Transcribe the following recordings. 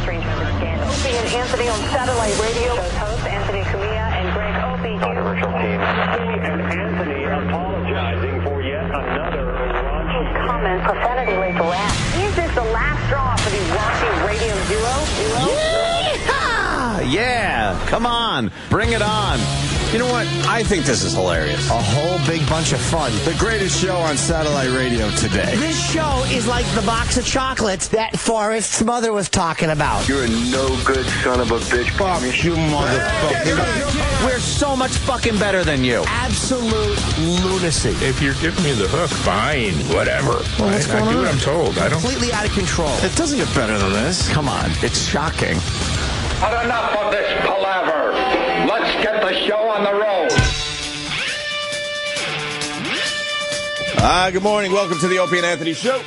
strange member scandal. Opie and Anthony on satellite radio. Show's hosts Anthony Cumia and Greg Opie. Controversial team. Opie and Anthony apologizing for yet another raunchy comment profanity laced rant. Is this the last straw for the raunchy radio duo? Yeah, come on, bring it on. You know what? I think this is hilarious. A whole big bunch of fun. The greatest show on satellite radio today. This show is like the box of chocolates that Forrest's mother was talking about. You're a no-good son of a bitch. Fuck you, motherfucker. We're so much fucking better than you. Absolute lunacy. If you're giving me the hook, fine, whatever. Well, what's going I do on? what I'm told. I don't. Completely out of control. It doesn't get better than this. Come on, it's shocking. But enough of this palaver. Let's get the show on the road. Good morning. Welcome to the Opie and Anthony Show.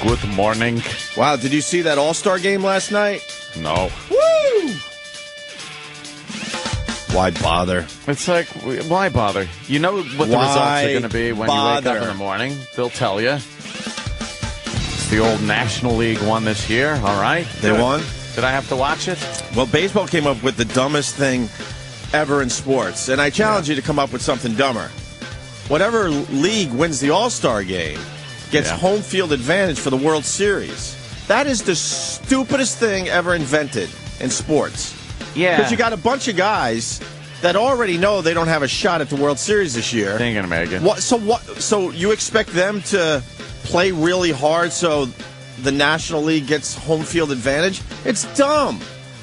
Good morning. Wow, did you see that All-Star game last night? No. Woo! Why bother? It's like, why bother? You know what the results are going to be when you wake up in the morning. They'll tell you. It's the old National League won this year, all right? They won? Did I have to watch it? Well, baseball came up with the dumbest thing ever in sports, and I challenge you to come up with something dumber. Whatever league wins the All-Star game gets home field advantage for the World Series. That is the stupidest thing ever invented in sports. Yeah. Because you got a bunch of guys that already know they don't have a shot at the World Series this year. They ain't gonna make it. So you expect them to play really hard so the National League gets home field advantage? It's dumb.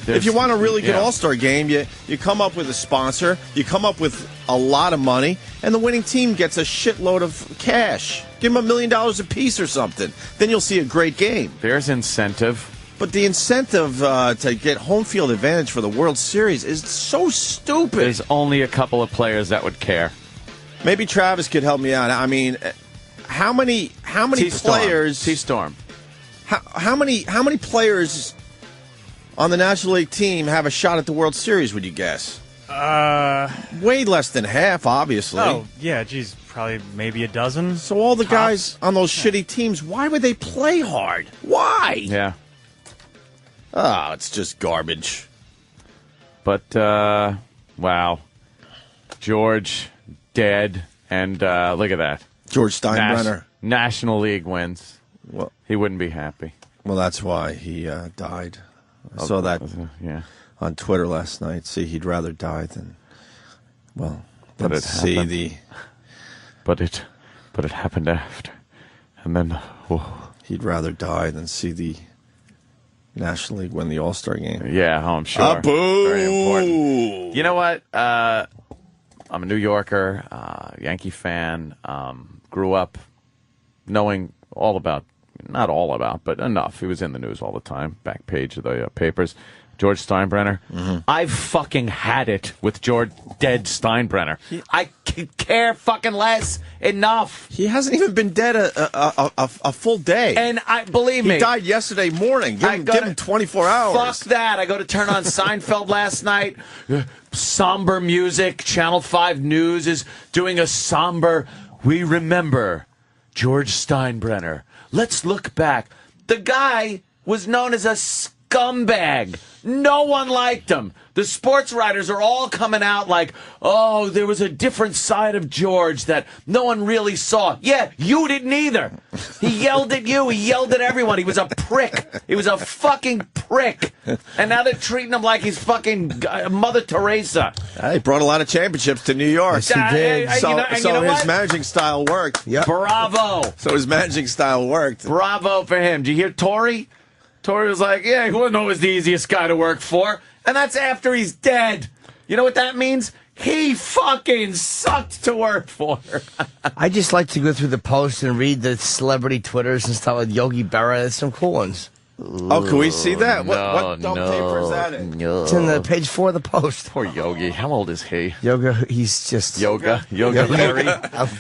If you want a really good All-Star game, you come up with a sponsor, you come up with a lot of money, and the winning team gets a shitload of cash. Give them $1 million apiece or something. Then you'll see a great game. There's incentive. But the incentive to get home field advantage for the World Series is so stupid. There's only a couple of players that would care. Maybe Travis could help me out. I mean, how many players? T-Storm. How many players on the National League team have a shot at the World Series, would you guess? Way less than half, obviously. Oh, yeah, geez, probably maybe a dozen. So all the guys on those shitty teams, why would they play hard? Why? Yeah. Oh, it's just garbage. But, wow. George, dead, and look at that. George Steinbrenner. National League wins. Well, he wouldn't be happy. Well, that's why he died. I saw that on Twitter last night. See, he'd rather die than see the. But it happened after, and then he'd rather die than see the National League win the All-Star game. Yeah, I'm sure. Boo! Very important. You know what? I'm a New Yorker, Yankee fan. Grew up knowing all about. Not all about, but enough. He was in the news all the time. Back page of the papers. George Steinbrenner. Mm-hmm. I've fucking had it with dead Steinbrenner. I care fucking less. Enough. He hasn't even been dead a full day. And believe me. He died yesterday morning. Give him 24 hours. Fuck that. I go to turn on Seinfeld last night. Somber music. Channel 5 News is doing a somber. We remember George Steinbrenner. Let's look back. The guy was known as a scumbag. No one liked him. The sports writers are all coming out like, oh, there was a different side of George that no one really saw. Yeah, you didn't either. He yelled at you. He yelled at everyone. He was a prick. He was a fucking prick. And now they're treating him like he's fucking Mother Teresa. He brought a lot of championships to New York. Yes, he did. So his managing style worked. Yep. Bravo. So his managing style worked. Bravo for him. Did you hear Tory? Tory was like, yeah, he wasn't always the easiest guy to work for. And that's after he's dead. You know what that means? He fucking sucked to work for. I just like to go through the posts and read the celebrity Twitters and stuff with Yogi Berra. There's some cool ones. Oh, can we see that? What dumb paper is that in? No. It's in the page 4 of the post. Poor Yogi. How old is he? Yoga, he's just... Yogi Berry?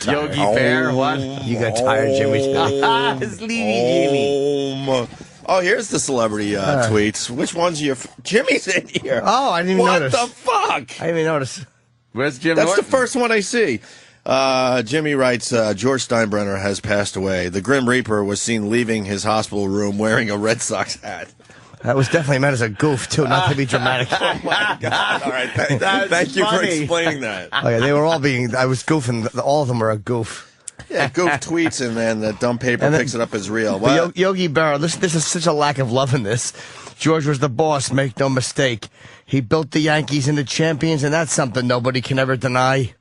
Yogi Bear, what? You got tired, Jimmy. Jimmy. Oh, here's the celebrity tweets. Which one's your... Jimmy's in here. Oh, I didn't even notice. What the fuck? I didn't even notice. Where's Jim That's Norton? the first one I see. Jimmy writes, George Steinbrenner has passed away. The Grim Reaper was seen leaving his hospital room wearing a Red Sox hat. That was definitely meant as a goof, too, not to be dramatic. Oh, my God. All right. Thank you for explaining that. Oh, yeah, they were all being... I was goofing. All of them were a goof. Yeah, goof tweets and then the dumb paper picks it up as real. What? Yogi Berra, this is such a lack of love in this. George was the boss, make no mistake. He built the Yankees into champions, and that's something nobody can ever deny.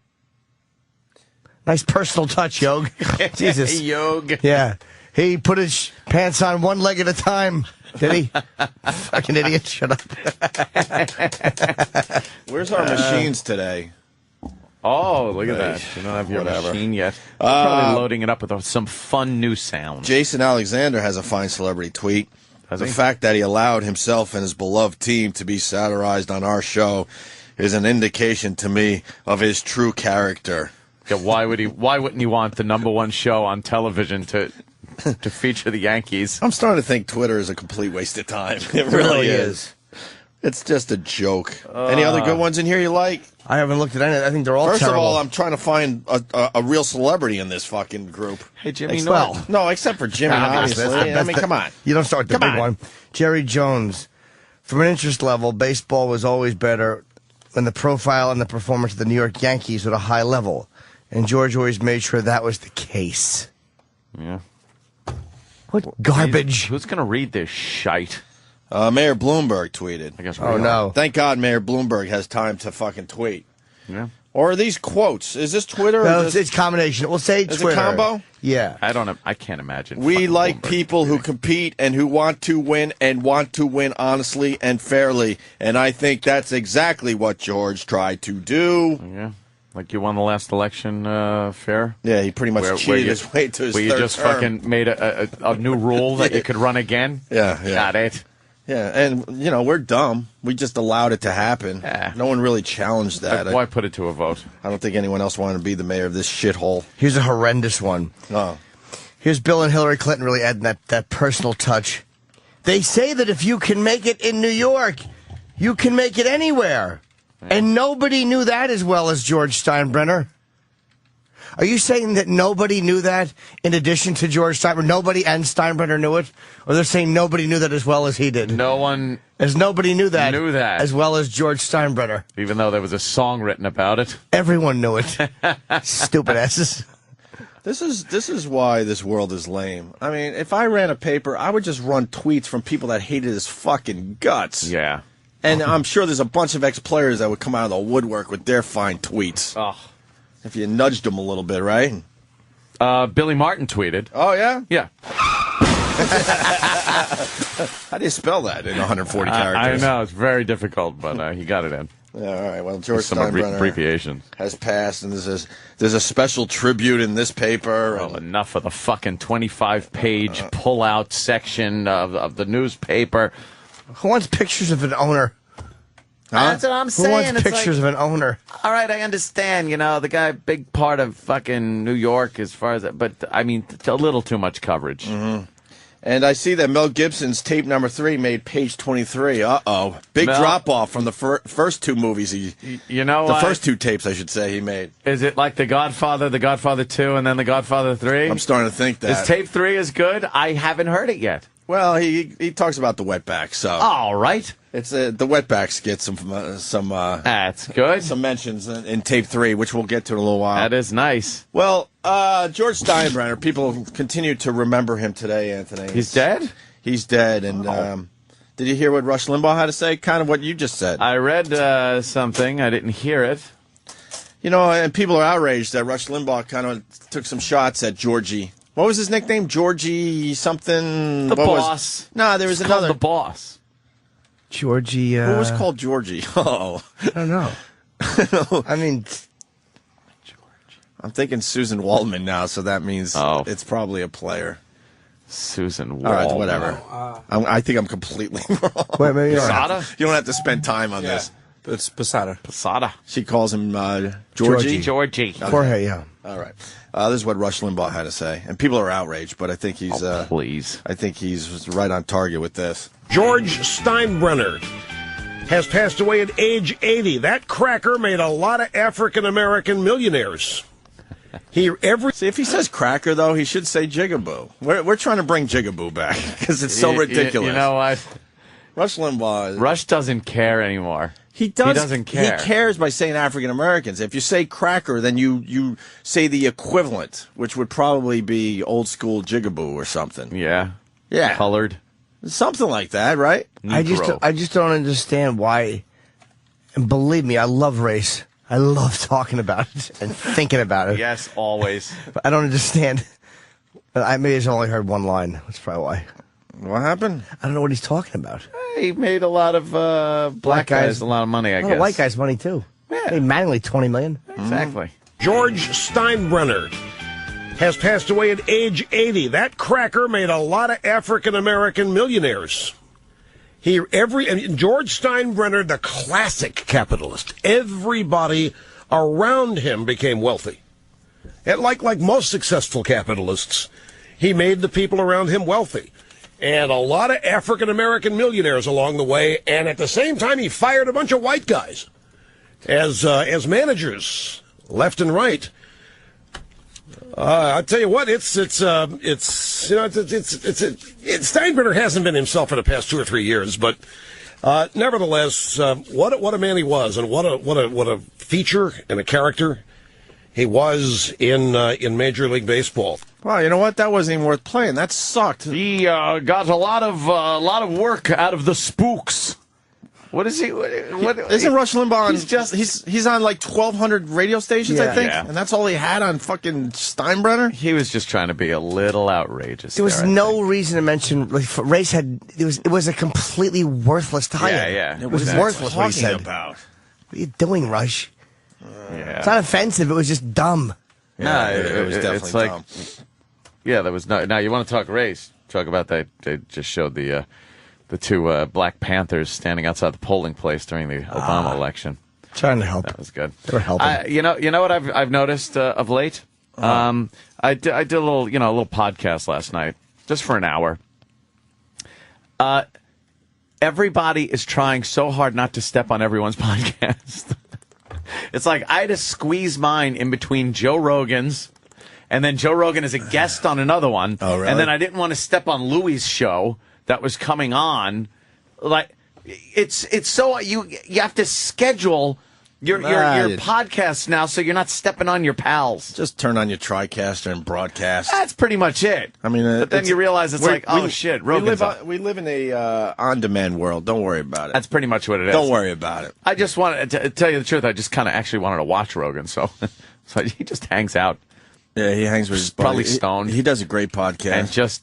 Nice personal touch, Yog. Jesus. Yog. Yeah. He put his pants on one leg at a time. Did he? Fucking idiot. Shut up. Where's our machines today? Oh, look at that. You don't have your machine yet. We're probably loading it up with some fun new sounds. Jason Alexander has a fine celebrity tweet. The fact that he allowed himself and his beloved team to be satirized on our show is an indication to me of his true character. Yeah, why wouldn't he want the #1 show on television to feature the Yankees? I'm starting to think Twitter is a complete waste of time. It really is. It's just a joke. Any other good ones in here you like? I haven't looked at any. I think they're all terrible. First of all, I'm trying to find a real celebrity in this fucking group. Hey, Jimmy Norton. No, except for Jimmy, obviously. I mean, come on. You don't start with the big one. Jerry Jones. From an interest level, baseball was always better when the profile and the performance of the New York Yankees were at a high level. And George always made sure that was the case. Yeah. What garbage. Who's going to read this shite? Mayor Bloomberg tweeted. I guess no. Thank God Mayor Bloomberg has time to fucking tweet. Yeah. Or are these quotes? Is this Twitter? No, it's combination. We'll say Twitter. Is it combo? Yeah. I can't imagine. We like Bloomberg people who compete and who want to win honestly and fairly. And I think that's exactly what George tried to do. Yeah. Like you won the last election fair? Yeah, he pretty much cheated his way to his where third you just term. fucking made a new rule that you could run again? Yeah. Got it. Yeah, and, we're dumb. We just allowed it to happen. Yeah. No one really challenged that. Why put it to a vote? I don't think anyone else wanted to be the mayor of this shithole. Here's a horrendous one. Oh. Here's Bill and Hillary Clinton really adding that personal touch. They say that if you can make it in New York, you can make it anywhere. Yeah. And nobody knew that as well as George Steinbrenner. Are you saying that nobody knew that in addition to George Steinbrenner? Nobody and Steinbrenner knew it? Or they're saying nobody knew that as well as he did? No one as nobody knew that as well as George Steinbrenner. Even though there was a song written about it. Everyone knew it. Stupid asses. This is why this world is lame. I mean, if I ran a paper, I would just run tweets from people that hated his fucking guts. Yeah. And I'm sure there's a bunch of ex-players that would come out of the woodwork with their fine tweets. Oh. If you nudged them a little bit, right? Billy Martin tweeted. Oh, yeah? Yeah. How do you spell that in 140 characters? I know, it's very difficult, but he got it in. Yeah, all right. Well, George Some Steinbrenner abbreviations. has passed, and there's a special tribute in this paper. Well, enough of the fucking 25-page pull-out section of the newspaper. Who wants pictures of an owner? Huh? That's what I'm saying. Who wants It's pictures of an owner? All right, I understand. The guy, big part of fucking New York as far as that. But, I mean, it's a little too much coverage. Mm-hmm. And I see that Mel Gibson's tape number 3 made page 23. Uh-oh. Big drop-off from the first two movies the first two tapes, I should say, he made. Is it like The Godfather 2, and then The Godfather 3? I'm starting to think that. Is tape 3 as good? I haven't heard it yet. Well, he talks about the wetback, so. All right. It's the wetbacks get some That's good. some mentions in tape 3, which we'll get to in a little while. That is nice. Well, George Steinbrenner, people continue to remember him today, Anthony. He's dead? He's dead, and did you hear what Rush Limbaugh had to say? Kind of what you just said. I read something. I didn't hear it. And people are outraged that Rush Limbaugh kind of took some shots at Georgie. What was his nickname? Georgie something? The Boss. No, there was another. The Boss. Georgie. Who was called Georgie? Oh. I don't know. I mean, I'm thinking Susan Waldman now, so that means it's probably a player. Susan Waldman. All right, whatever. I think I'm completely wrong. Wait, maybe Posada? You don't have to spend time on this. It's Posada. Posada. She calls him Georgie. Georgie. Jorge, yeah. All right. This is what Rush Limbaugh had to say, and people are outraged, but I think he's please. I think he's right on target with this. George Steinbrenner has passed away at age 80. That cracker made a lot of African-American millionaires. See, if he says cracker, though, he should say jigaboo. We're trying to bring jigaboo back because it's so ridiculous. You know what? Rush Limbaugh. Rush doesn't care anymore. He does. He doesn't care. He cares by saying African Americans. If you say cracker, then you say the equivalent, which would probably be old school jigaboo or something. Yeah. Yeah. Colored. Something like that, right? I just don't understand why. And believe me, I love race. I love talking about it and thinking about it. Yes, always. But I don't understand. I maybe I've only heard one line. That's probably why. What happened? I don't know what he's talking about. He made a lot of black guys a lot of money, I guess. White guys money, too. Yeah. Made Mattingly $20 million. Exactly. George Steinbrenner has passed away at age 80. That cracker made a lot of African-American millionaires. George Steinbrenner, the classic capitalist, everybody around him became wealthy. And like most successful capitalists, he made the people around him wealthy. And a lot of African-American millionaires along the way, and at the same time, he fired a bunch of white guys as managers, left and right. I'll tell you what, Steinbrenner hasn't been himself for the past 2 or 3 years, but nevertheless, what a man he was, and what a feature and a character he was in Major League Baseball. Wow, you know what? That wasn't even worth playing. That sucked. He got a lot of work out of the spooks. What is he? What Isn't Rush Limbaugh? He's on like 1,200 radio stations, I think, and that's all he had on fucking Steinbrenner. He was just trying to be a little outrageous. There was no reason to mention race. It was a completely worthless tie-in. Yeah. It was worthless. What he said. About? What are you doing, Rush? Yeah. It's not offensive. It was just dumb. Yeah, it was definitely dumb. Yeah, there was no. Now you want to talk race? Talk about that? They just showed the two Black Panthers standing outside the polling place during the Obama election. Trying to help. That was good. They were helping. You know what I've noticed of late. I did a little podcast last night, just for an hour. Everybody is trying so hard not to step on everyone's podcast. It's like I had to squeeze mine in between Joe Rogan's, and then Joe Rogan is a guest on another one. Oh, really? And then I didn't want to step on Louie's show that was coming on. Like it's so you have to schedule your podcasts now, so you're not stepping on your pals. Just turn on your TriCaster and broadcast. That's pretty much it. I mean, but then you realize it's like, oh shit, Rogan's on. We live in a on-demand world. Don't worry about it. That's pretty much what it is. Don't worry about it. I just wanted to tell you the truth. I just kind of actually wanted to watch Rogan, so he just hangs out. Yeah, he hangs with his buddy. Probably stoned. He does a great podcast. And just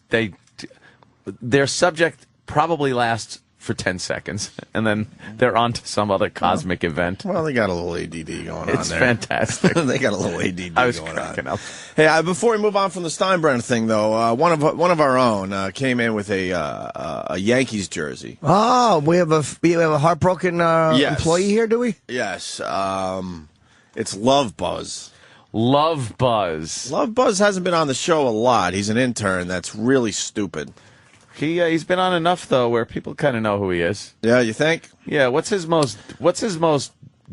their subject probably lasts for 10 seconds, and then they're on to some other cosmic event. Well, they got a little ADD going on there. It's fantastic. They got a little ADD I was going cracking on. up. Hey, before we move on from the Steinbrenner thing, though, one of our own came in with a Yankees jersey. Oh, we have a heartbroken employee here, do we? Yes. It's Love Buzz. Love Buzz. Love Buzz hasn't been on the show a lot. He's an intern that's really stupid. He's been on enough though where people kind of know who he is. Yeah, you think? Yeah. What's his most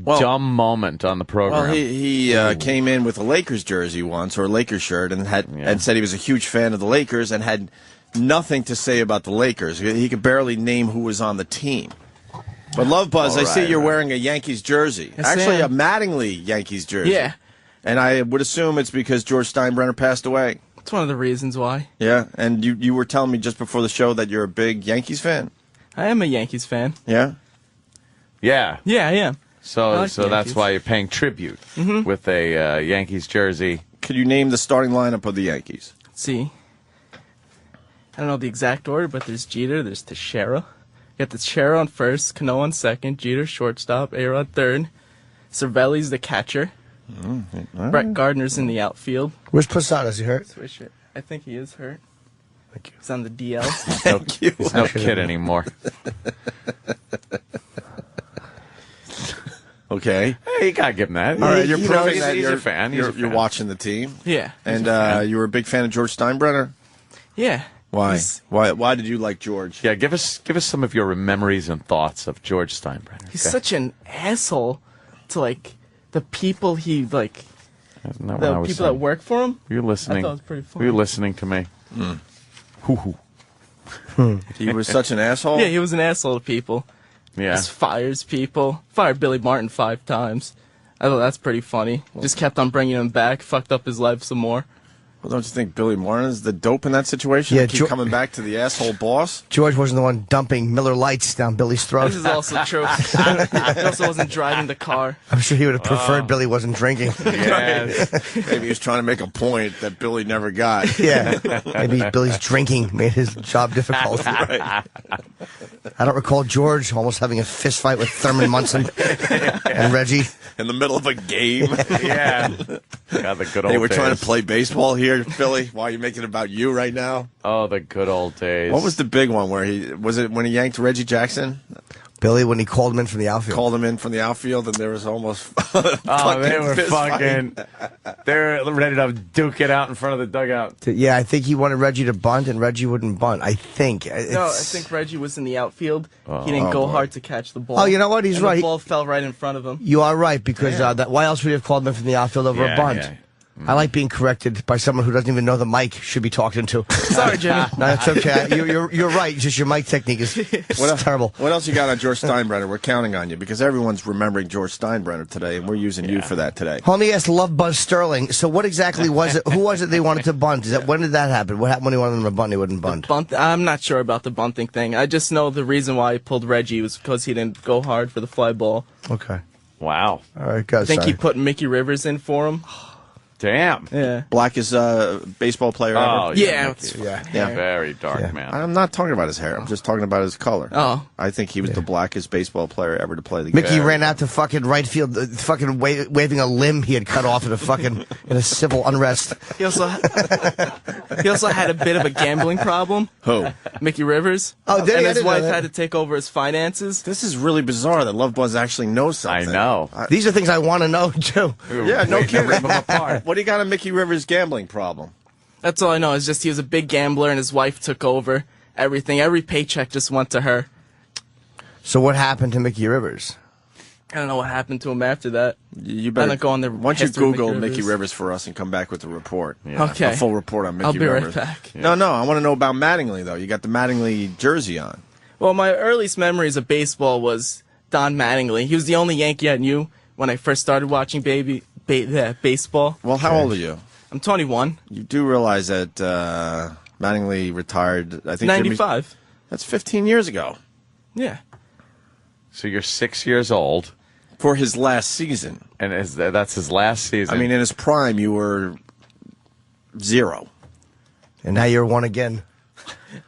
dumb moment on the program? Well, he came in with a Lakers jersey once, or a Lakers shirt, and said he was a huge fan of the Lakers and had nothing to say about the Lakers. He could barely name who was on the team. But Love Buzz, I see you're wearing a Yankees jersey. Yes, actually, a Mattingly Yankees jersey. Yeah. And I would assume it's because George Steinbrenner passed away. It's one of the reasons why. Yeah, and you were telling me just before the show that you're a big Yankees fan. I am a Yankees fan. Yeah? Yeah. Yeah, I am. So that's why you're paying tribute with a Yankees jersey. Could you name the starting lineup of the Yankees? Let's see. I don't know the exact order, but there's Jeter, there's Teixeira. You got Teixeira on first, Cano on second, Jeter shortstop, A-Rod third, Cervelli's the catcher. Brett Gardner's in the outfield. Where's Posada? Is he hurt? I think he is hurt. Thank you. He's on the DL. Thank you. He's no kid anymore. Okay. Hey, you gotta give him that. All right, you're proving that he's a fan. You're watching the team. Yeah. And you were a big fan of George Steinbrenner? Yeah. Why? Why did you like George? Yeah, give us some of your memories and thoughts of George Steinbrenner. He's such an asshole to the people he the people that work for him. You're listening. I thought it was pretty funny. Were you listening to me? Hoo-hoo. He was such an asshole? Yeah, he was an asshole to people. Yeah. Just fires people. Fired Billy Martin 5 times. I thought that's pretty funny. Just kept on bringing him back, fucked up his life some more. Well, don't you think Billy Martin is the dope in that situation? Yeah, Keep coming back to the asshole boss? George wasn't the one dumping Miller Lights down Billy's throat. This is also true. He also wasn't driving the car. I'm sure he would have preferred Billy wasn't drinking. Yes. Maybe he was trying to make a point that Billy never got. Yeah. Maybe Billy's drinking made his job difficult. Right. I don't recall George almost having a fist fight with Thurman Munson and Reggie. In the middle of a game. Yeah. God, the good old Hey, we're days. trying to play baseball here, Philly. Why are you making it about you right now? Oh, the good old days. What was the big one where was it when he yanked Reggie Jackson? Billy, when he called him in from the outfield. Called him in from the outfield, and there was almost Oh, they were fist fucking. They were ready to duke it out in front of the dugout. Yeah, I think he wanted Reggie to bunt, and Reggie wouldn't bunt. I think. No, I think Reggie was in the outfield. He didn't go hard to catch the ball. Oh, you know what? He's and right. The ball fell right in front of him. You are right, because why else would he have called him in from the outfield over a bunt? Yeah. I like being corrected by someone who doesn't even know the mic should be talking to. Sorry, Jimmy. No, that's okay. You're right. Just your mic technique is terrible. What else you got on George Steinbrenner? We're counting on you because everyone's remembering George Steinbrenner today, and we're using you for that today. Let me ask Love Buzz Sterling. So what exactly was it? Who was it they wanted to bunt? When did that happen? What happened when he wanted them to bunt? He wouldn't bunt. I'm not sure about the bunting thing. I just know the reason why he pulled Reggie was because he didn't go hard for the fly ball. Okay. Wow. All right, go. I think he put Mickey Rivers in for him. Damn. Yeah. Blackest baseball player Oh, ever. Yeah. Yeah. Very dark, Yeah. man. I'm not talking about his hair. I'm just talking about his color. Oh. I think he was the blackest baseball player ever to play the game. Mickey ran out to fucking right field, fucking waving a limb he had cut off in a civil unrest. He also had a bit of a gambling problem. Who? Mickey Rivers. Oh, did he? And I his didn't know wife that. had to take over his finances. This is really bizarre that Love Buzz actually knows something. I know. These are things I want to know too. Yeah, no Waiting to kidding. rip 'em apart. What do you got on Mickey Rivers' gambling problem? That's all I know. Is just he was a big gambler and his wife took over everything. Every paycheck just went to her. So what happened to Mickey Rivers? I don't know what happened to him after that. You better I'm not going there. Why don't you Google Mickey Rivers for us and come back with a report? Yeah. Okay. A full report on Mickey I'll be Rivers. right back. No, I want to know about Mattingly, though. You got the Mattingly jersey on. Well, my earliest memories of baseball was Don Mattingly. He was the only Yankee I knew when I first started watching baseball. Well, how old are you? I'm 21. You do realize that Mattingly retired, I think, 95. That's 15 years ago. Yeah. So you're 6 years old. For his last season. And that's his last season. I mean, in his prime, you were 0. And now you're one again.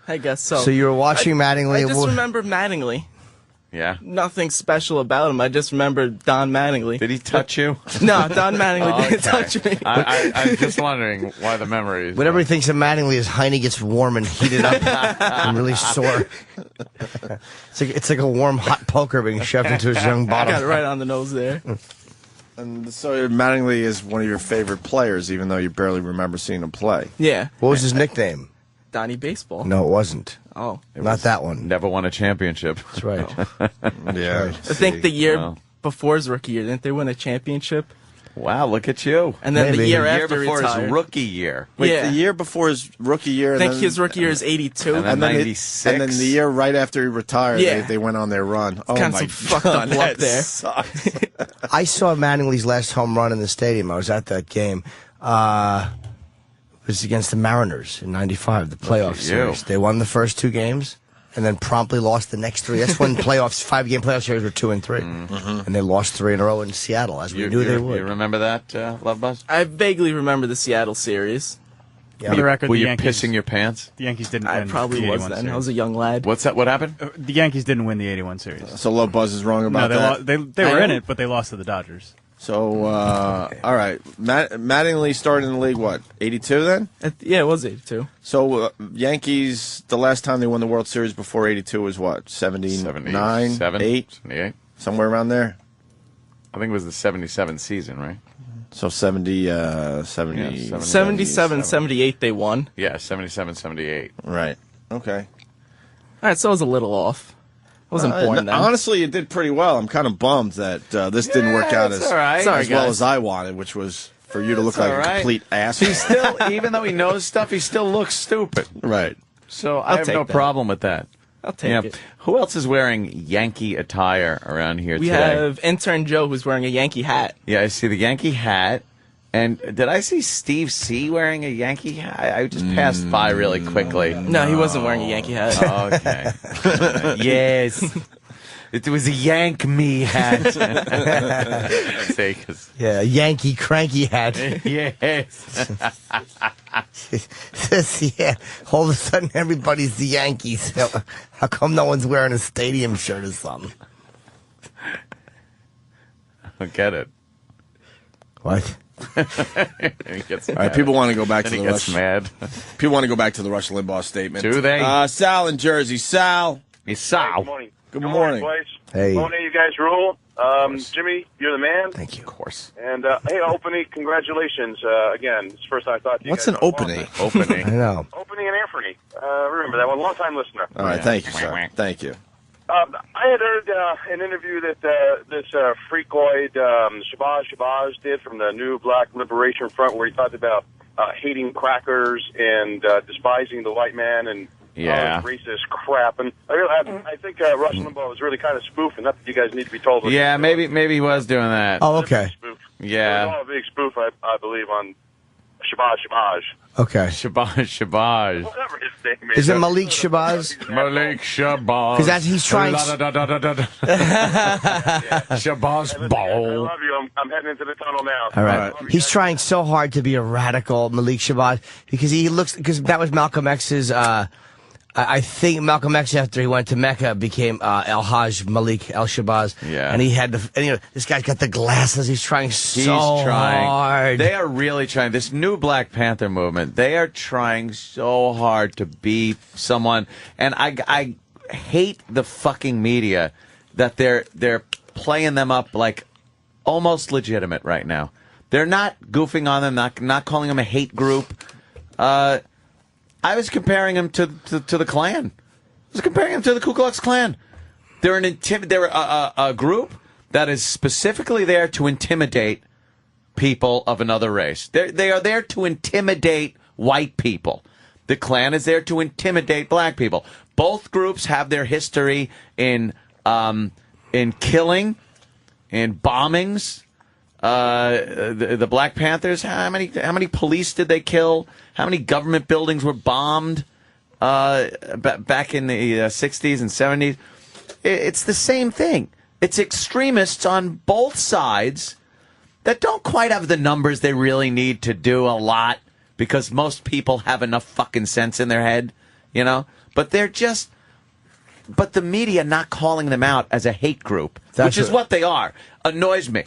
I guess so. So you were watching Mattingly. I just remember Mattingly. Yeah. Nothing special about him. I just remember Don Mattingly. Did he touch you? No, Don Mattingly didn't Okay. touch me. I'm just wondering why the memories. Whenever he thinks of Mattingly, his hiney gets warm and heated up and really sore. It's like a warm, hot poker being shoved into his young I bottom. got it right on the nose there. And so Mattingly is one of your favorite players, even though you barely remember seeing him play. Yeah. What was his nickname? Donnie Baseball. No, it wasn't. Oh. Not that one. Never won a championship. That's right. Yeah. I think the year Wow. before his rookie year, didn't they win a championship? Wow, look at you. And then Maybe. the year The year after before retired. his rookie year. Wait, Yeah. the year before his rookie year. I think then, his rookie year is 82. And then- and then 96. and then the year right after he retired, Yeah. they went on their run. Oh Kind of my some fucked up God, luck that there. sucks. I saw Mattingly's last home run in the stadium. I was at that game. It was against the Mariners in '95, the playoff series. They won the first 2 games and then promptly lost the next 3. That's when 5-game playoff series were 2 and 3. And they lost 3 in a row in Seattle, as we knew they would. You remember that, Love Buzz? I vaguely remember the Seattle series. For the record, Were the you Yankees, pissing your pants? the Yankees didn't I win probably the was 81 then. series. I was a young lad. What's that? What happened? The Yankees didn't win the 81 series. So Love Buzz is wrong No, about that. they were in it, but they lost to the Dodgers. So, all right. Mattingly started in the league, what, 82 then? Yeah, it was 82. So, Yankees, the last time they won the World Series before 82 was what, 79, 77, 8? 78. Somewhere around there? I think it was the 77 season, right? So 70, Yeah, 77, 78 they won. Yeah, 77, 78. Right. Okay. All right, so I was a little off. I wasn't born then. Honestly, you did pretty well. I'm kind of bummed that this didn't work out it's as, all right. Sorry, as well guys. as I wanted, which was for you to look It's like all a right. complete asshole. He's still, even though he knows stuff, he still looks stupid. Right. So I have no problem with that. I'll take it. Who else is wearing Yankee attire around here We today? have intern Joe who's wearing a Yankee hat. Yeah, I see the Yankee hat. And did I see Steve C. wearing a Yankee hat? I just passed by really quickly. No, he wasn't wearing a Yankee hat. Okay. Yes. It was a Yank Me hat. See, 'cause- Yeah, a Yankee cranky hat. Yes. Yeah, all of a sudden everybody's the Yankees. How come no one's wearing a stadium shirt or something? I don't get it. What? He gets All right, mad. people want to go back to Then the he gets Rush. mad. People want to go back to the Rush Limbaugh statement. Do they? Sal in Jersey. Sal. Hey, Sal. Good morning. Good morning. boys. Hey. Morning, you guys rule. Jimmy, you're the man. Thank you. Of course. And hey, Opie, congratulations again. It's the first time I thought to you What's guys an in a long opening? time. Opening. I know. Opie and Anthony. Remember that one, long time listener. All right, thank you, sir. Thank you. I had heard an interview that this freakoid Shabazz did from the New Black Liberation Front, where he talked about hating crackers and despising the white man and Yeah. racist crap. And I think Rush Limbaugh was really kind of spoofing. Not that you guys need to be told. What Yeah, he's doing. maybe he was doing that. Oh, okay. Spoof. It was Yeah. all a big spoof, I believe, on Shabazz. Okay. Shabazz. Whatever his name is. Is it Malik Shabazz? Malik Shabazz. Because he's trying. Shabazz I Ball. love you. I'm heading into the tunnel now. All right. I love you He's guys. trying so hard to be a radical, Malik Shabazz, because because that was Malcolm X's. I think Malcolm X, after he went to Mecca, became El Hajj Malik El Shabazz. Yeah. And he had this guy's got the glasses. He's trying hard. They are really trying. This new Black Panther movement, they are trying so hard to be someone. And I hate the fucking media that they're playing them up like almost legitimate right now. They're not goofing on them, not calling them a hate group. I was comparing them to the Klan. I was comparing them to the Ku Klux Klan. They're they're a group that is specifically there to intimidate people of another race. They are there to intimidate white people. The Klan is there to intimidate black people. Both groups have their history in killing, in bombings. The Black Panthers, how many police did they kill? How many government buildings were bombed back in the 60s and 70s? It's the same thing. It's extremists on both sides that don't quite have the numbers they really need to do a lot, because most people have enough fucking sense in their head, you know? But but the media not calling them out as a hate group, which is what they are, annoys me.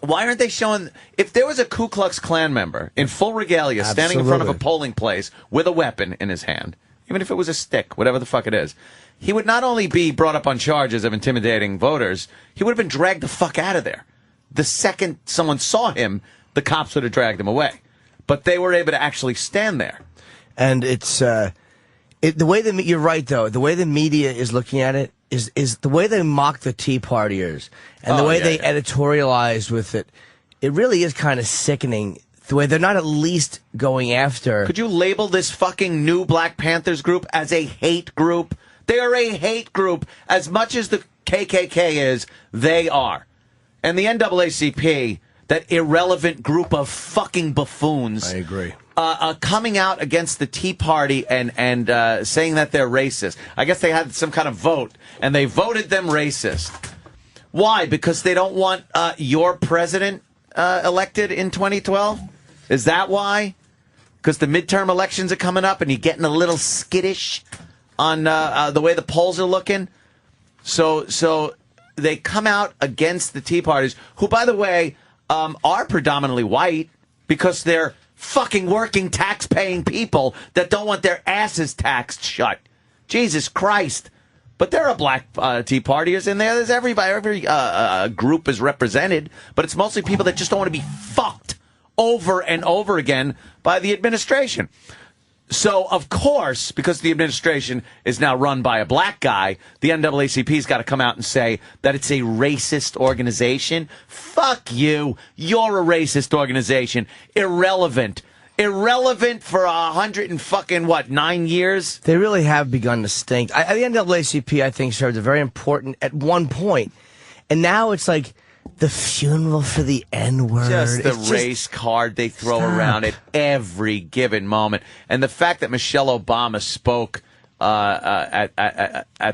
Why aren't they showing... If there was a Ku Klux Klan member in full regalia standing in front of a polling place with a weapon in his hand, even if it was a stick, whatever the fuck it is, he would not only be brought up on charges of intimidating voters, he would have been dragged the fuck out of there. The second someone saw him, the cops would have dragged him away. But they were able to actually stand there. And it's... the way you're right, though. The way the media is looking at it is the way they mock the Tea Partiers and the way they editorialize with it. It really is kind of sickening. The way they're not at least going after. Could you label this fucking new Black Panthers group as a hate group? They are a hate group. As much as the KKK is, they are. And the NAACP, that irrelevant group of fucking buffoons. I agree. Coming out against the Tea Party and saying that they're racist. I guess they had some kind of vote, and they voted them racist. Why? Because they don't want your president elected in 2012? Is that why? Because the midterm elections are coming up, and you're getting a little skittish on the way the polls are looking? So they come out against the Tea Parties, who, by the way, are predominantly white, because they're fucking working, tax-paying people that don't want their asses taxed shut. Jesus Christ. But there are black Tea Partiers in there. There's everybody, every group is represented, but it's mostly people that just don't want to be fucked over and over again by the administration. So, of course, because the administration is now run by a black guy, the NAACP's got to come out and say that it's a racist organization. Fuck you. You're a racist organization. Irrelevant. Irrelevant for 9 years. They really have begun to stink. The NAACP, I think, served a very important at one point, and now it's like the funeral for the N-word. Just the race card they throw around at every given moment, and the fact that Michelle Obama spoke at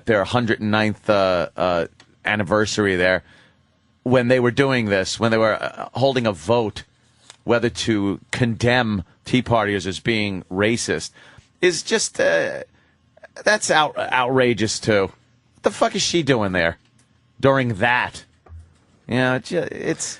their 109th anniversary there, when they were doing this, when they were holding a vote whether to condemn Tea Partiers as being racist, is just, that's outrageous, too. What the fuck is she doing there during that? You know, this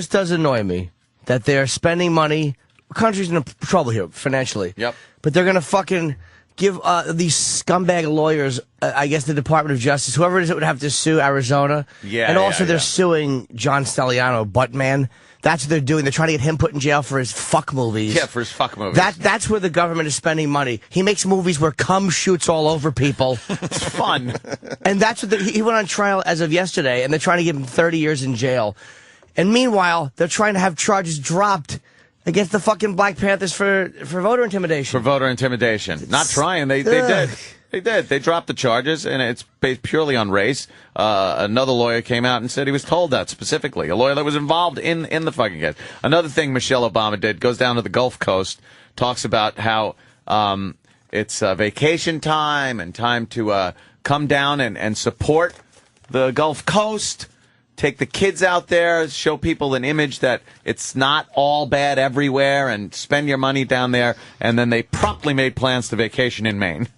does annoy me, that they're spending money. The country's in trouble here, financially. Yep. But they're going to fucking give these scumbag lawyers, I guess the Department of Justice, whoever it is that would have to sue Arizona. Yeah, and also they're suing John Stelliano, Buttman. That's what they're doing. They're trying to get him put in jail for his fuck movies. Yeah, for his fuck movies. That's where the government is spending money. He makes movies where cum shoots all over people. It's fun. And that's what he went on trial as of yesterday, and they're trying to give him 30 years in jail. And meanwhile, they're trying to have charges dropped against the fucking Black Panthers for voter intimidation. For voter intimidation. Not trying. They did. They did. They dropped the charges, and it's based purely on race. Another lawyer came out and said he was told that specifically. A lawyer that was involved in the fucking case. Another thing Michelle Obama did, goes down to the Gulf Coast, talks about how it's vacation time and time to come down and support the Gulf Coast. Take the kids out there, show people an image that it's not all bad everywhere, and spend your money down there. And then they promptly made plans to vacation in Maine.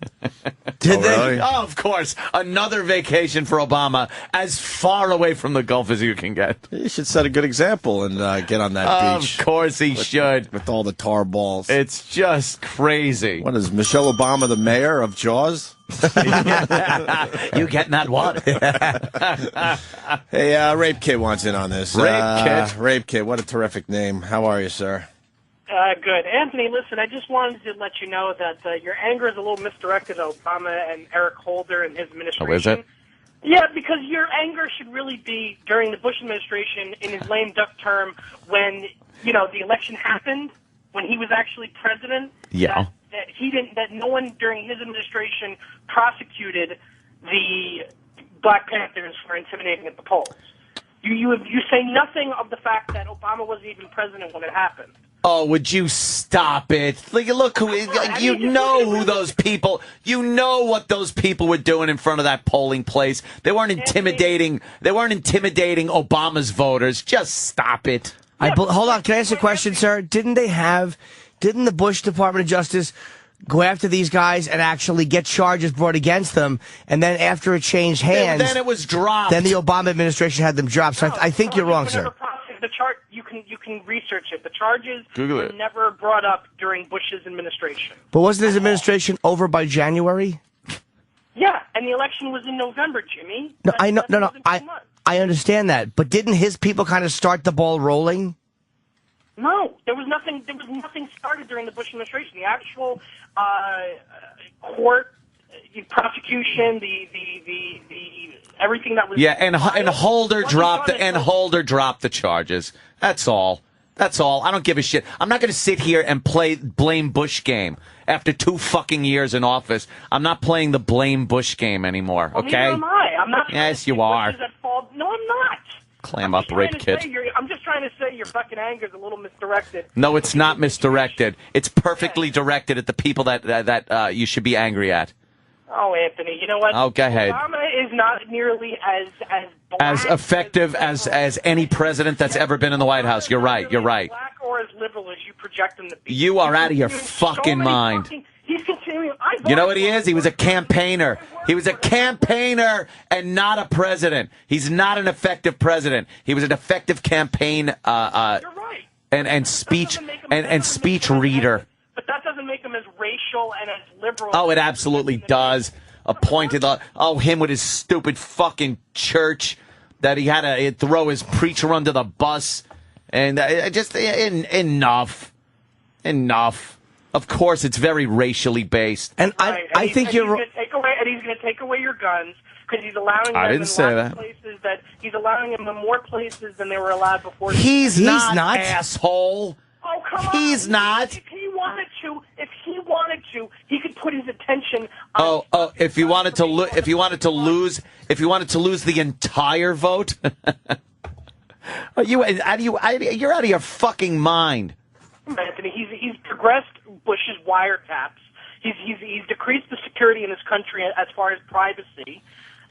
Did they? Really? Oh, of course. Another vacation for Obama, as far away from the Gulf as you can get. You should set a good example and get on that beach. Of course he should. With all the tar balls. It's just crazy. What is Michelle Obama the mayor of Jaws? You getting that water? Hey, Rape Kid wants in on this. Rape Kid, what a terrific name. How are you, sir? Good. Anthony, listen, I just wanted to let you know that your anger is a little misdirected at Obama and Eric Holder and his administration. Oh, is it? Yeah, because your anger should really be during the Bush administration in his lame duck term when, the election happened, when he was actually president. Yeah. That no one during his administration prosecuted the Black Panthers for intimidating at the polls. You say nothing of the fact that Obama wasn't even president when it happened. Oh, would you stop it? Look who you know who those people. You know what those people were doing in front of that polling place. They weren't intimidating. They weren't intimidating Obama's voters. Just stop it. Hold on. Can I ask a question, sir? Didn't the Bush Department of Justice go after these guys and actually get charges brought against them? And then after it changed hands, then it was dropped. Then the Obama administration had them dropped. So I think you're wrong, sir. The chart, you can research it. The charges Google were it. never brought up during Bush's administration. But wasn't his administration over by January? Yeah, and the election was in November, Jimmy. No, I know. No. I understand that. But didn't his people kind of start the ball rolling? No, there was nothing. There was nothing started during the Bush administration. The actual court prosecution, the everything that was and Holder dropped the charges. That's all. That's all. I don't give a shit. I'm not going to sit here and play blame Bush game after 2 fucking years in office. I'm not playing the blame Bush game anymore. Well, Okay? neither am I. I'm not. Yes, you are. No, I'm not. Clam up, Rape Kid. I'm just trying to say your fucking anger is a little misdirected. No, it's not misdirected. It's perfectly directed at the people that you should be angry at. Oh, Anthony, you know what? Oh, go ahead. Obama is not nearly As effective as any president that's ever been in the White House. You're right. You're right. black or as liberal as you project him to be. You are out of your fucking mind. He's continuing. You know what he is? He was a campaigner. He was a campaigner and not a president. He's not an effective president. He was an effective campaign You're right. and speech and speech reader. But that doesn't make him as racial and as liberal. Oh, it absolutely does. Appointed. Him with his stupid fucking church that he had to throw his preacher under the bus. And just enough. Of course, it's very racially based. And I think you're right. He's going to take away your guns because he's allowing them I didn't in say lots of that. places he's allowing them in more places than they were allowed before. He's not asshole. Oh, Oh, come on. He's not. If he wanted to, he could put his attention on... If he wanted to lose the entire vote? You're out of your fucking mind. Anthony, he's progressed Bush's wiretaps. He's decreased the security in this country as far as privacy.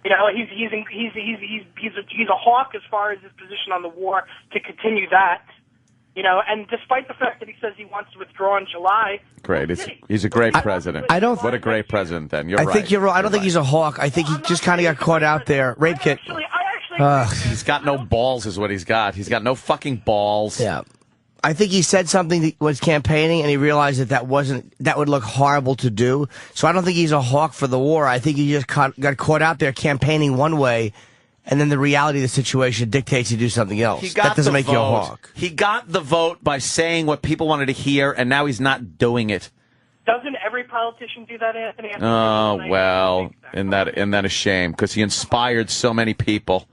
You know, he's a hawk as far as his position on the war to continue that. You know, and despite the fact that he says he wants to withdraw in July, great, he's a great president. What a great president. Then I think you're right. I don't think he's a hawk. I think he just kind of got caught out there. Rape kit. He's got no balls, is what he's got. He's got no fucking balls. Yeah. I think he said something that was campaigning, and he realized that would look horrible to do. So I don't think he's a hawk for the war. I think he just got caught out there campaigning one way, and then the reality of the situation dictates you do something else. That doesn't make you a hawk. He got the vote by saying what people wanted to hear, and now he's not doing it. Doesn't every politician do that, Anthony? Oh, well, isn't that a shame? Because he inspired so many people.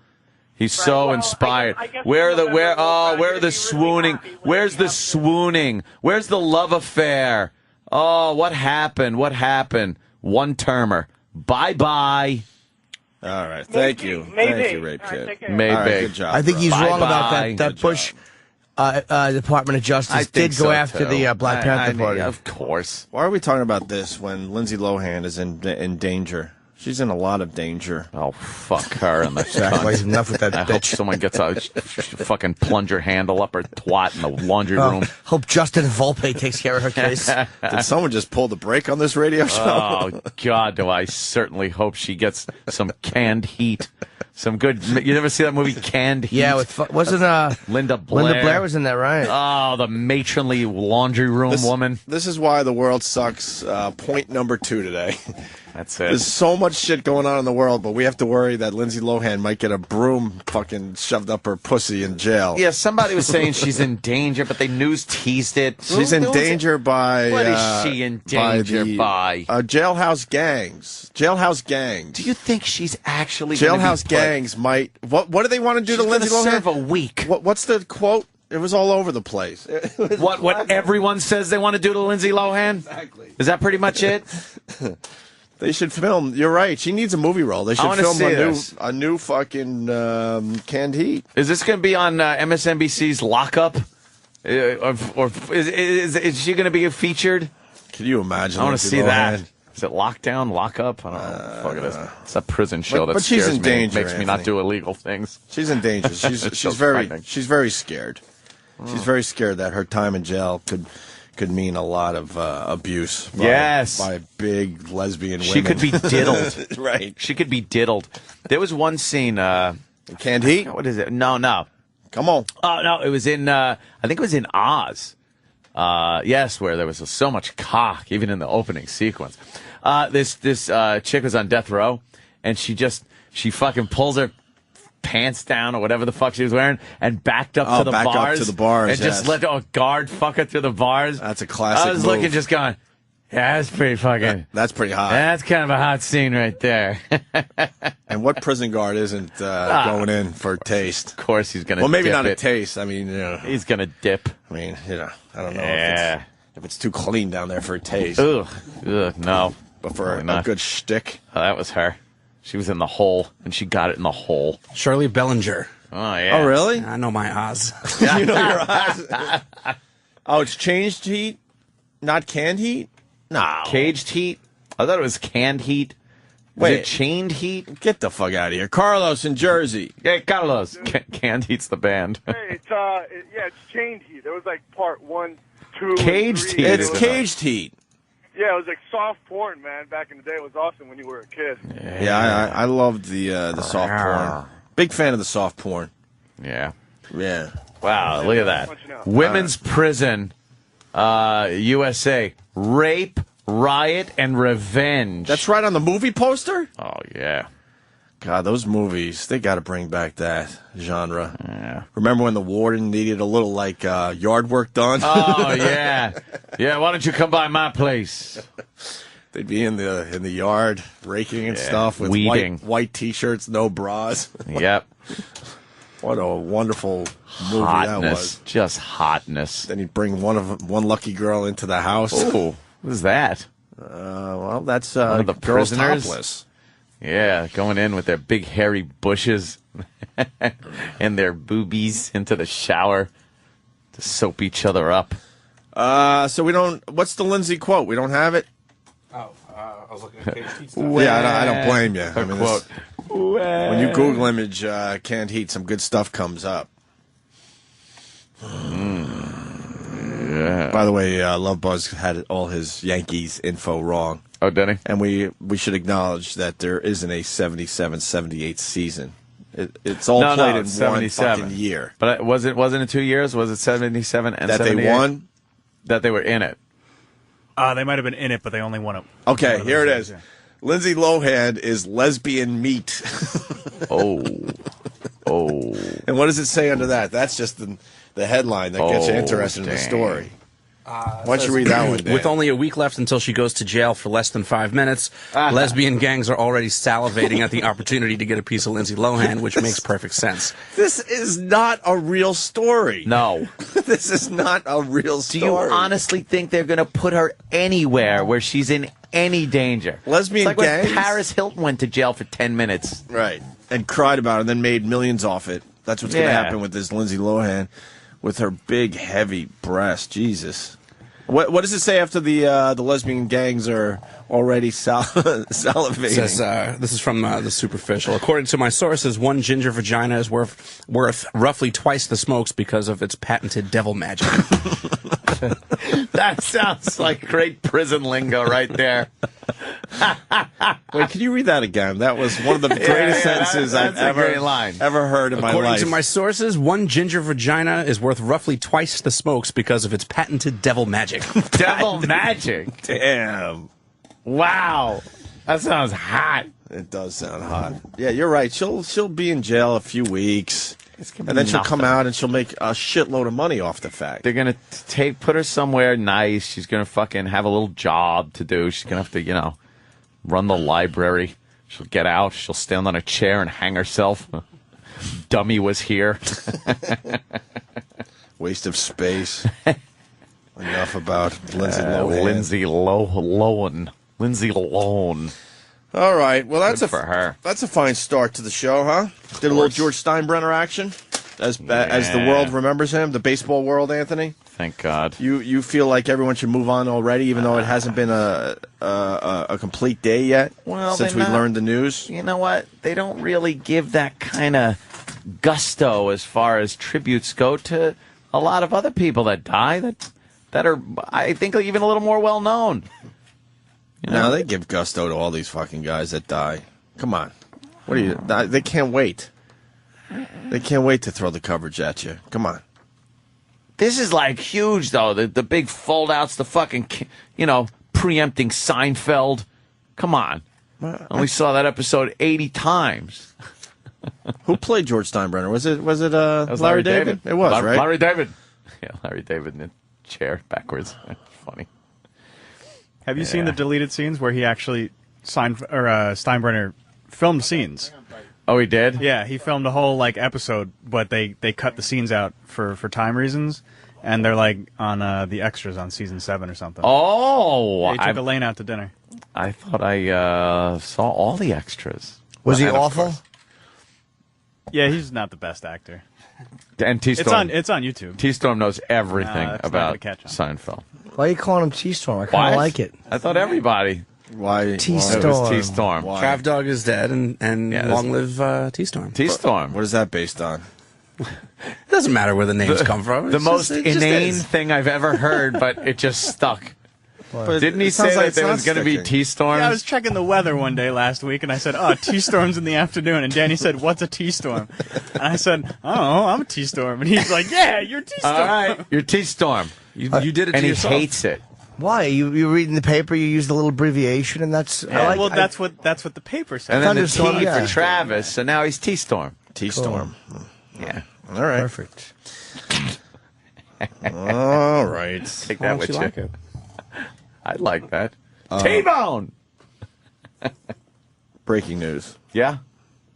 He's so inspired. Where's the swooning? Where's the swooning? Where's the love affair? Oh, what happened? One-termer. Bye-bye. All right. Thank you. Thank you, Rape Kid. Maybe. Right, good job. I think he's wrong about that. That Good Bush Department of Justice did go after the Black Panther Party. Of course. Why are we talking about this when Lindsay Lohan is in danger? She's in a lot of danger. Oh, fuck her and the Exactly. Enough with that I bitch. hope someone gets a fucking plunger handle up her twat in the laundry room. Hope Justin Volpe takes care of her case. Did someone just pull the brake on this radio show? Oh, God, do I certainly hope she gets some canned heat. Some good... You ever see that movie, Canned Heat? Yeah, wasn't Linda Blair. Linda Blair was in that, right? Oh, the matronly laundry room woman. This is why the world sucks. Point number 2 today. That's it. There's so much shit going on in the world, but we have to worry that Lindsay Lohan might get a broom fucking shoved up her pussy in jail. Yeah, somebody was saying she's in danger, but they news teased it. She's in danger by... What is she in danger by? Jailhouse gangs. Jailhouse gangs. Do you think she's actually Jailhouse gangs might... What do they want to do to Lindsay Lohan? Serve a week. What's the quote? It was all over the place. What everyone says they want to do to Lindsay Lohan? Exactly. Is that pretty much it? They should film. You're right. She needs a movie role. They should film a new fucking Canned Heat. Is this going to be on MSNBC's Lockup? Or is she going to be featured? Can you imagine? I want to see that. Is it Lockdown, Lockup? I don't know. Fuck it is. It's a prison show that she's scares in me. danger, Makes me not do illegal things. She's in danger. She's very scared. She's very scared that her time in jail could mean a lot of abuse. By big lesbian women. She could be diddled. Right. She could be diddled. There was one scene. Canned Heat? What is it? No. Come on. Oh, no. It was in, I think it was in Oz. Yes, where there was so much cock, even in the opening sequence. This chick was on death row, and she fucking pulls her pants down or whatever the fuck she was wearing and backed up to the bars. And just let a guard fuck her through the bars. That's a classic I was move. looking, just going, yeah, that's pretty fucking... That's pretty hot. That's kind of a hot scene right there. And what prison guard isn't going in for taste? Of course he's going to Well, maybe dip not it. a taste. I mean, He's going to dip. I mean, I don't know if it's too clean down there for a taste. Ugh, no. But for a good shtick. Oh, that was her. She was in the hole, and she got it in the hole. Shirley Bellinger. Oh, yeah. Oh, really? I know my Oz. You know your Oz. Oh, it's changed heat? Not canned heat? No. Caged heat? I thought it was canned heat. Is it chained heat? Get the fuck out of here. Carlos in Jersey. Hey, Carlos. Canned heat's the band. Hey, it's chained heat. There was like part 1, 2, Caged 3. heat. It's caged heat. Yeah, it was like soft porn, man. Back in the day, it was awesome when you were a kid. Yeah, I loved the soft porn. Big fan of the soft porn. Yeah. Yeah. Wow, look at that. Women's prison, USA. Rape, riot, and revenge. That's right on the movie poster? Oh, yeah. God, those movies, they got to bring back that genre. Yeah. Remember when the warden needed a little, yard work done? Oh, yeah. Yeah, why don't you come by my place? They'd be in the yard raking and stuff with weeding. white T-shirts, no bras. Yep. What a wonderful movie that was. Just hotness. Then he'd bring one lucky girl into the house. Oh, what is that? Well, that's one of the girls prisoners. topless. Yeah, going in with their big hairy bushes and their boobies into the shower to soap each other up. So we don't. What's the Lindsay quote? We don't have it. I was looking at Canned Heat stuff. Yeah, I don't blame you. I mean, quote. When you Google image Canned Heat, some good stuff comes up. Yeah. By the way, Love Buzz had all his Yankees info wrong. Oh, did he? And we should acknowledge that there isn't a 77-78 season. It's all played in 77. one fucking year. But wasn't it 2 years? Was it 77 and That 78? they won? That they were in it. They might have been in it, but they only won it. Okay, here it is. Lindsay Lohan is lesbian meat. Oh. And what does it say under that? That's just the headline that gets you interested in the story. Why don't you read that one, Dan? With only a week left until she goes to jail for less than 5 minutes, lesbian gangs are already salivating at the opportunity to get a piece of Lindsay Lohan, which makes perfect sense. This is not a real story. No. This is not a real story. Do you honestly think they're going to put her anywhere where she's in any danger? Lesbian it's like gangs? when Paris Hilton went to jail for 10 minutes. Right. And cried about it and then made millions off it. That's what's going to Yeah. happen with this Lindsay Lohan with her big, heavy breast. Jesus. What does it say after the lesbian gangs are already salivating? It says, this is from The Superficial. According to my sources, one ginger vagina is worth roughly twice the smokes because of its patented devil magic. That sounds like great prison lingo right there. Wait, can you read that again? That was one of the greatest sentences that's I've a great line. ever heard in my life. According to my sources, one ginger vagina is worth roughly twice the smokes because of its patented devil magic. Devil magic. Damn. Wow. That sounds hot. It does sound hot. Yeah, you're right. She'll be in jail a few weeks. And then she'll come out and she'll make a shitload of money off the fact. They're going to put her somewhere nice. She's going to fucking have a little job to do. She's going to have to, run the library. She'll get out. She'll stand on a chair and hang herself. Dummy was here. Waste of space. Enough about Lindsay Lohan. Lindsay Lohan. All right. Well, that's Good for her. That's a fine start to the show, huh? Did a little George Steinbrenner action, as the world remembers him, the baseball world, Anthony. Thank God. You feel like everyone should move on already, even though it hasn't been a complete day yet since we learned the news. You know what? They don't really give that kind of gusto as far as tributes go to a lot of other people that die that are, I think, even a little more well known. No, they give gusto to all these fucking guys that die. Come on. What are you? They can't wait. They can't wait to throw the coverage at you. Come on. This is like huge, though. The big fold-outs, the fucking, preempting Seinfeld. Come on. And we saw that episode 80 times. Who played George Steinbrenner? Was it That was Larry David? It was, right? Larry David. Yeah, Larry David in the chair backwards. Funny. Have you seen the deleted scenes where he actually Steinbrenner filmed scenes? Oh, he did? Yeah, he filmed a whole episode, but they cut the scenes out for time reasons, and they're on the extras on season 7 or something. Oh, They took Elaine out to dinner. I thought I saw all the extras. Was he awful? Yeah, he's not the best actor. And T-Storm. It's on YouTube. T-Storm knows everything it's not about gonna catch on. Seinfeld. Why are you calling him T-Storm? I kind of like it. I thought everybody. Why? T-Storm. It was T-Storm. Trav Dog is dead, and long live T-Storm. T-Storm. What is that based on? It doesn't matter where the names come from. The It's most just- it just inane is. thing I've ever heard, but it just stuck. But Didn't he it sounds say like that it's there not was going to be sticking. T-Storms? Yeah, I was checking the weather one day last week, and I said, "Oh, T-storms in the afternoon." And Danny said, "What's a T-storm?" And I said, "Oh, I'm a T-storm." And he's like, "Yeah, you're a T-storm." All right, you're T-Storm. You did it to And he yourself. hates it. Why? You read in the paper, you use the little abbreviation, and that's... Well, that's what the paper says. And then the T Thunderstorm, yeah. for Travis, so now he's T-Storm. T-Storm. Yeah. All right. Perfect. All right. Take Why that don't with you you. like it? I'd like that. T-Bone! Breaking news. Yeah?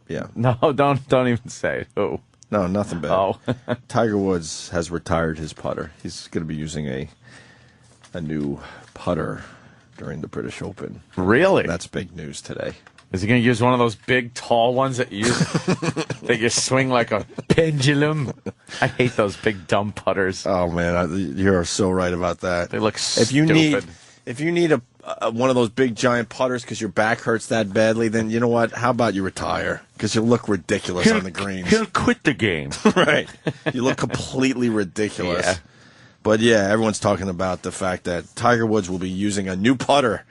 Yeah. No, don't even say it. Oh. No, nothing bad. Oh. Tiger Woods has retired his putter. He's going to be using a new putter during the British Open. Really? That's big news today. Is he going to use one of those big, tall ones that you that you swing like a pendulum? I hate those big, dumb putters. Oh man, you're so right about that. They look If you need a one of those big giant putters because your back hurts that badly, then you know what? How about you retire? Because you look ridiculous on the greens. He'll quit the game. Right. You look completely ridiculous. Yeah. But yeah, everyone's talking about the fact that Tiger Woods will be using a new putter.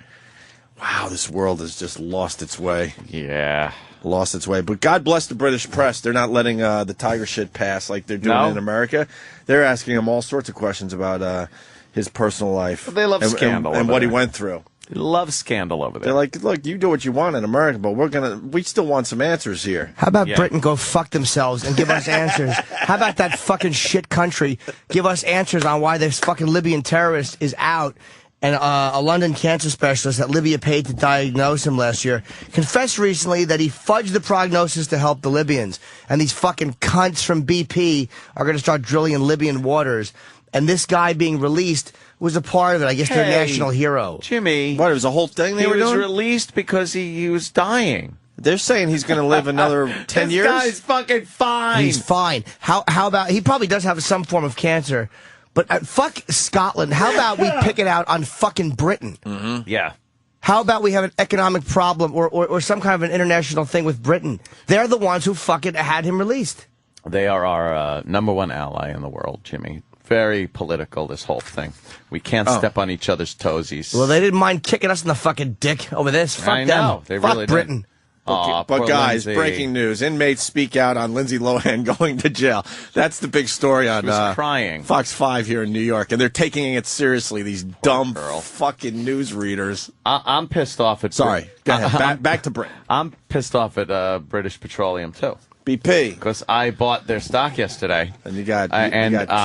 Wow, this world has just lost its way. Yeah. Lost its way. But God bless the British press. They're not letting the Tiger shit pass like they're doing in America. They're asking him all sorts of questions about his personal life. But they love scandal and what he there. went through. They love scandal over there. They're like, look, you do what you want in America, but we still want some answers here. How about Britain go fuck themselves and give us answers? How about that fucking shit country give us answers on why this fucking Libyan terrorist is out? And a London cancer specialist that Libya paid to diagnose him last year confessed recently that he fudged the prognosis to help the Libyans. And these fucking cunts from BP are going to start drilling in Libyan waters. And this guy being released was a part of it. I guess they're a national hero. Jimmy. What, it was a whole thing they were doing? He was released because he was dying. They're saying he's going to live another 10 years? This guy's fucking fine. He's fine. How about, he probably does have some form of cancer. But fuck Scotland. How about we pick it out on fucking Britain? Mm-hmm. Yeah. How about we have an economic problem or some kind of an international thing with Britain? They're the ones who fucking had him released. They are our number one ally in the world, Jimmy. Very political, this whole thing. We can't step on each other's toesies. Well, they didn't mind kicking us in the fucking dick over this. Fuck I know. them. They Fuck really Britain. did. But guys, Lindsay. breaking news. Inmates speak out on Lindsay Lohan going to jail. That's the big story on She was crying. Fox 5 here in New York. And they're taking it seriously, these dumb fucking newsreaders. I'm pissed off at... Sorry. Go ahead. Back to Britain. I'm pissed off at British Petroleum, too. BP. Because I bought their stock yesterday. And you got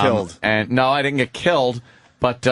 killed. And no, I didn't get killed. But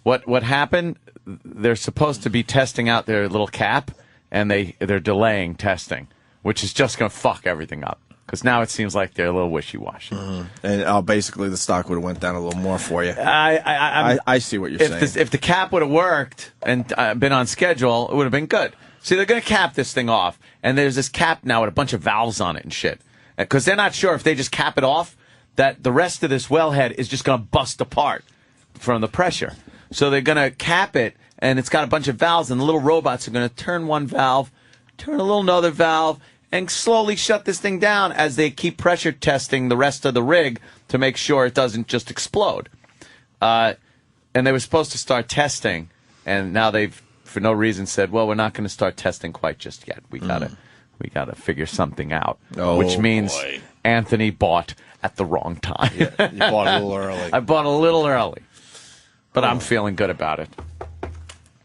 what happened, they're supposed to be testing out their little cap, and they're delaying testing, which is just going to fuck everything up. Because now it seems like they're a little wishy-washy. Mm-hmm. And basically the stock would have went down a little more for you. I see what you're saying. If the cap would have worked and been on schedule, it would have been good. See, they're going to cap this thing off, and there's this cap now with a bunch of valves on it and shit. Because they're not sure if they just cap it off, that the rest of this wellhead is just going to bust apart from the pressure. So they're going to cap it, and it's got a bunch of valves, and the little robots are going to turn one valve, turn a little another valve, and slowly shut this thing down as they keep pressure testing the rest of the rig to make sure it doesn't just explode. And they were supposed to start testing, and now they've, for no reason, said, well, we're not going to start testing quite just yet. We gotta figure something out, which means Anthony bought at the wrong time. Yeah, you bought a little early. I bought a little early, but I'm feeling good about it.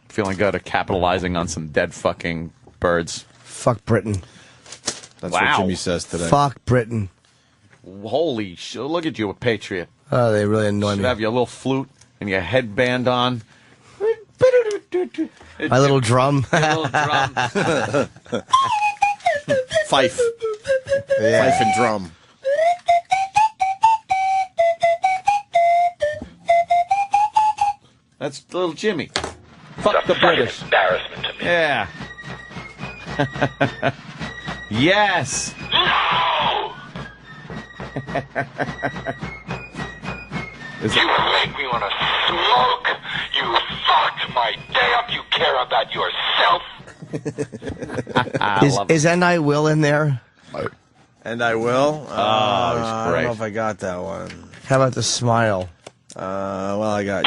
Feeling good at capitalizing on some dead fucking birds. Fuck Britain. That's what Jimmy says today. Fuck Britain. Holy shit! Look at you, a patriot. Oh, they really annoy Should me. have your little flute and your headband on. My little drum. Your little drum. Fife. Yeah. Fife and drum. That's little Jimmy. Fuck the British. Embarrassment to me. Yeah. Yes. You make me want to smoke. You fucked my day up. You care about yourself. Is And I Will in there? And I will. I don't know if I got that one. How about the smile? Well, I got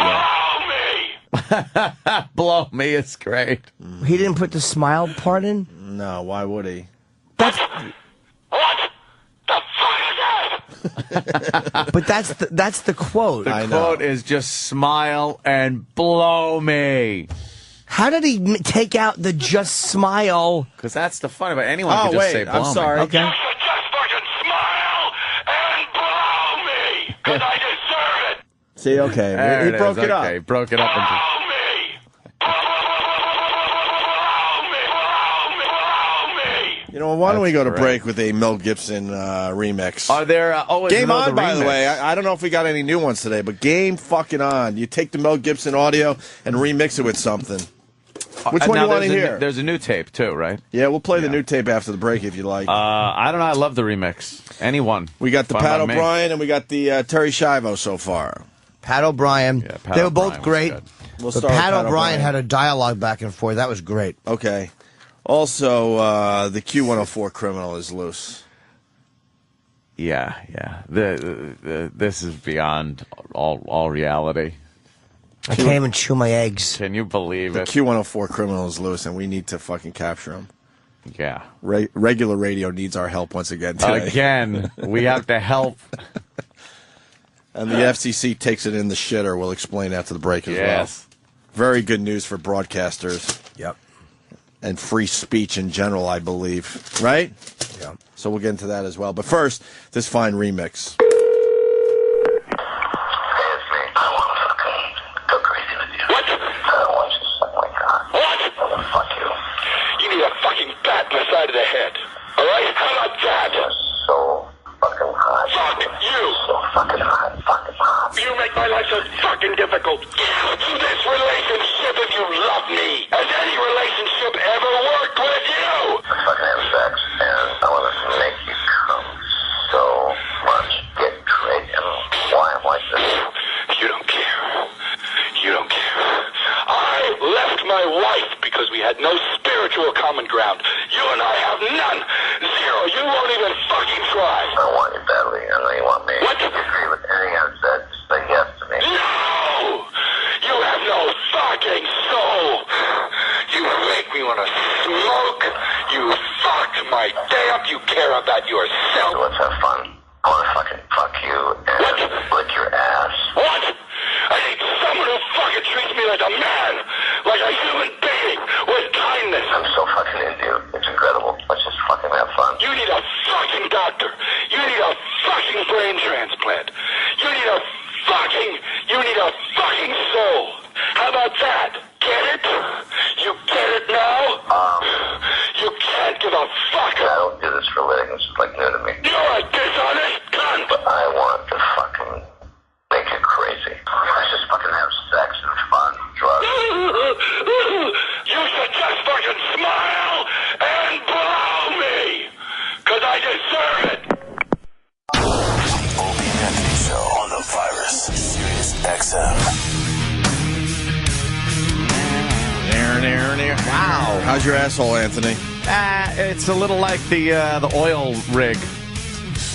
Blow me, it's great. He didn't put the smile part in? No, why would he? That's, What the fuck is that? but that's the quote. The quote is just smile and blow me. How did he take out the just smile? Because that's the fun about it. Anyone can just say blow I'm sorry. me. Okay. You should just fucking smile and blow me. Because I deserve it. See, okay. There He it broke is. it up. Okay, broke it up into... Blow me. Blow me. Blow me. Blow me. You know, why don't we go to great. break with a Mel Gibson remix? Are there Game On, another by the remix? way. I don't know if we got any new ones today, but Game fucking On. You take the Mel Gibson audio and remix it with something. Which one do you want to hear? There's a new tape, too, right? Yeah, we'll play the new tape after the break if you like. I don't know. I love the remix. Anyone. We got the Fine Pat by me. O'Brien and we got the Terry Schiavo so far. Pat O'Brien. Yeah, Pat they were O'Brien both was great. good. We'll But start with Pat Pat O'Brien O'Brien. had a dialogue back and forth. That was great. Okay. Also, the Q104 Criminal is loose. Yeah. This is beyond all reality. I can't even chew my eggs. Can you believe The it? Q104 Criminal is loose, and we need to fucking capture him. Yeah. Regular radio needs our help once again today. Again, we have to help. And the FCC takes it in the shitter. We'll explain after the break as Yes. well. Very good news for broadcasters. Yep. And free speech in general, I believe. Right? Yeah. So we'll get into that as well. But first, this fine remix. You need a fucking bat in the side of the head. All right? How about that? So fucking hot. Fuck you. So fucking hot. Fucking hot. You make my life so fucking difficult. To this relationship, if you love me, has any relationship ever worked with you? I fucking have sex, and I want to make you come so much. Get great, and why I'm like this? You don't care. You don't care. I left my wife because we had no spiritual common ground. You and I have none. Zero. You won't even fucking try. I want you badly. I know you want me. What? If you agree with anything I've said, just say yes to me. No! You have no fucking soul. You make me want to smoke. You fucked my day up. You care about yourself. So let's have fun. I want to fucking fuck you and lick your ass. What? I need someone who fucking treats me like a man, like a human being, with kindness. I'm so fucking into you. It's incredible. Let's just fucking have fun. You need a fucking doctor. You need a fucking brain transplant. You need a fucking soul. How about that? Get it? You get it now? You can't give a fuck. I don't do this for a living. This is like new to me. You're a dishonest cunt. But I want to fucking make it crazy. Let's just fucking have sex and fun, drugs. You should just fucking smile and blow me, cause I deserve it. Opie and Anthony Show on the virus. Sirius XM. Wow. How's your asshole, Anthony? It's a little like the oil rig.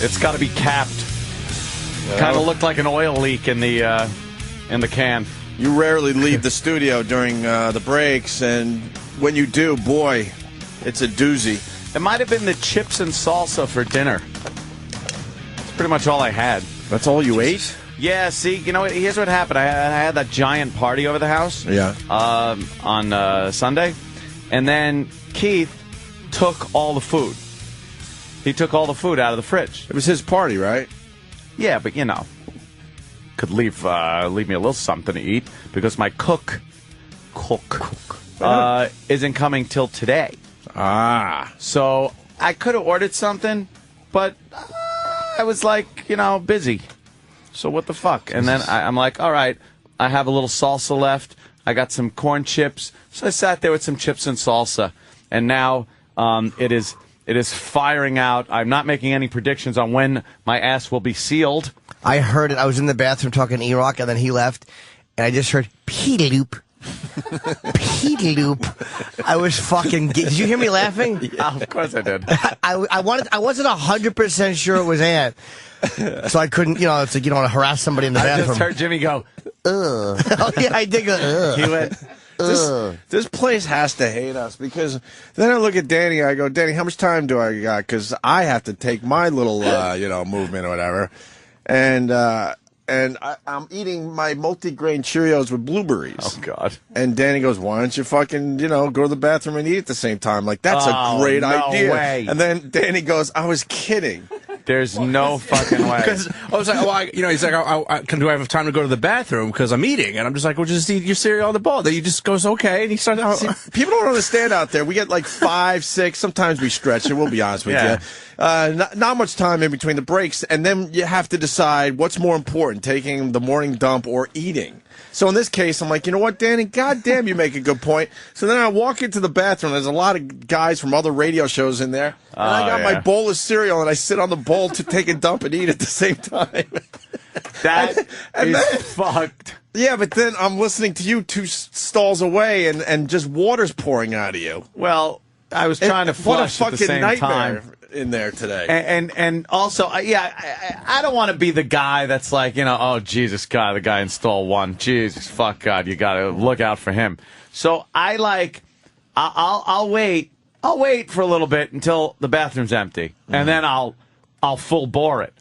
It's got to be capped. Kind of looked like an oil leak in the can. You rarely leave the studio during the breaks, and when you do, boy, it's a doozy. It might have been the chips and salsa for dinner. That's pretty much all I had. That's all you ate? Yeah, see, you know, here's what happened. I had that giant party over the house on Sunday, and then Keith took all the food. He took all the food out of the fridge. It was his party, right? Yeah, but, you know, could leave me a little something to eat because my cook isn't coming till today. So I could have ordered something, but I was like, you know, busy. So what the fuck? And then I'm like, all right, I have a little salsa left. I got some corn chips. So I sat there with some chips and salsa. And now it is firing out. I'm not making any predictions on when my ass will be sealed. I heard it. I was in the bathroom talking to E-Rock, and then he left, and I just heard, Peeloop. Peeloop. I was fucking... Did you hear me laughing? Yeah, of course I did. I wasn't 100% sure it was Ant. So I couldn't, you know, it's like you don't want to harass somebody in the bathroom. I just heard Jimmy go, ugh. Oh, yeah, I did go, ugh. He went, this place has to hate us, because then I look at Danny, I go, Danny, how much time do I got? Because I have to take my little, movement or whatever. And I'm eating my multi-grain Cheerios with blueberries. Oh, God. And Danny goes, why don't you fucking, go to the bathroom and eat at the same time? Like, that's a great idea. Way. And then Danny goes, I was kidding. There's no fucking way. Because I was like, he's like, do I have time to go to the bathroom because I'm eating? And I'm just like, well, just eat your cereal on the bowl. Then he just goes, okay. And he starts. People don't understand out there. We get like 5, 6. Sometimes we stretch it. We'll be honest with you. Not much time in between the breaks, and then you have to decide what's more important: taking the morning dump or eating. So in this case, I'm like, you know what, Danny? Goddamn, you make a good point. So then I walk into the bathroom. There's a lot of guys from other radio shows in there. And I got my bowl of cereal, and I sit on the bowl to take a dump and eat at the same time. That is fucked. Yeah, but then I'm listening to you 2 stalls away, and just water's pouring out of you. Well, I was trying to flush what a at the fucking same nightmare time. In there today. And also, I don't want to be the guy that's like, oh, Jesus, God, the guy installed one. Jesus, fuck, God, you got to look out for him. So I'll wait. I'll wait for a little bit until the bathroom's empty, and then I'll full bore it.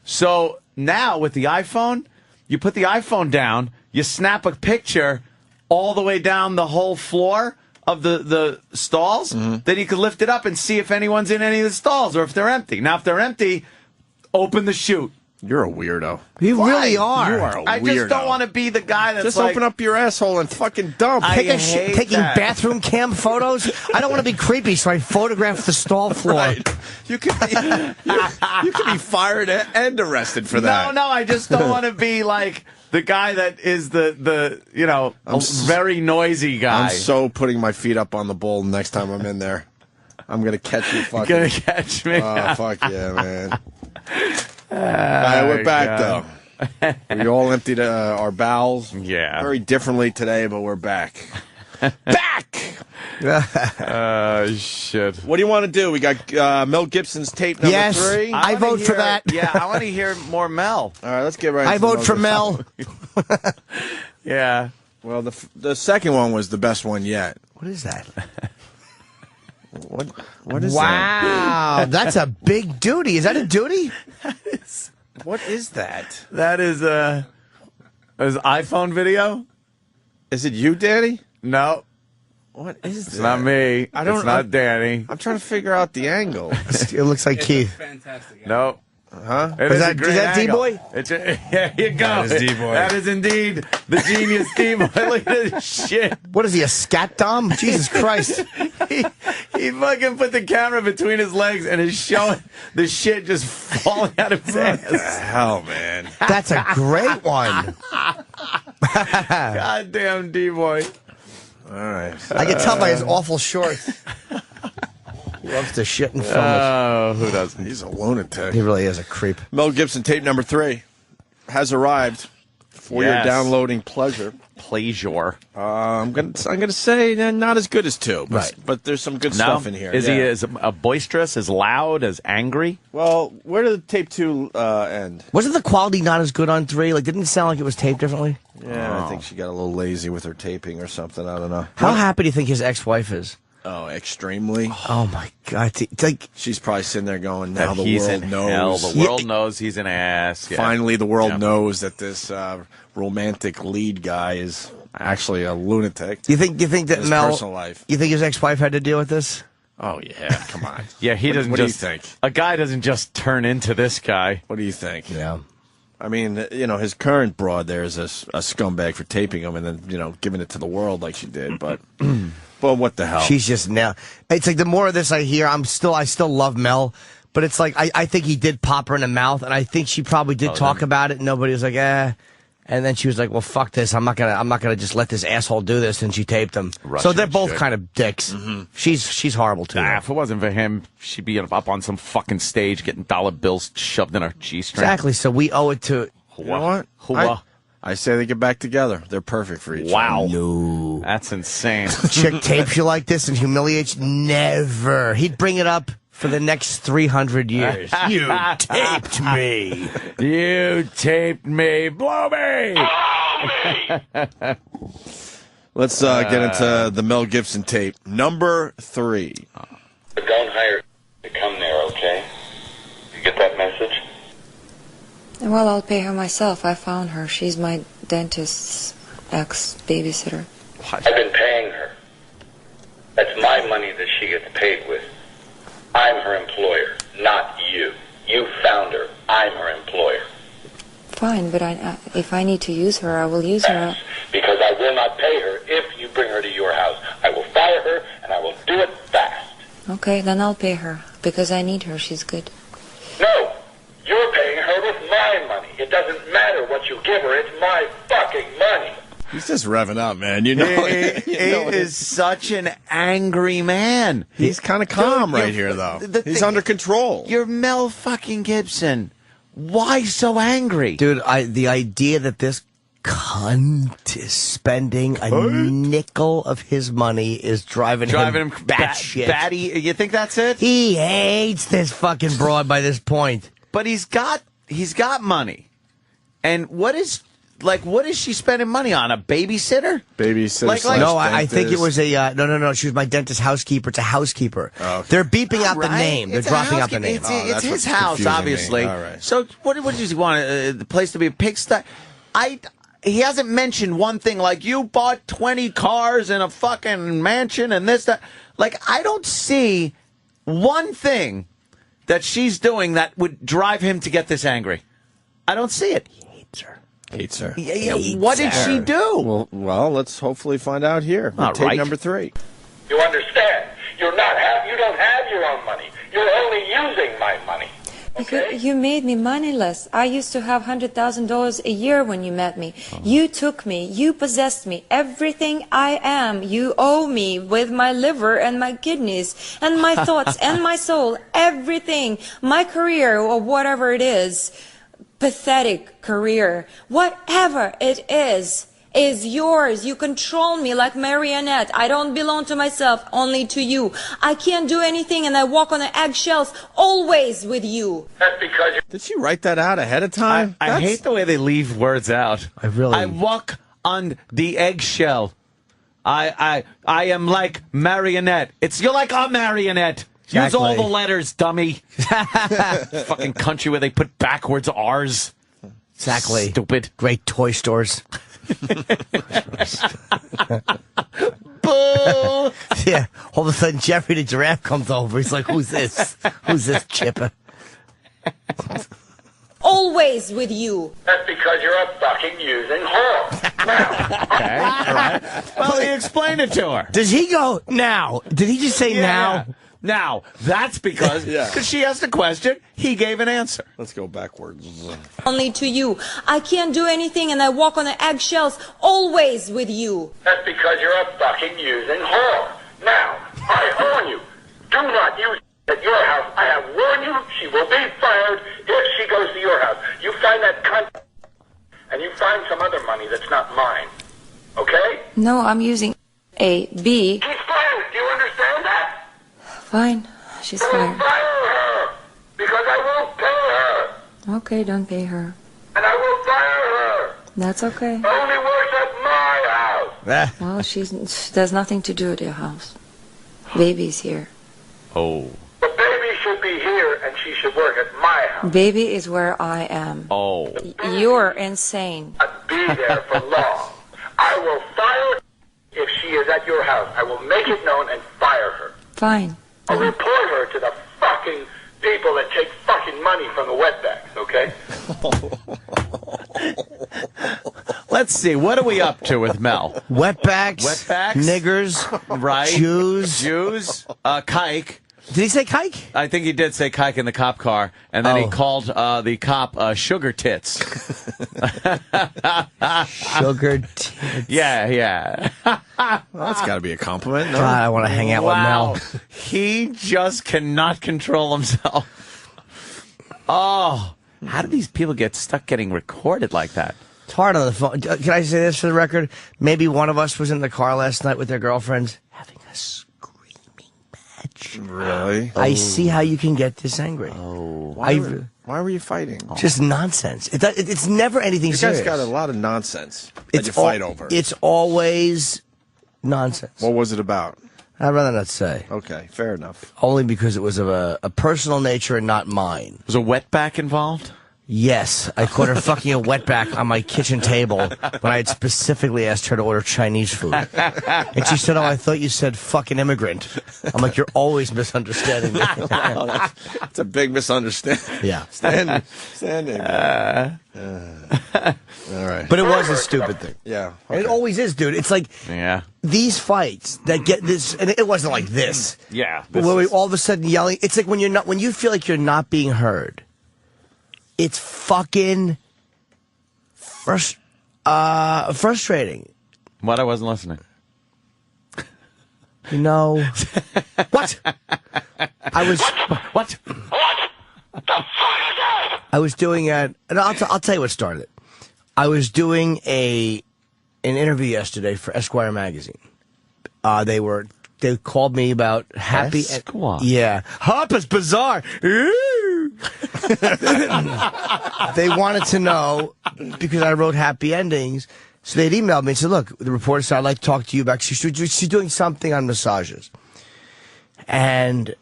So now with the iPhone, you put the iPhone down, you snap a picture all the way down the whole floor of the stalls, then you could lift it up and see if anyone's in any of the stalls or if they're empty. Now, if they're empty, open the chute. You're a weirdo. You really are. You are a weirdo. I just don't want to be the guy that's just like, open up your asshole and fucking dump. Taking bathroom cam photos. I don't want to be creepy, so I photograph the stall floor. Right. You could be fired and arrested for that. No, I just don't want to be like the guy that is the very noisy guy. I'm so putting my feet up on the bowl next time I'm in there. I'm going to catch you fucking. You're going to catch me. Oh, fuck yeah, man. All right, we're back, though. We all emptied our bowels. Yeah. Very differently today, but we're back. Back! Shit. What do you want to do? We got Mel Gibson's tape number 3. I vote for that. Yeah, I want to hear more Mel. All right, let's get right I into vote for Mel. Yeah. Well, the second one was the best one yet. What is that? What is that? Wow, that's a big duty. Is that a duty? What is that? That is an iPhone video? Is it you, Danny? No. What is It's that? not me. I don't. It's not Danny. I'm trying to figure out the angle. It looks like Keith. Fantastic. No. Huh? It Is a that great D-Boy? angle. There you go. That is D-Boy. That is indeed the genius D-Boy. Look at this shit. What is he, a scat dom? Jesus Christ. He fucking put the camera between his legs and is showing the shit just falling out of his ass. What the hell, man? That's a great one. Goddamn D-Boy. All right. I can tell by his awful shorts. He loves to shit and film it. Oh, who doesn't? He's a lunatic. He really is a creep. Mel Gibson tape number 3 has arrived for your downloading pleasure. I'm gonna say not as good as 2, but there's some good stuff in here. Is he as boisterous, as loud, as angry? Well, where did tape 2 end? Wasn't the quality not as good on 3? Like, didn't it sound like it was taped differently? Yeah, I think she got a little lazy with her taping or something. I don't know. How happy do you think his ex-wife is? Oh, extremely. Oh, my God. It's like, she's probably sitting there going, now the he's world in knows. hell. The world knows he's an ass. Yeah. Finally, the world knows that this romantic lead guy is actually a lunatic. Do you think that his Mel? personal life. You think his ex-wife had to deal with this? Oh yeah, come on. Yeah, he doesn't. What just, do you think? A guy doesn't just turn into this guy. What do you think? Yeah. I mean, his current broad there is a scumbag for taping him and then, giving it to the world like she did. But, what the hell? She's just now. It's like the more of this I hear, I still love Mel, but it's like I think he did pop her in the mouth, and I think she probably did talk about it, and nobody was like, eh. And then she was like, well, fuck this. I'm not gonna just let this asshole do this, and she taped him. So they're both kind of dicks. Mm-hmm. She's horrible too. If it wasn't for him, she'd be up on some fucking stage getting dollar bills shoved in her G-string. Exactly. So we owe it to. You know what? I say they get back together. They're perfect for each other. Wow. No. That's insane. Chick tapes you like this and humiliates you? Never. He'd bring it up for the next 300 years. You taped me. You taped me. Blow me. Let's get into the Mel Gibson tape. Number 3. But don't hire to come there, okay? You get that message? Well, I'll pay her myself. I found her. She's my dentist's ex-babysitter. I've been paying her. That's my money that she gets paid with. I'm her employer, not you. You found her. I'm her employer. Fine, but if I need to use her, I will use her. Because I will not pay her if you bring her to your house. I will fire her, and I will do it fast. Okay, then I'll pay her, because I need her. She's good. No, you're paying her with my money. It doesn't matter what you give her. It's my fucking money. He's just revving up, man. You know, He is such an angry man. He's kind of calm right here, though. He's under control. You're Mel fucking Gibson. Why so angry? Dude, the idea that this cunt is spending a nickel of his money is driving him batshit. Batty, you think that's it? He hates this fucking broad by this point. But he's got money. And what is she spending money on? A babysitter? Babysitter. No, I think it was a no. She was my dentist housekeeper. It's a housekeeper. Oh, okay. They're beeping out the name. They're dropping out the name. It's his house, obviously. All right. So what does he want? The place to be a pigsty? He hasn't mentioned one thing like you bought 20 cars and a fucking mansion and this, that. Like, I don't see one thing that she's doing that would drive him to get this angry. I don't see it. Hates her. Yeah, what did she do? Well, let's hopefully find out here. All Tape right. number 3. You understand? You don't have your own money. You're only using my money. Okay? You made me moneyless. I used to have $100,000 a year when you met me. You took me. You possessed me. Everything I am, you owe me with my liver and my kidneys and my thoughts and my soul. Everything. My career or whatever it is. Pathetic career. Whatever it is yours. You control me like marionette. I don't belong to myself, only to you. I can't do anything and I walk on the eggshells always with you. That's because Did she write that out ahead of time? I hate the way they leave words out. I walk on the eggshell. I am like marionette. You're like a marionette. Use all the letters, dummy. Fucking country where they put backwards R's. Exactly. Stupid. Great toy stores. Boo! Yeah. All of a sudden, Jeffrey the giraffe comes over. He's like, "Who's this? Who's this chipper?" Always with you. That's because you're a fucking using whore. Now. Okay, all right. Well, he explained it to her. Does he go now? Did he just say now? Now, that's because she asked a question, he gave an answer. Let's go backwards. Only to you. I can't do anything and I walk on the eggshells always with you. That's because you're a fucking using whore. Now, I warn you. Do not use at your house. I have warned you. She will be fired if she goes to your house. You find that cunt and you find some other money that's not mine. Okay? No, I'm using A, B. She's fired. Do you understand that? Fine. She's I will fired. fire her because I won't pay her. Okay, don't pay her. And I will fire her. That's okay. Only works at my house. Well, she has nothing to do at your house. Baby's here. Oh. The baby should be here and she should work at my house. Baby is where I am. Oh. You're insane. Not be there for long. I will fire her if she is at your house. I will make it known and fire her. Fine. I'll report her to the fucking people that take fucking money from the wetbacks, okay? Let's see. What are we up to with Mel? Wetbacks. Wetbacks. Niggers. Right. Jews. Kike. Did he say kike? I think he did say kike in the cop car, and then he called the cop sugar tits. Sugar tits. Yeah. Well, that's got to be a compliment. No? God, I want to hang out with Mel. He just cannot control himself. Oh, how do these people get stuck getting recorded like that? It's hard on the phone. Can I say this for the record? Maybe one of us was in the car last night with their girlfriends having a screaming match. Really? I see how you can get this angry. Why were you fighting? Just nonsense. It's never anything You serious. guys got a lot of nonsense that you fight over. It's always nonsense. What was it about? I'd rather not say. Okay, fair enough. Only because it was of a personal nature and not mine. Was a wetback involved? Yes, I caught her fucking a wetback on my kitchen table when I had specifically asked her to order Chinese food. And she said, "Oh, I thought you said fucking immigrant." I'm like, "You're always misunderstanding me." Wow, that's a big misunderstanding. Yeah. Standing. All right. But it was a stupid thing. Yeah. And it always is, dude. It's like these fights that get this, and it wasn't like this. Yeah. Where we all of a sudden yelling. It's like when you feel like you're not being heard. It's fucking frustrating. What? I wasn't listening. You know what? I was What? The fuck is that? I was doing and I'll tell you what started it. I was doing an interview yesterday for Esquire magazine. They called me about happy. Esquire. Yeah, Harper's Bazaar. They wanted to know because I wrote happy endings. So they'd emailed me and said, "Look, the reporter said I'd like to talk to you about." She's doing something on massages, and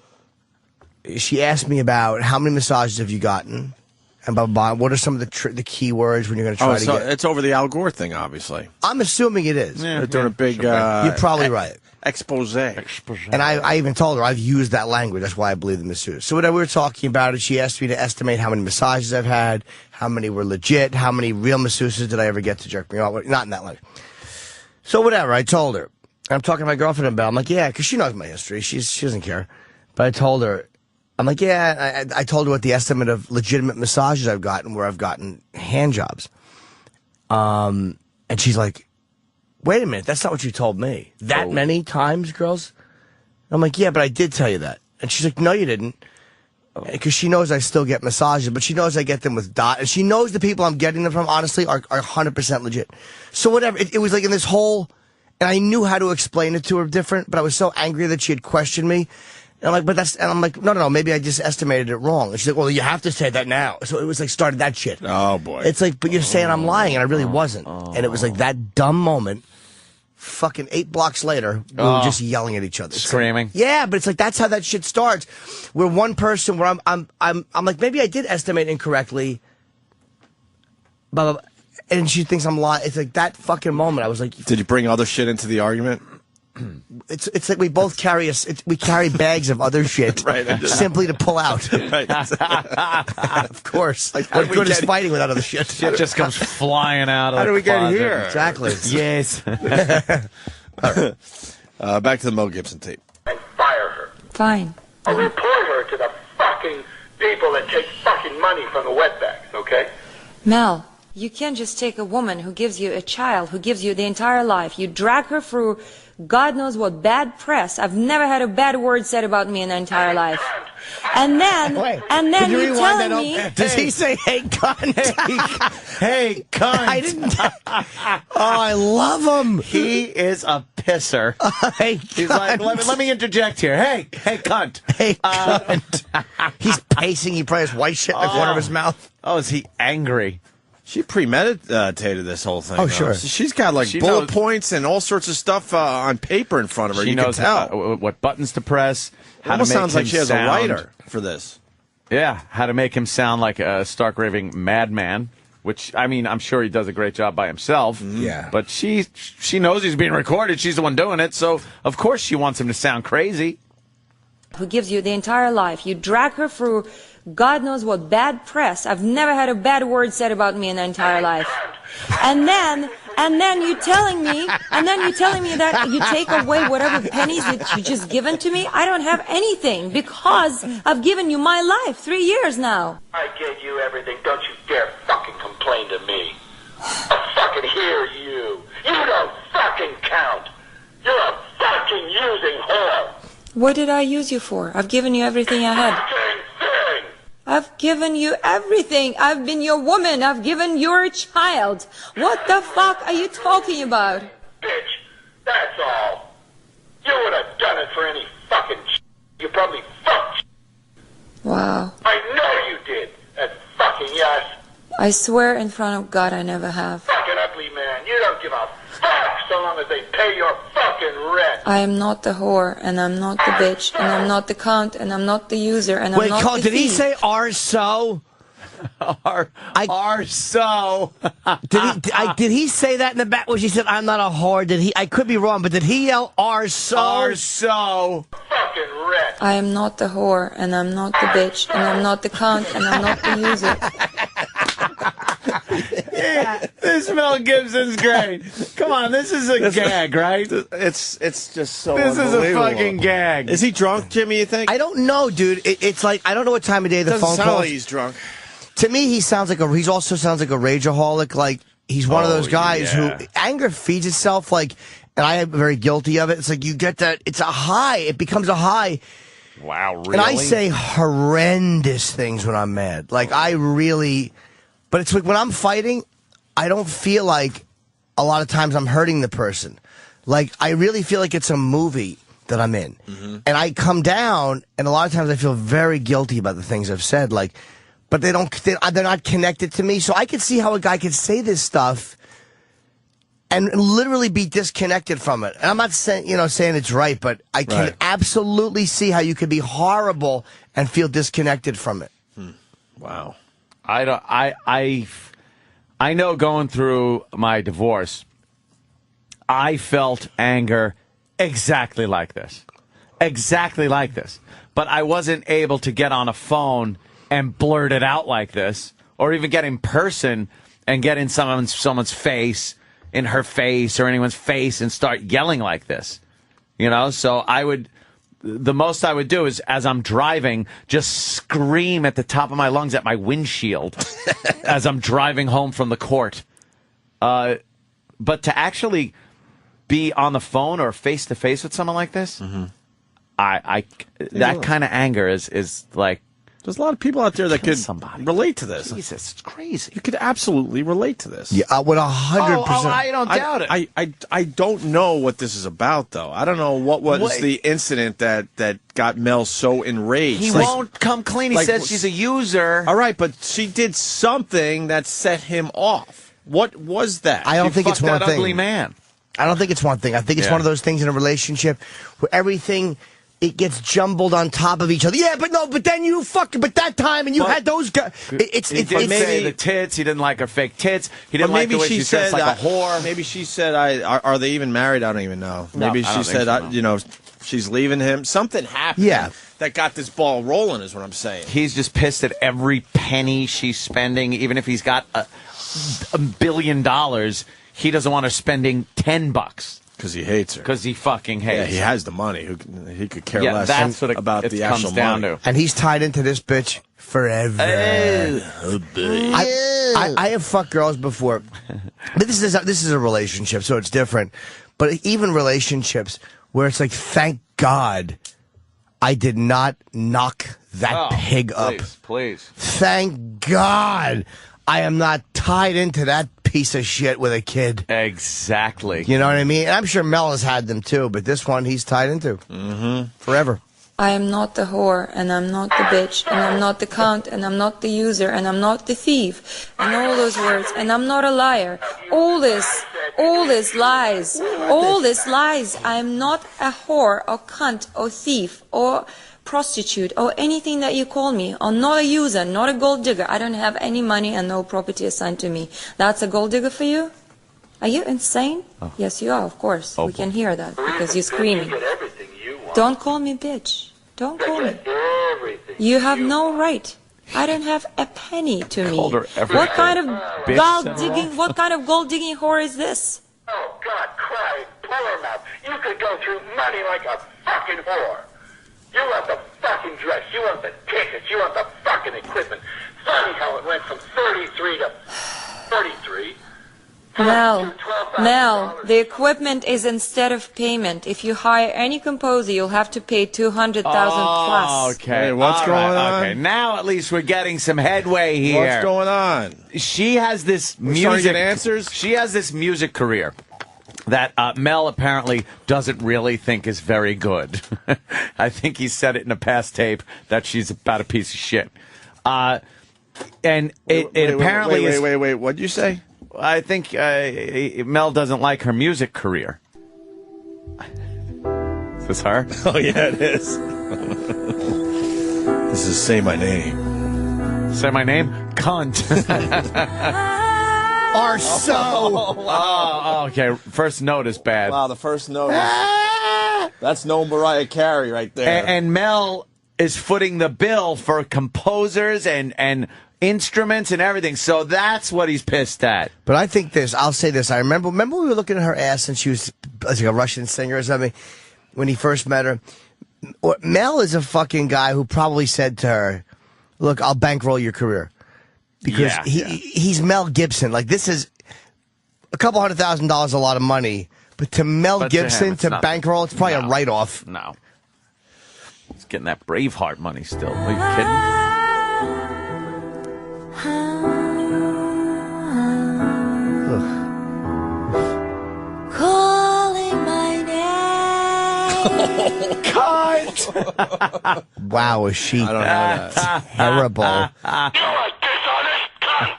she asked me about how many massages have you gotten, and blah, blah, blah. What are some of the key words when you're going to try to get. It's over the Al Gore thing, obviously. I'm assuming it is. They're doing a big. You're probably right. Expose. And I even told her I've used that language. That's why I believe the masseuse. So whatever we were talking about it, she asked me to estimate how many massages I've had, how many were legit, how many real masseuses did I ever get to jerk me off. Not in that language. So whatever, I told her. I'm talking to my girlfriend about it. I'm like, yeah, because she knows my history. She doesn't care. But I told her, I'm like, yeah, I told her what the estimate of legitimate massages I've gotten, where I've gotten hand jobs. And she's like, wait a minute, that's not what you told me. That many times, girls? I'm like, yeah, but I did tell you that. And she's like, no, you didn't. Because she knows I still get massages, but she knows I get them with dot. And she knows the people I'm getting them from, honestly, are 100% legit. So whatever, it was like in this whole, and I knew how to explain it to her different, but I was so angry that she had questioned me. And I'm like, and I'm like, no, maybe I just estimated it wrong. And she's like, well, you have to say that now. So it was like, started that shit. Oh, boy. It's like, but you're saying I'm lying, and I really wasn't. And it was like that dumb moment. Fucking 8 blocks later, we were just yelling at each other, screaming. Like, yeah, but it's like that's how that shit starts. Where one person, where I'm like, maybe I did estimate incorrectly. Blah, blah, blah, and she thinks I'm lying. It's like that fucking moment. I was like, did you bring other shit into the argument? It's like we both carry we carry bags of other shit simply to pull out. Of course. Like, what good is fighting without other shit? Shit just comes flying out of How the do we get closet. here? Exactly. Yes. Back to the Mel Gibson tape. And fire her. Fine. Or report her to the fucking people that take fucking money from the wetbacks, okay? Mel, you can't just take a woman who gives you a child, who gives you the entire life. You drag her through God knows what bad press. I've never had a bad word said about me in my entire life. And then you telling me. Does he say, hey, cunt? Hey, cunt. I didn't. Oh, I love him. He is a pisser. Hey, He's like, let me interject here. Hey, cunt. Hey, cunt. He's pacing. He probably has white shit in the corner of his mouth. Oh, is he angry? She premeditated this whole thing. Oh, sure. She's got like bullet points and all sorts of stuff on paper in front of her. She knows what buttons to press. How Almost to make sounds like him she has sound. a writer for this. Yeah, how to make him sound like a stark raving madman. Which, I mean, I'm sure he does a great job by himself. Yeah. But she knows he's being recorded. She's the one doing it. So, of course, she wants him to sound crazy. Who gives you the entire life. You drag her through God knows what bad press. I've never had a bad word said about me in my entire life. And then you're telling me that you take away whatever pennies that you just given to me. I don't have anything because I've given you my life 3 years now. I gave you everything. Don't you dare fucking complain to me. I fucking hear you. You don't fucking count. You're a fucking using whore. What did I use you for? I've given you everything I had. I've given you everything. I've been your woman. I've given your child. What the fuck are you talking about? Bitch, that's all. You would have done it for any fucking You probably fucked. Wow. I know you did. That fucking yes. I swear in front of God I never have. Fucking ugly man. You don't give a fuck so long as they pay your fucking rent. I am not the whore, and I'm not the bitch, and I'm not the cunt, and I'm not the user, and I'm not the Wait, did he thief. say are so? are so. Did he say that in the back when she said, I'm not a whore? Did he? I could be wrong, but did he yell, are so? Are so. Fucking red. I am not the whore, and I'm not the bitch, and I'm not the cunt, and I'm not the user. Yeah, this Mel Gibson's great. Come on, this is a gag, right? It's just so This is a unbelievable. fucking gag. Is he drunk, Jimmy, you think? I don't know, dude. It's like, I don't know what time of day the Doesn't phone sound calls. like he's drunk. To me, he also sounds like a rageaholic. Like, he's one of those guys who anger feeds itself. Like, and I am very guilty of it. It's like you get that, it's a high. It becomes a high. Wow, really? And I say horrendous things when I'm mad. Like, I really, but it's like when I'm fighting, I don't feel like a lot of times I'm hurting the person. Like, I really feel like it's a movie that I'm in. Mm-hmm. And I come down, and a lot of times I feel very guilty about the things I've said. Like, but they're not connected to me. So I could see how a guy could say this stuff and literally be disconnected from it. And I'm not saying it's right, but I can absolutely see how you could be horrible and feel disconnected from it. Wow. I know going through my divorce, I felt anger exactly like this. Exactly like this. But I wasn't able to get on a phone and blurt it out like this, or even get in person and get in someone's face, in her face or anyone's face, and start yelling like this. So the most I would do is, as I'm driving, just scream at the top of my lungs at my windshield as I'm driving home from the court. But to actually be on the phone or face to face with someone like this, that kind of anger is like. There's a lot of people out there that could relate to this. Jesus, it's crazy. You could absolutely relate to this. Yeah, I would 100%. I don't doubt it. I don't know what this is about, though. I don't know what was the incident that got Mel so enraged. He won't come clean. He says she's a user. All right, but she did something that set him off. What was that? I don't think it's one that thing. Ugly man. I don't think it's one thing. I think it's one of those things in a relationship where everything, it gets jumbled on top of each other. Yeah, but then you but that time, and you had those guys. He didn't say the tits. He didn't like her fake tits. He didn't like the way she dressed like a whore. Maybe she said, "Are they even married? I don't even know." Maybe she said, she's leaving him. Something happened. That got this ball rolling, is what I'm saying. He's just pissed at every penny she's spending, even if he's got $1 billion. He doesn't want her spending $10. Because he hates her. Because he fucking hates her. Yeah, he has the money. He could care less that's what about the actual comes down money. to. And he's tied into this bitch forever. I have fucked girls before. But this is a relationship, so it's different. But even relationships where it's like, thank God I did not knock that pig up. Please. Thank God I am not tied into that piece of shit with a kid. Exactly. You know what I mean? And I'm sure Mel has had them too, but this one he's tied into. Forever. I am not the whore, and I'm not the bitch, and I'm not the cunt, and I'm not the user, and I'm not the thief, and all those words, and I'm not a liar. All this lies. All this lies. I am not a whore, or cunt, or thief, or prostitute, or anything that you call me. I'm not a user, not a gold digger. I don't have any money and no property assigned to me. That's a gold digger for you? Are you insane? Yes, you are, of course. We can hear that because you're screaming. Don't call me bitch. Don't call me. You have no right. I don't have a penny to me. What kind of gold digging whore is this? Oh, God, cry, pour him out. You could go through money like a fucking whore. You want the fucking dress. You want the tickets. You want the fucking equipment. Funny how it went from 33 to 33. Mel, the equipment is instead of payment. If you hire any composer, you'll have to pay $200,000 plus. Okay, hey, what's going on? Okay, now at least we're getting some headway here. What's going on? She has this music answers. She has this music career that Mel apparently doesn't really think is very good. I think he said it in a past tape that she's about a piece of shit. And it apparently is. Wait, what'd you say? I think Mel doesn't like her music career. Is this her? Oh, yeah, it is. This is Say My Name. Say my name? Cunt. Are so. Oh, okay. First note is bad. Wow, the first note is... That's no Mariah Carey right there. And Mel is footing the bill for composers and instruments and everything. So that's what he's pissed at. But I think this, I'll say this. I remember we were looking at her ass and she was like a Russian singer or something when he first met her. Mel is a fucking guy who probably said to her, look, I'll bankroll your career. Because he's Mel Gibson. Like, this is a couple $100,000 a lot of money. But to Mel Gibson, to bankroll, it's probably a write-off. No. He's getting that Braveheart money still. Are you kidding? Calling my name. Cunt! Wow, is she I don't know that. terrible.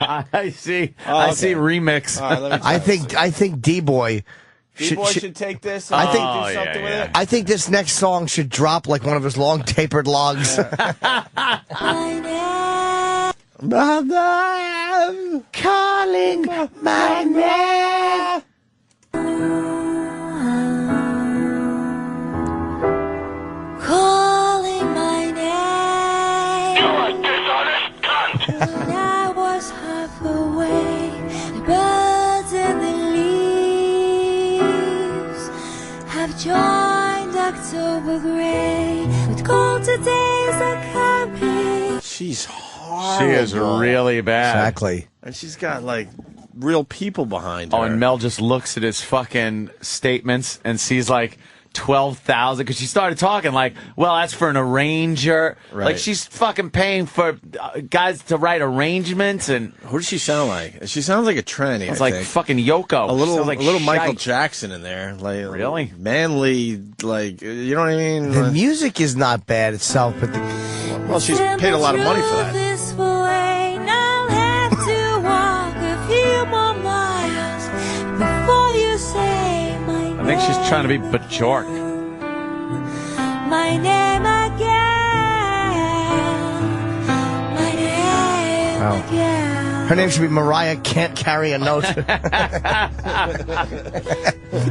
I see. Oh, I okay. see remix. All right, let me I think D-Boy should take this and I think do something with it. I think this next song should drop like one of his long tapered logs. Mother, calling my name. Calling my name. You are dishonest cunt. When I was half away, the birds and the leaves have joined October gray. But cold today's a copy. She's horrible. She is really bad. Exactly. And she's got, like, real people behind her. Oh, and Mel just looks at his fucking statements and sees like 12,000 because she started talking like, well, that's for an arranger. Right. Like she's fucking paying for guys to write arrangements. And who does she sound like? She sounds like a tranny. it's I like think. fucking Yoko. A little, Sounds like Michael shite. Jackson in there. Like Really? manly, like, you know what I mean? The music is not bad itself, but Well, she's paid a lot of money for that. This way, I'll have to walk a few more miles before you say my name. I think she's trying to be Bjork. My name again. My name again. her name should be Mariah Can't Carry a Note.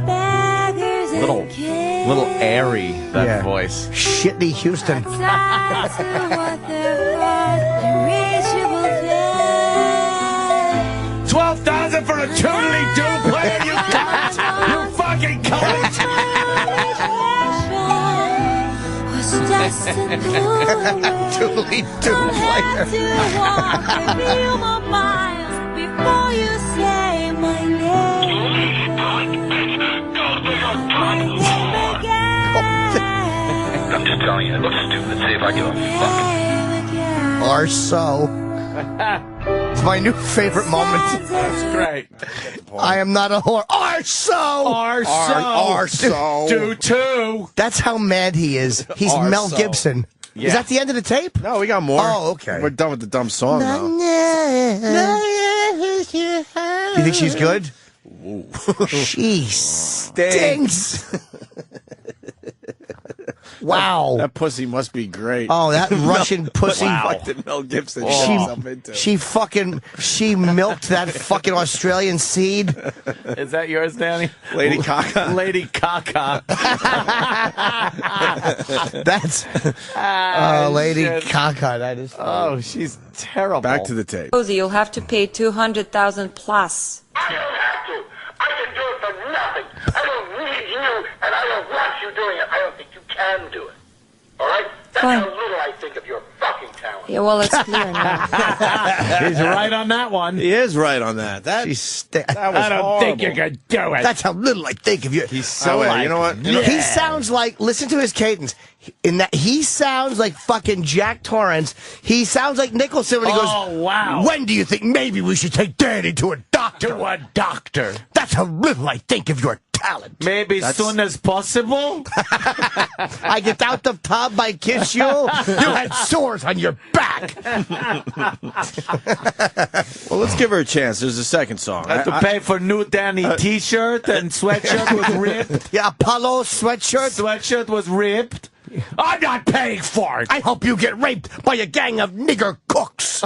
Beggars and Little airy, that Yeah. voice. Shitney Houston. kids are to what they're worth, unreachable things. 12,000 for a toodly-doo player, you cunt! You fucking cunt! Was destined to Toodly-doo player. to walk a few more miles before you say my name. My name again. I'm just telling you, it looks stupid. See if I give a fuck. Are so. It's my new favorite moment. That's great. I am not a whore. Are so. Are so. Do too. That's how mad he is. He's Are Mel so. Gibson. Yeah. Is that the end of the tape? No, we got more. Oh, okay. We're done with the dumb song now. Do you think she's good? She stinks. Wow. That pussy must be great. Oh, that Russian pussy. What did Mel Gibson get himself into? She milked that fucking Australian seed. Is that yours, Danny? Lady Caca. Lady Caca. That's Lady shit. Caca. That is. Oh, she's terrible. Back to the tape. Rosie, you'll have to pay 200,000 plus. I don't have to. I can do it for nothing. I don't need you, and I don't want you doing it. I don't think you can do it. All right? That's Fine. how little I think of your fucking talent. Yeah, well, it's clear now. He's right on that one. He is right on that. That was I don't think you horrible. can do it. That's how little I think of you. He's so wait, like, you know what? He sounds like. Listen to his cadence. In that, he sounds like fucking Jack Torrance. He sounds like Nicholson when he goes. Oh, wow. When do you think maybe we should take Danny to a doctor? To a doctor. That's how little I think of your talent. Maybe as soon as possible. I get out the tub, I kiss you. You had sores on your back. Well, let's give her a chance. There's a second song. I have to pay for new Danny T-shirt and sweatshirt was ripped. Yeah, Apollo sweatshirt. Sweatshirt was ripped. I'm not paying for it. I hope you get raped by a gang of nigger cooks.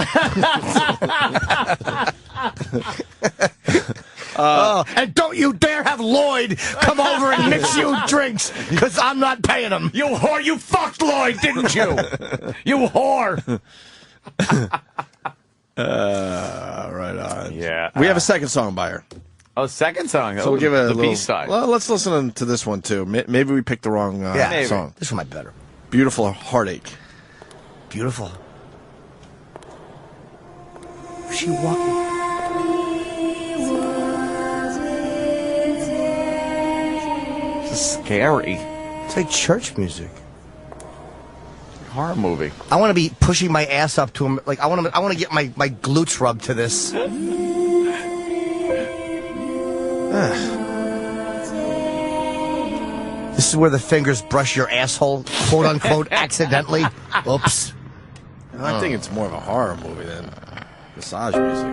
And don't you dare have Lloyd come over and mix you drinks, because I'm not paying him. You whore, you fucked Lloyd, didn't you? You whore. Right on. Yeah. We have a second song by her. Oh, second song. So we'll give it a the little B-side. Well, let's listen to this one too. Maybe we picked the wrong song. This one might be better. Beautiful Heartache. Beautiful. Is she walking? This is scary. It's like church music. Horror movie. I want to be pushing my ass up to him. Like I want to get my glutes rubbed to this. This is where the fingers brush your asshole, quote unquote, accidentally. Oops. I think it's more of a horror movie than massage music.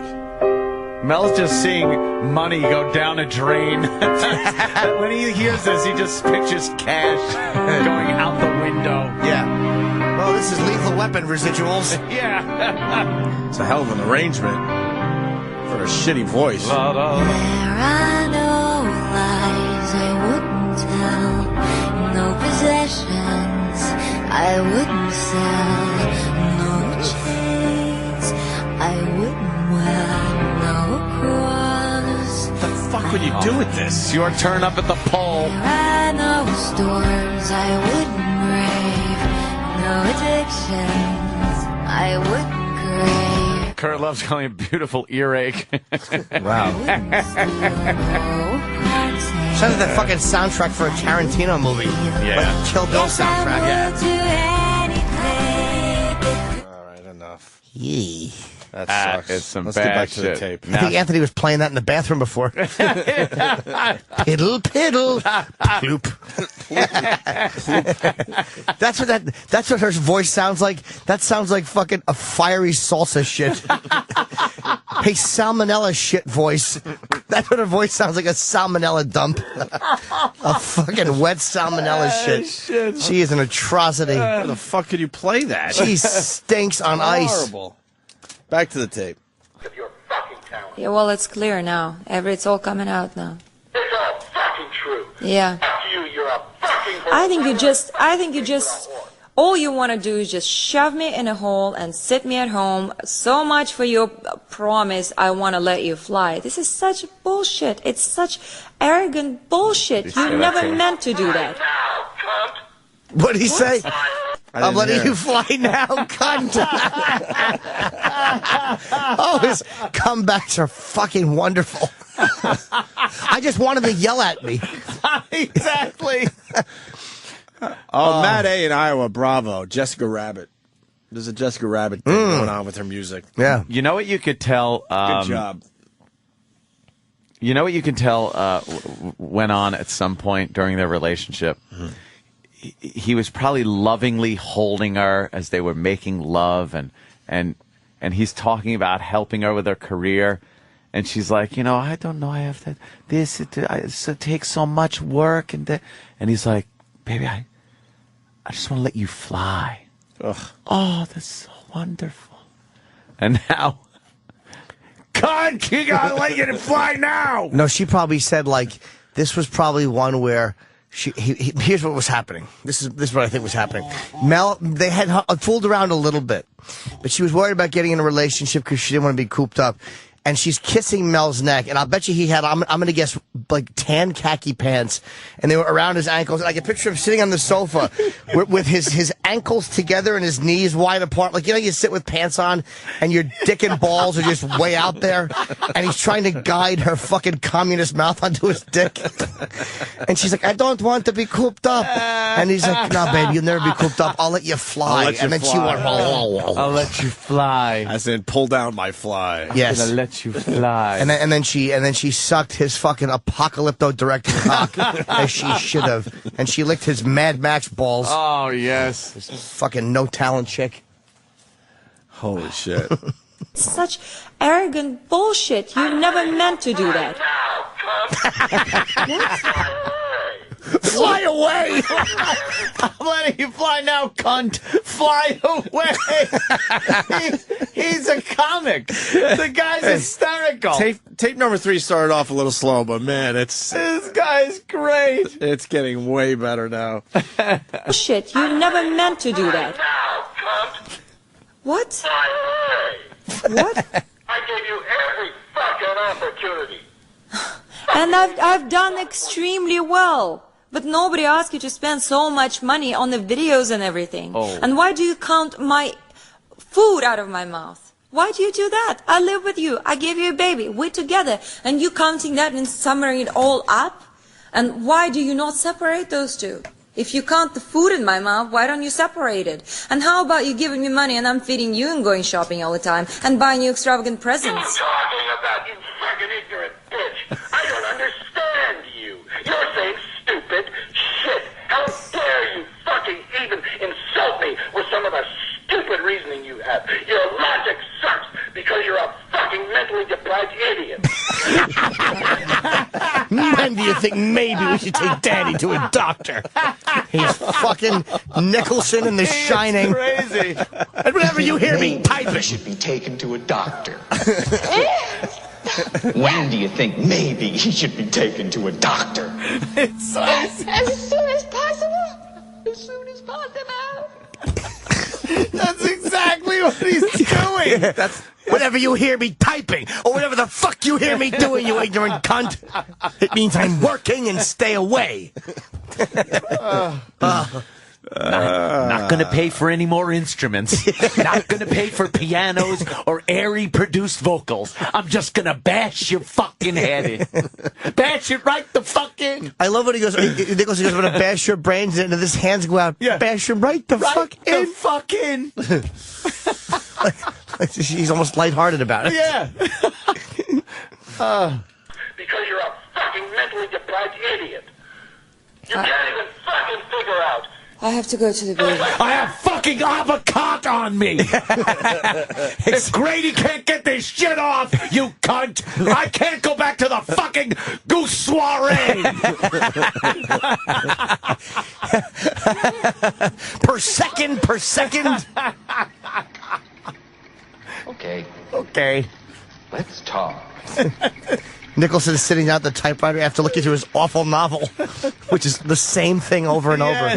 Mel's just seeing money go down a drain. When he hears this, he just pictures cash going out the window. Yeah. Well, this is Lethal Weapon residuals. Yeah. It's a hell of an arrangement for a shitty voice. There are no lies I wouldn't tell, no possessions I wouldn't sell, no chains I wouldn't wear, no cross. What the fuck would you do with this? It's your turn up at the pole. There are no storms I wouldn't brave, no addictions I wouldn't crave. Kurt loves calling it beautiful earache. Wow. Sounds like the fucking soundtrack for a Tarantino movie. Yeah. Like Kill Bill soundtrack. All right, enough. Yee. That sucks. It's some Let's bad get back to the shit. tape. I think Anthony was playing that in the bathroom before. Piddle, piddle, ploop. That's what her voice sounds like. That sounds like fucking a fiery salsa shit. Hey, salmonella shit voice. That's what her voice sounds like, a salmonella dump. A fucking wet salmonella shit. She is an atrocity. How the fuck could you play that? She stinks on ice. Horrible. Back to the tape. Yeah, well, it's clear now. It's all coming out now. It's all fucking true. Yeah. You're a fucking I think you just, all you want to do is just shove me in a hole and sit me at home. So much for your promise, I want to let you fly. This is such bullshit. It's such arrogant bullshit. You never meant to do that. What did he say? I'm letting you fly now, cunt. Oh, his comebacks are fucking wonderful. I just wanted to yell at me. Exactly. Matt A. in Iowa, bravo. Jessica Rabbit. There's a Jessica Rabbit thing going on with her music. Yeah. You know what you could tell? Good job. You know what you can tell went on at some point during their relationship? Mm-hmm. He was probably lovingly holding her as they were making love, and he's talking about helping her with her career, and she's like, I don't know, I have to this. It takes so much work, and he's like, baby, I just want to let you fly. Ugh. Oh, that's so wonderful. And now, cunt, you gotta let you fly now. No, she probably said this was probably one where. Here's what was happening. This is what I think was happening. Mel, they had fooled around a little bit, but she was worried about getting in a relationship because she didn't want to be cooped up. And she's kissing Mel's neck, and I'll bet you he had, I'm going to guess, tan khaki pants, and they were around his ankles. And I can picture him sitting on the sofa with his ankles together and his knees wide apart. Like, you sit with pants on, and your dick and balls are just way out there, and he's trying to guide her fucking communist mouth onto his dick. And she's like, I don't want to be cooped up. And he's like, no, baby, you'll never be cooped up. I'll let you fly. She went, I'll let you fly. As in, pull down my fly. Yes. I'll let you fly. And then she sucked his fucking apocalypto-directed cock as she should have, and she licked his Mad Max balls. Oh yes, this fucking no talent chick. Holy shit! Such arrogant bullshit. You never meant to do that. Fly away! I'm letting you fly now, cunt. Fly away. He's a comic. The guy's hysterical. Tape number 3 started off a little slow, but man, This guy's great. it's getting way better now. Shit, you never meant to do that. What? What? I gave you every fucking opportunity. And I've done extremely well. But nobody asked you to spend so much money on the videos and everything. Oh. And why do you count my food out of my mouth? Why do you do that? I live with you. I gave you a baby. We're together. And you counting that and summing it all up? And why do you not separate those two? If you count the food in my mouth, why don't you separate it? And how about you giving me money and I'm feeding you and going shopping all the time and buying you extravagant presents? What talking about, you fucking ignorant bitch? I don't understand you. You're saying stupid shit. How dare you fucking even insult me with some of the stupid reasoning you have? Your logic sucks because you're a fucking mentally deprived idiot. When do you think maybe we should take Daddy to a doctor? He's fucking Nicholson in The Shining. Crazy. And whenever you hear me type He it. should be taken to a doctor. When do you think maybe he should be taken to a doctor? As soon as possible. As soon as possible. That's exactly what he's doing. That's whenever you hear me typing, or whatever the fuck you hear me doing, you ignorant cunt. It means I'm working and stay away. Not going to pay for any more instruments. Not going to pay for pianos or airy produced vocals. I'm just going to bash your fucking head in. Bash it right the fuck in. I love when he goes, Nicholas goes, I'm going to bash your brains in, and his hands go out. Yeah. Bash him right the fuck in. Fuck in. He's almost lighthearted about it. Yeah. Because you're a fucking mentally deprived idiot. You can't even fucking figure out. I have to go to the baby. I have fucking avocado on me. If Grady can't get this shit off, you cunt, I can't go back to the fucking goose soiree. Per second. Okay, let's talk. Nicholson is sitting down at the typewriter after looking through his awful novel, which is the same thing over and over.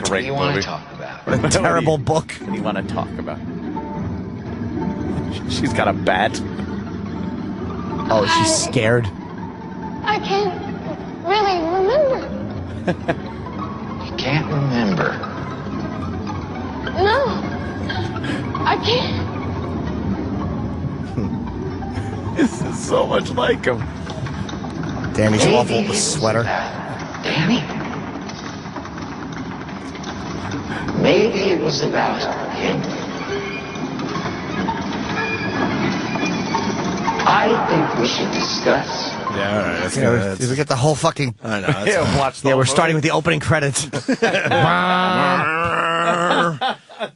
What do you want to talk about? What a terrible book. What do you want to talk about? She's got a bat. Oh, she's scared. I can't really remember. You can't remember. No. I can't. This is so much like him. Danny's awful with the sweater. Danny? Maybe it was about him. I think we should discuss. Yeah, all right, that's Yeah, good. we get the whole fucking. I know. That's Watch the Yeah, whole we're movie. starting with the opening credits.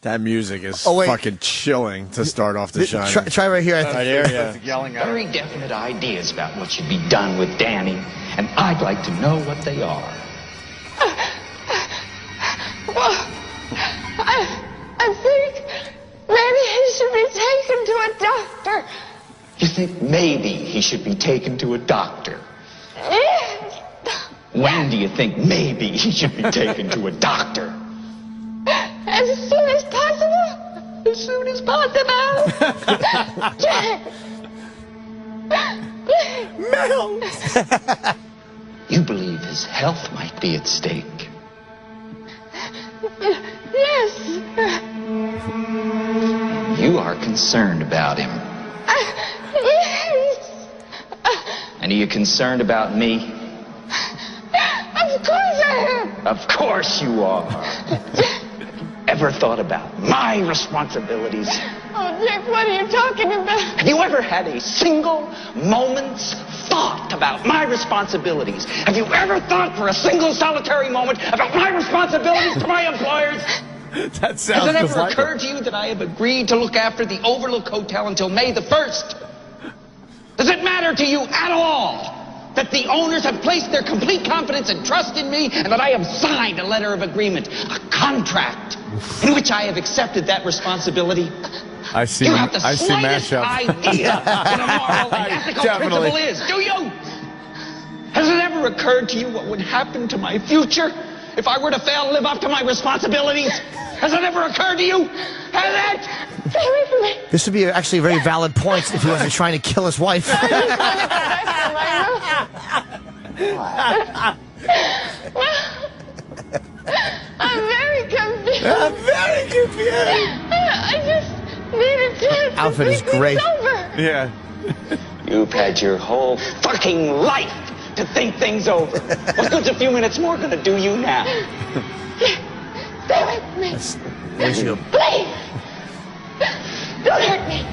That music is Oh, wait. fucking chilling to start off The Shining. Try right here. I think. Right here, yeah. Yelling at her. Very definite ideas about what should be done with Danny, and I'd like to know what they are. Well, I think maybe he should be taken to a doctor. You think maybe he should be taken to a doctor? Yes. When do you think maybe he should be taken to a doctor? As soon as possible. As soon as possible. Mel. You believe his health might be at stake. Yes. You are concerned about him. Yes. And are you concerned about me? Of course I am. Of course you are. Ever thought about my responsibilities? Oh, Dick, what are you talking about? Have you ever had a single moment's thought about my responsibilities? Have you ever thought for a single solitary moment about my responsibilities to my employers? That sounds Has it just ever like occurred to you that I have agreed to look after the Overlook Hotel until May the 1st? Does it matter to you at all that the owners have placed their complete confidence and trust in me, and that I have signed a letter of agreement, a contract, in which I have accepted that responsibility. I see. You have the I see slightest mashup. idea what a moral and ethical principle is, do you? Has it ever occurred to you what would happen to my future if I were to fail to live up to my responsibilities? Has it ever occurred to you? Has it? Stay away from me. This would be actually a very valid point if he wasn't trying to kill his wife. I'm very confused. I'm very confused. I just need a chance Outfit to is think this great. over. Yeah. You've had your whole fucking life to think things over. What good's a few minutes more gonna do you now? Stay away from me. There's you. Please. Don't hurt me.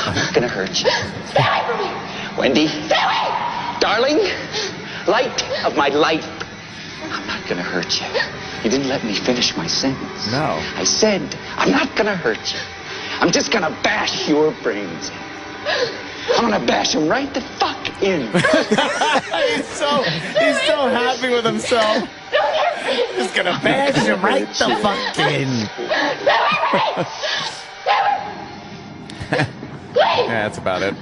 I'm not gonna hurt you. Stay away from me. Wendy, Stay away. darling, light of my life, I'm not gonna hurt you. You didn't let me finish my sentence. No. I said, I'm not gonna hurt you. I'm just gonna bash your brains in. I'm gonna bash them right the fuck in. he's so happy with himself. Just gonna bash him right the fuck in. Yeah, that's about it.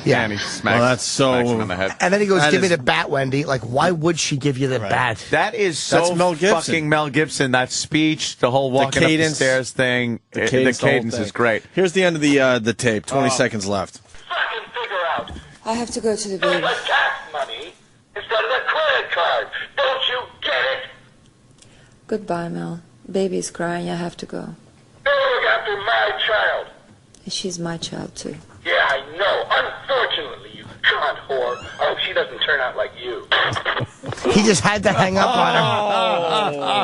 Yeah. And he smacks him on the head. And then he goes, That give me is- the bat, Wendy. Like, why would she give you the bat? That is so That's Mel Gibson. fucking Mel Gibson. That speech, the whole walking up the cadence. stairs thing, the cadence whole is thing. great. Here's the end of the tape. 20 seconds left. I have to go to the baby. Gas money instead of a credit card. Don't you get it? Goodbye, Mel. Baby's crying. I have to go. Don't look after my child. She's my child, too. Yeah, I know. Unfortunately, you cunt whore. I hope she doesn't turn out like you. He just had to hang up on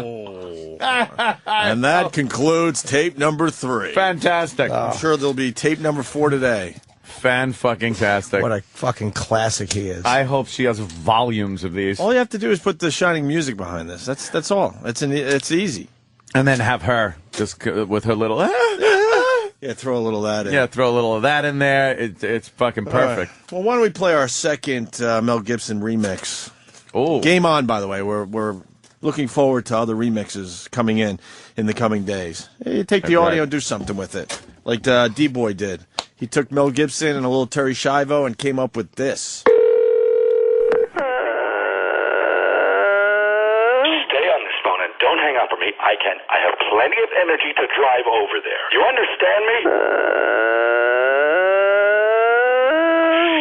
her. And that concludes tape number 3. Fantastic. I'm sure there'll be tape number 4 today. Fan-fucking-tastic. What a fucking classic he is. I hope she has volumes of these. All you have to do is put the shining music behind this. That's all. It's easy. And then have her just with her little... Yeah, throw a little of that in. Yeah, throw a little of that in there. It's fucking perfect. Well, why don't we play our second Mel Gibson remix? Oh, Game on, by the way. We're looking forward to other remixes coming in the coming days. You take the Right. audio and do something with it, like D-Boy did. He took Mel Gibson and a little Terry Schiavo and came up with this. Stay on this phone and don't hang up on me. I have plenty of energy to drive over there. You understand me?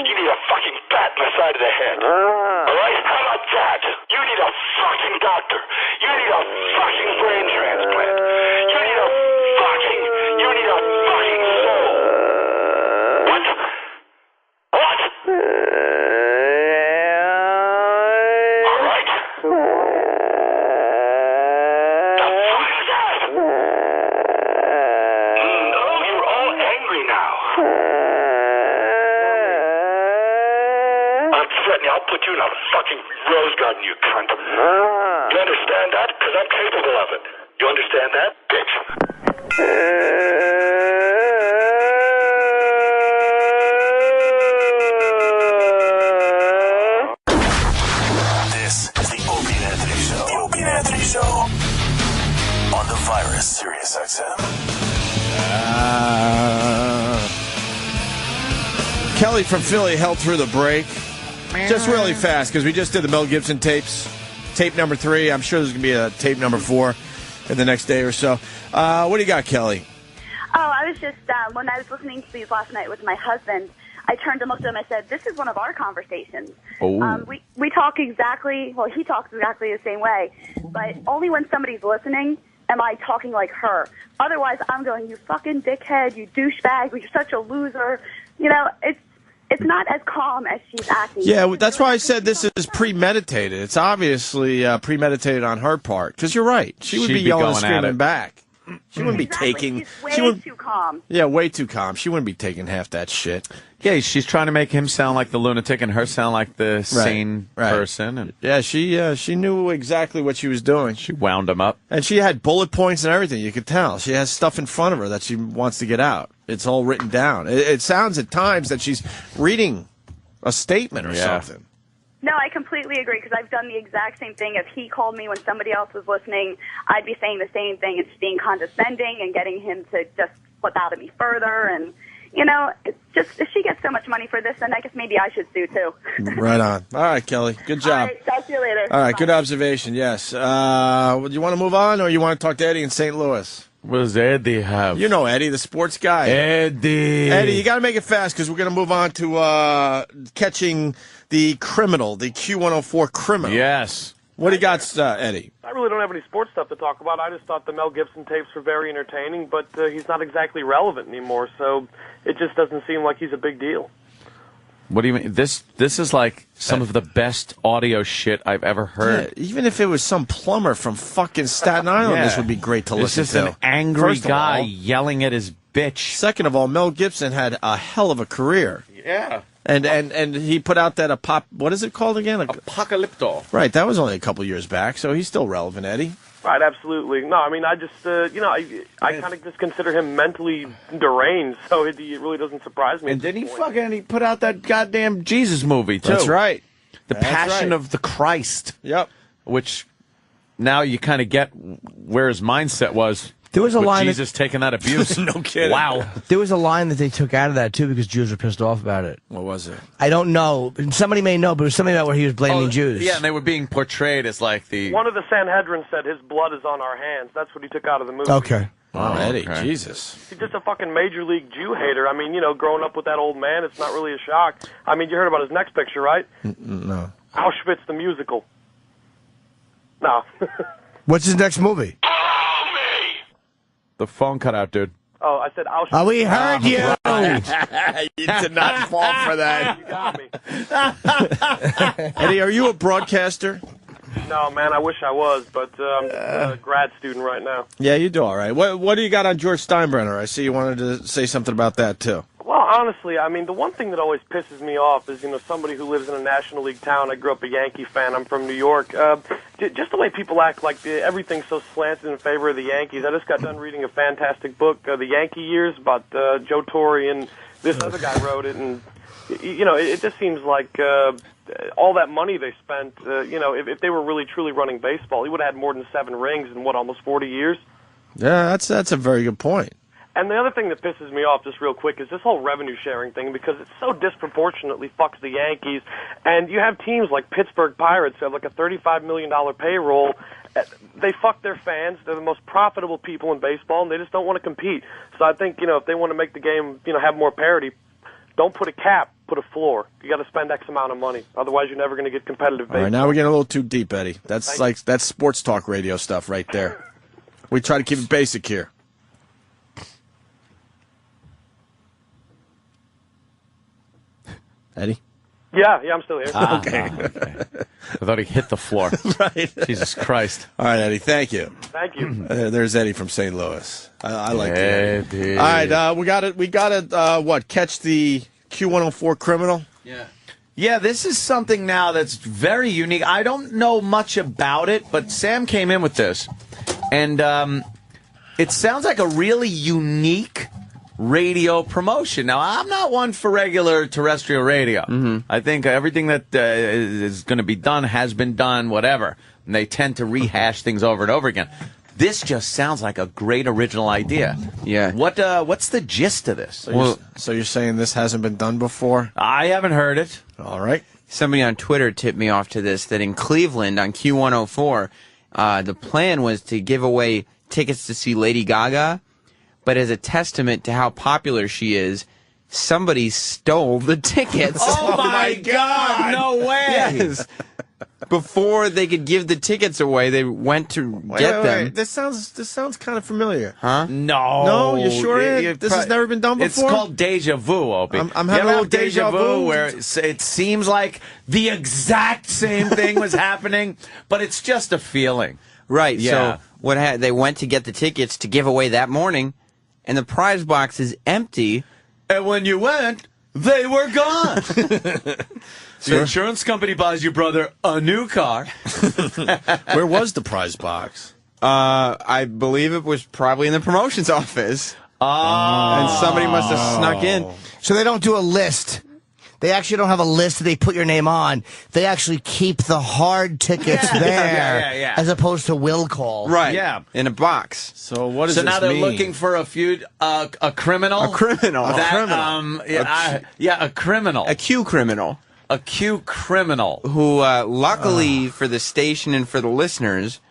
You need a fucking bat in the side of the head. Alright? How about that? You need a fucking doctor. You need a fucking brain transplant. You need a fucking soul. What? What? Alright. The fuck is that? Oh, you're all angry now. I'm threatening. I'll put you in a fucking rose garden, you cunt. You understand that? Because I'm capable of it. You understand that, bitch? This is the Opie and Anthony Show. The Opie and Anthony Show on the virus, Sirius XM. Kelly from Philly held through the break. Just really fast, because we just did the Mel Gibson tapes. Tape number 3. I'm sure there's going to be a tape number 4 in the next day or so. What do you got, Kelly? Oh, I was just, when I was listening to these last night with my husband, I turned and looked at him and I said, this is one of our conversations. Oh. We talk exactly, well, he talks exactly the same way, but only when somebody's listening am I talking like her. Otherwise, I'm going, you fucking dickhead, you douchebag, you're such a loser. You know, it's not as calm as she's acting. Yeah, that's why I said this is premeditated. It's obviously premeditated on her part, because you're right. She would She'd be be yelling and going at screaming it. back. She wouldn't be taking... She's she way would, too calm. yeah, way too calm. She wouldn't be taking half that shit. Yeah, she's trying to make him sound like the lunatic and her sound like the sane person. And Yeah, she knew exactly what she was doing. she wound him up. And she had bullet points and everything. You could tell. She has stuff in front of her that she wants to get out. It's all written down. It sounds at times that she's reading a statement or something. No, I completely agree because I've done the exact same thing. If he called me when somebody else was listening, I'd be saying the same thing. It's being condescending and getting him to just flip out at me further. And, you know, it's just if she gets so much money for this, then I guess maybe I should sue too. Right on. All right, Kelly. Good job. All right, talk to you later. All right, Bye. good observation. Yes. Do you want to move on, or you want to talk to Eddie in St. Louis? What does Eddie have? You know Eddie, the sports guy. Eddie, you got to make it fast because we're going to move on to catching the criminal, the Q104 criminal. Yes. What do you got, Eddie? I really don't have any sports stuff to talk about. I just thought the Mel Gibson tapes were very entertaining, but he's not exactly relevant anymore, so it just doesn't seem like he's a big deal. What do you mean? This is like some of the best audio shit I've ever heard. Yeah, even if it was some plumber from fucking Staten Island, this would be great to listen to. It's just an angry guy yelling at his bitch. Second of all, Mel Gibson had a hell of a career. Yeah. And he put out that what is it called again? Apocalypto. Right, that was only a couple years back, so he's still relevant, Eddie. Right, absolutely. No, I mean, I just, I kind of just consider him mentally deranged, so it really doesn't surprise me. And didn't he put out that goddamn Jesus movie, too? That's right. The Passion of the Christ. Yep. Which now you kind of get where his mindset was. There was a with line Jesus taking that abuse. No kidding. Wow. There was a line that they took out of that, too, because Jews were pissed off about it. What was it? I don't know. Somebody may know, but it was something about where he was blaming Jews. Yeah, and they were being portrayed as like the... One of the Sanhedrin said his blood is on our hands. That's what he took out of the movie. Okay. Wow, Eddie, Jesus. He's just a fucking major league Jew hater. I mean, growing up with that old man, it's not really a shock. I mean, you heard about his next picture, right? No. Auschwitz the musical. No. What's his next movie? The phone cut out, dude. Oh, I said Auschwitz. Oh, we heard you. You did not fall for that. You got me. Eddie, are you a broadcaster? No, man, I wish I was, but I'm just a grad student right now. Yeah, you do all right. What do you got on George Steinbrenner? I see you wanted to say something about that, too. Well, honestly, I mean, the one thing that always pisses me off is, somebody who lives in a National League town. I grew up a Yankee fan. I'm from New York. Just the way people act like everything's so slanted in favor of the Yankees. I just got done reading a fantastic book, The Yankee Years, about Joe Torre, and this other guy wrote it. And, it just seems like all that money they spent, if they were really, truly running baseball, he would have had more than 7 rings in, almost 40 years? Yeah, that's a very good point. And the other thing that pisses me off, just real quick, is this whole revenue sharing thing, because it so disproportionately fucks the Yankees. And you have teams like Pittsburgh Pirates who have like a $35 million payroll. They fuck their fans. They're the most profitable people in baseball, and they just don't want to compete. So I think, if they want to make the game, have more parity, don't put a cap, put a floor. You got to spend X amount of money. Otherwise, you're never going to get competitive baseball. All right, now we're getting a little too deep, Eddie. That's sports talk radio stuff right there. We try to keep it basic here. Eddie? Yeah, I'm still here. Okay. I thought he hit the floor. Right. Jesus Christ. All right, Eddie, thank you. Thank you. There's Eddie from St. Louis. I like Eddie. All right, we got to catch the Q104 criminal? Yeah. Yeah, this is something now that's very unique. I don't know much about it, but Sam came in with this. And it sounds like a really unique radio promotion. Now, I'm not one for regular terrestrial radio. Mm-hmm. I think everything that is going to be done has been done, whatever. And they tend to rehash things over and over again. This just sounds like a great original idea. Yeah. What's the gist of this? So you're saying this hasn't been done before? I haven't heard it. All right. Somebody on Twitter tipped me off to this, that in Cleveland on Q104, the plan was to give away tickets to see Lady Gaga, but as a testament to how popular she is, somebody stole the tickets. Oh, my God! No way! Yes. Before they could give the tickets away, they went to get them. Wait. This sounds kind of familiar. Huh? No, you sure? This has never been done before? It's called deja vu, Opie. I'm having a little deja vu where it seems like the exact same thing was happening, but it's just a feeling. Right. Yeah. So they went to get the tickets to give away that morning, and the prize box is empty. And when you went, they were gone. The insurance company buys your brother a new car. Where was the prize box? I believe it was probably in the promotions office. Oh. And somebody must have snuck in. So they don't do a list. They actually don't have a list that they put your name on. They actually keep the hard tickets there, yeah. as opposed to will call. Right. Yeah. In a box. So what does So this now they're mean? looking for a criminal. A criminal. A criminal. A Q criminal. A Q criminal. Who, luckily for the station and for the listeners,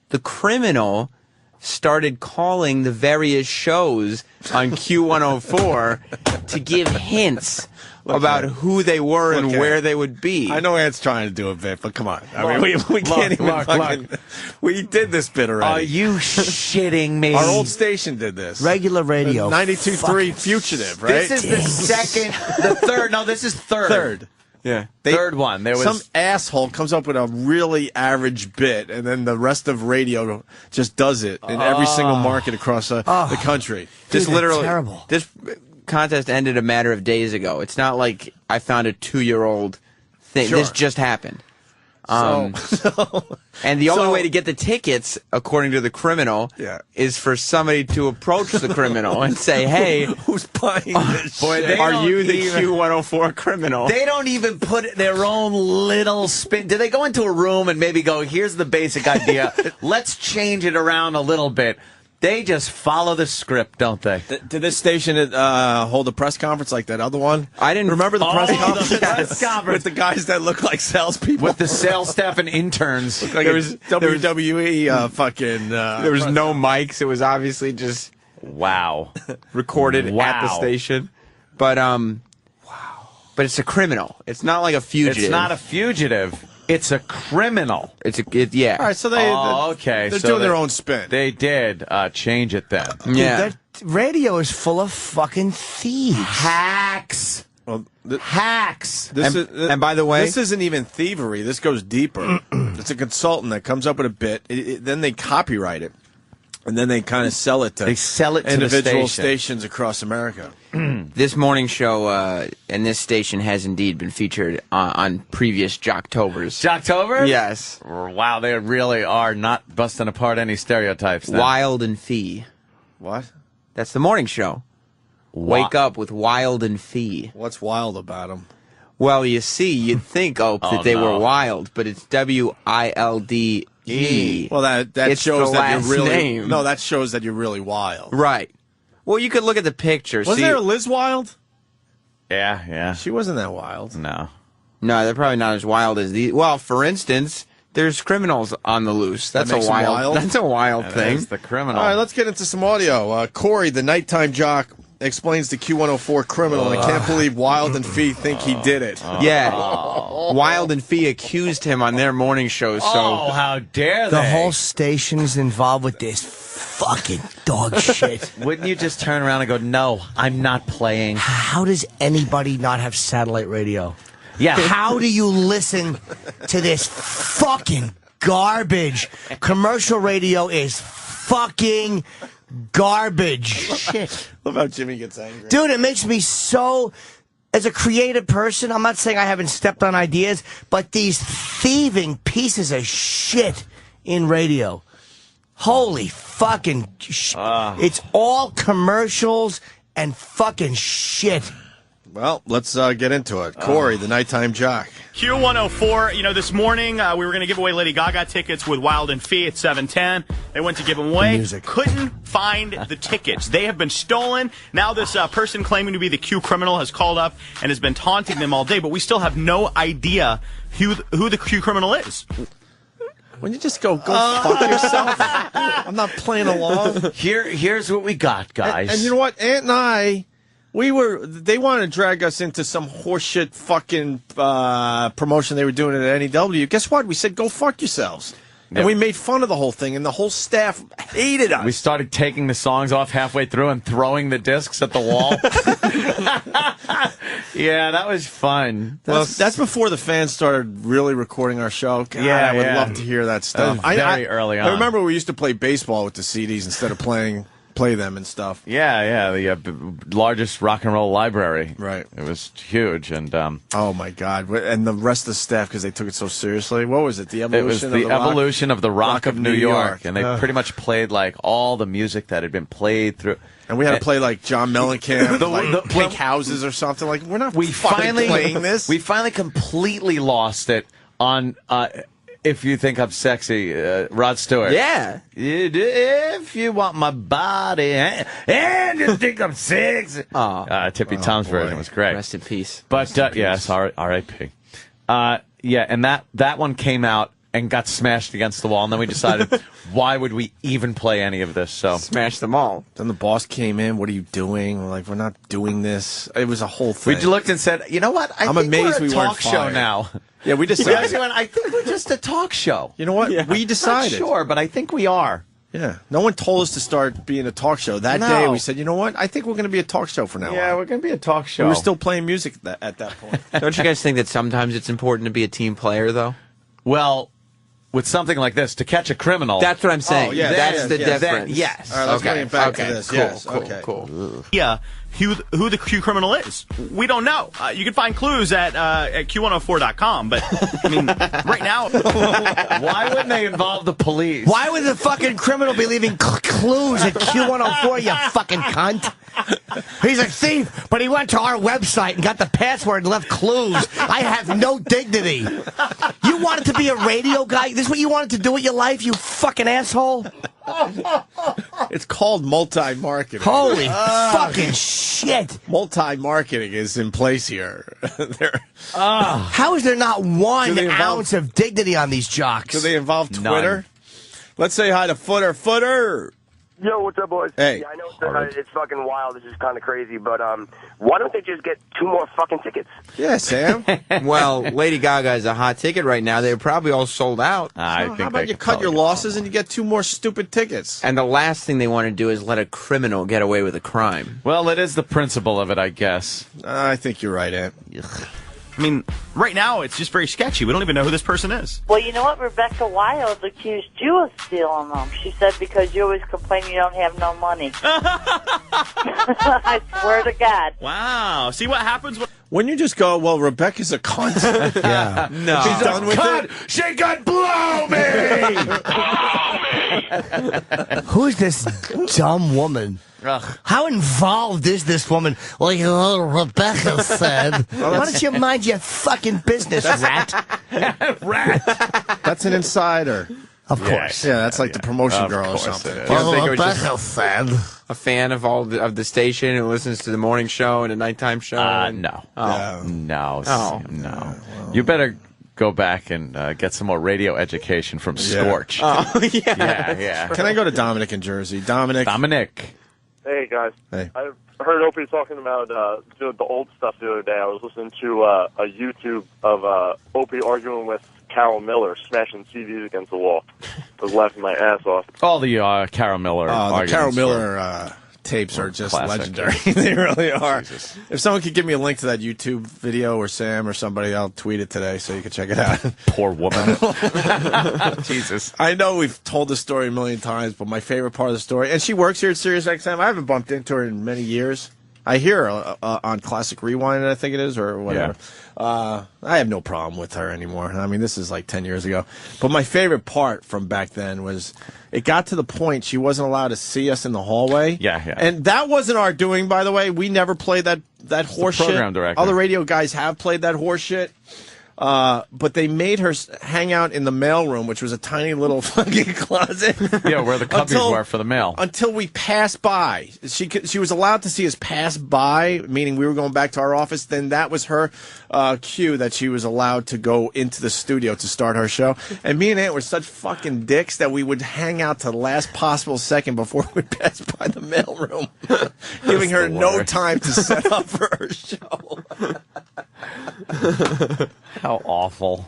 the criminal started calling the various shows on Q104 to give hints about who they were and where they would be. I know Ed's trying to do a bit, but come on. I mean, we can't even fucking... We did this bit already. Are you shitting me? Our old station did this. Regular radio. 92.3 Fugitive, right? This is the third. No, this is third. Third. Yeah. Third one. There was some asshole comes up with a really average bit, and then the rest of radio just does it in every single market across the country. This literally terrible. This contest ended a matter of days ago. It's not like I found a 2-year-old thing. Sure. This just happened. And the only way to get the tickets, according to the criminal, is for somebody to approach the criminal and say, "Hey, who's buying this? Boy, are you the Q104 criminal?" They don't even put their own little spin. Do they go into a room and maybe go, "Here's the basic idea. Let's change it around a little bit." They just follow the script, don't they? Did this station hold a press conference like that other one? I didn't remember the press conference. The press conference With the guys that look like salespeople, with the sales staff and interns. Like there was WWE fucking. There was no mics. It was obviously just recorded at the station. But but it's a criminal. It's not like a fugitive. It's not a fugitive. It's a criminal. Yeah. All right, so okay. They're so doing their own spin. They did change it then. Yeah. Dude, that radio is full of fucking thieves. Hacks. Well, Hacks. And by the way, this isn't even thievery. This goes deeper. It's a consultant that comes up with a bit. Then they copyright it, and then they kind of sell it to individual stations across America. This morning show and this station has indeed been featured on previous Jocktobers. Jocktober? Yes. Wow, they really are not busting apart any stereotypes. Then. Wild and Fee. What? That's the morning show. Wake up with Wild and Fee. What's wild about them? Well, you see, you'd think, that they were wild, but it's WILDE. Well, that It's shows the that you're last really name. no. That shows that you're really wild. Right. Well, you could look at the picture. Wasn't there a Liz Wild? Yeah. She wasn't that wild. No, they're probably not as wild as these. Well, for instance, there's criminals on the loose. That's That makes a them wild. wild? That's a wild thing. That's the criminal. All right, let's get into some audio. Corey, the nighttime jock, explains the Q104 criminal, and I can't believe Wild and Fee think he did it. Yeah. Wild and Fee accused him on their morning show. So how dare they? The whole station's involved with this fucking dog shit. Wouldn't you just turn around and go, "No, I'm not playing"? How does anybody not have satellite radio? Yeah. How do you listen to this fucking garbage? Commercial radio is fucking garbage. Shit. Love how Jimmy gets angry. Dude, it makes me so... As a creative person, I'm not saying I haven't stepped on ideas, but these thieving pieces of shit in radio. Holy fucking it's all commercials and fucking shit. Well, let's get into it. Corey, the nighttime jock. Q104, this morning we were going to give away Lady Gaga tickets with Wild and Fee at 7:10. They went to give them away. Couldn't find the tickets. They have been stolen. Now this person claiming to be the Q criminal has called up and has been taunting them all day, but we still have no idea who the Q criminal is. When you just go fuck yourself. I'm not playing along. Here's what we got, guys. And you know what? Ant and I... They wanted to drag us into some horseshit fucking promotion they were doing at NEW. Guess what? We said, go fuck yourselves. And we made fun of the whole thing, and the whole staff hated us. We started taking the songs off halfway through and throwing the discs at the wall. Yeah, that was fun. That's before the fans started really recording our show. God, I would love to hear that stuff. That was very early on. I remember we used to play baseball with the CDs instead of playing play them and stuff. Yeah, the largest rock and roll library. Right. It was huge, and oh my God! And the rest of the staff, because they took it so seriously. What was it? The it evolution. was the evolution of the Rock of New York, and they pretty much played like all the music that had been played through. And we had to play like John Mellencamp, like Pink Houses or something. Like we're not finally playing this. We finally completely lost it on. If you think I'm sexy, Rod Stewart. Yeah. If you want my body and you think I'm sexy. Tippy Tom's version was great. Rest in peace. But yes, R.I.P. Yeah, and that one came out and got smashed against the wall, and then we decided, why would we even play any of this? So smash them all. Then the boss came in. What are you doing? We're like, we're not doing this. It was a whole thing. We looked and said, you know what? I'm think amazed we're a we weren't talk show fired. now. Yeah, we decided. I think we're just a talk show. You know what? Yeah. We decided. Not sure, but I think we are. Yeah. No one told us to start being a talk show. That day we said, you know what? I think we're going to be a talk show from now on. Yeah, we're going to be a talk show. We were still playing music at that point. Don't you guys think that sometimes it's important to be a team player, though? Well, with something like this, to catch a criminal. That's what I'm saying. Oh, yeah, that's the difference. Yes. All right, let's get back to this. Cool, yes. cool, Okay. cool. Yeah, who the Q criminal is. We don't know. You can find clues at Q104.com, but I mean, right now, why wouldn't they involve the police? Why would the fucking criminal be leaving clues at Q104, you fucking cunt? He's a thief, but he went to our website and got the password and left clues. I have no dignity. You wanted to be a radio guy? This is what you wanted to do with your life, you fucking asshole? It's called multi-marketing. Holy fucking shit. Multi-marketing is in place here. How is there not one ounce of dignity on these jocks? Do they involve Twitter? None. Let's say hi to Footer. Yo, what's up, boys? Hey. Yeah, I know it's fucking wild. This is kind of crazy, but why don't they just get 2 more fucking tickets? Yeah, Sam. Well, Lady Gaga is a hot ticket right now. They're probably all sold out. How about you cut your losses and you get 2 more stupid tickets? And the last thing they want to do is let a criminal get away with a crime. Well, it is the principle of it, I guess. I think you're right, Ant. I mean, right now it's just very sketchy. We don't even know who this person is. Well, you know what? Rebecca Wild accused you of stealing them. She said because you always complain you don't have no money. I swear to God. Wow. See what happens when you just go, well, Rebecca's a cunt. Yeah. No. She's done with it. She could blow me! Who's this dumb woman? Ugh. How involved is this woman? Well, you know, Rebecca said. Why don't you mind your fucking business, rat? Rat. That's an insider. Of course. Yeah, that's like the promotion girl or something. Well, Rebecca said. A fan of of the station who listens to the morning show and a nighttime show? No. Oh. No. Oh. No. You better go back and get some more radio education from Scorch. Oh, yeah. Yeah. Can I go to Dominic in Jersey? Dominic. Hey, guys. Hey. I heard Opie talking about the old stuff the other day. I was listening to a YouTube of Opie arguing with Carol Miller, smashing TVs against the wall. I was laughing my ass off. All the Carol Miller the arguments Carol were- Miller tapes are just classic. legendary. They really are. Jesus. If someone could give me a link to that YouTube video, or Sam or somebody, I'll tweet it today so you can check it out. Poor woman. Jesus. I know we've told this story a million times, but my favorite part of the story, and she works here at Sirius XM. I haven't bumped into her in many years. I hear her on Classic Rewind, I think it is, or whatever. Yeah. I have no problem with her anymore. I mean, this is like 10 years ago. But my favorite part from back then was it got to the point she wasn't allowed to see us in the hallway. Yeah. And that wasn't our doing, by the way. We never played that horse shit. program director. Other radio guys have played that horse shit. But they made her hang out in the mailroom, which was a tiny little fucking closet. Yeah, where the cubbies were for the mail. Until we passed by. She was allowed to see us pass by, meaning we were going back to our office. Then that was her cue that she was allowed to go into the studio to start her show. And me and Ant were such fucking dicks that we would hang out to the last possible second before we passed by the mailroom, giving her no time to set up for her show. How awful.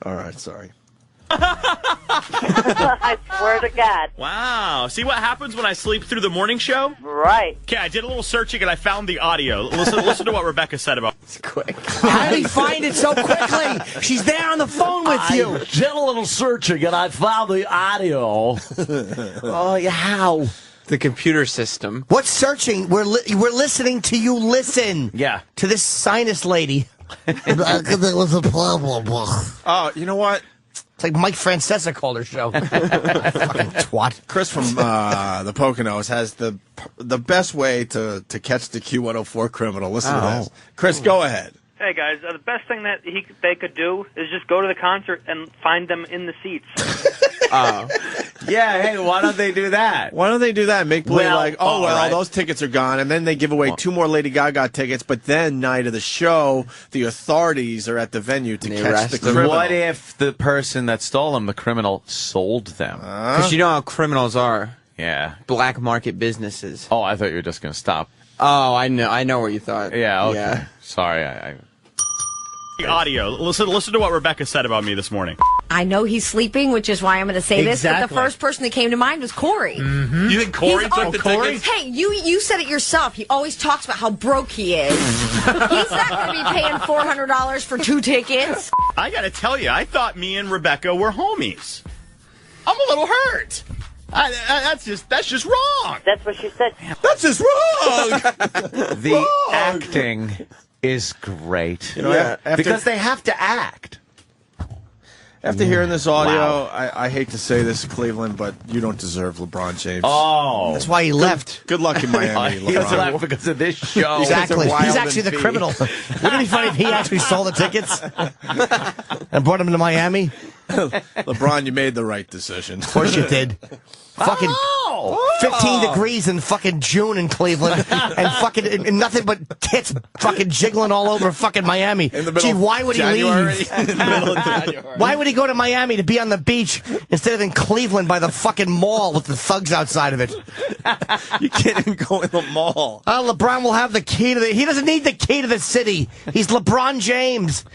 All right, sorry. I swear to God. Wow. See what happens when I sleep through the morning show? Right. Okay, I did a little searching and I found the audio. Listen to what Rebecca said about it. It's quick. How did he find it so quickly? She's there on the phone with you. Did a little searching and I found the audio. Oh, yeah, how? the computer system. What's searching? We're listening to you listen. Yeah. To this sinus lady. There was a problem. Oh, you know what? It's like Mike Francesa called her show. Fucking twat. Chris from the Poconos has the best way to catch the Q104 Criminal. Listen to this. Chris, go ahead. Hey guys, the best thing that they could do is just go to the concert and find them in the seats. Yeah, hey, why don't they do that? Why don't they do that? Make believe Well, all right. those tickets are gone, and then they give away 2 more Lady Gaga tickets, but then night of the show, the authorities are at the venue to catch the criminal. What if the person that stole them, the criminal, sold them? Because you know how criminals are. Yeah. Black market businesses. Oh, I thought you were just going to stop. Oh, I know what you thought. Yeah, okay. Yeah. Sorry, I Audio. Listen to what Rebecca said about me this morning. I know he's sleeping, which is why I'm going to say this, but the first person that came to mind was Corey. Mm-hmm. You think Corey took the tickets? Hey, you said it yourself. He always talks about how broke he is. He's not going to be paying $400 for 2 tickets. I got to tell you, I thought me and Rebecca were homies. I'm a little hurt. That's just wrong. That's what she said. That's just wrong. The acting is great. You know, after- because they have to act. After hearing this audio, Wow. I hate to say this, Cleveland, but you don't deserve LeBron James. Oh. That's why he left. Good luck in Miami, He LeBron. left because of this show. Exactly. Wild He's and actually the Fee. criminal. Wouldn't it be funny if he actually sold the tickets and brought him to Miami? LeBron, you made the right decision. Of course you did. Fucking 15 degrees in fucking June in Cleveland, and fucking and nothing but tits fucking jiggling all over fucking Miami. In the middle Gee, of why would he January. leave? In the middle of January. Why would he go to Miami to be on the beach instead of in Cleveland by the fucking mall with the thugs outside of it? You can't even go in the mall. LeBron will have the key to the... He doesn't need the key to the city. He's LeBron James.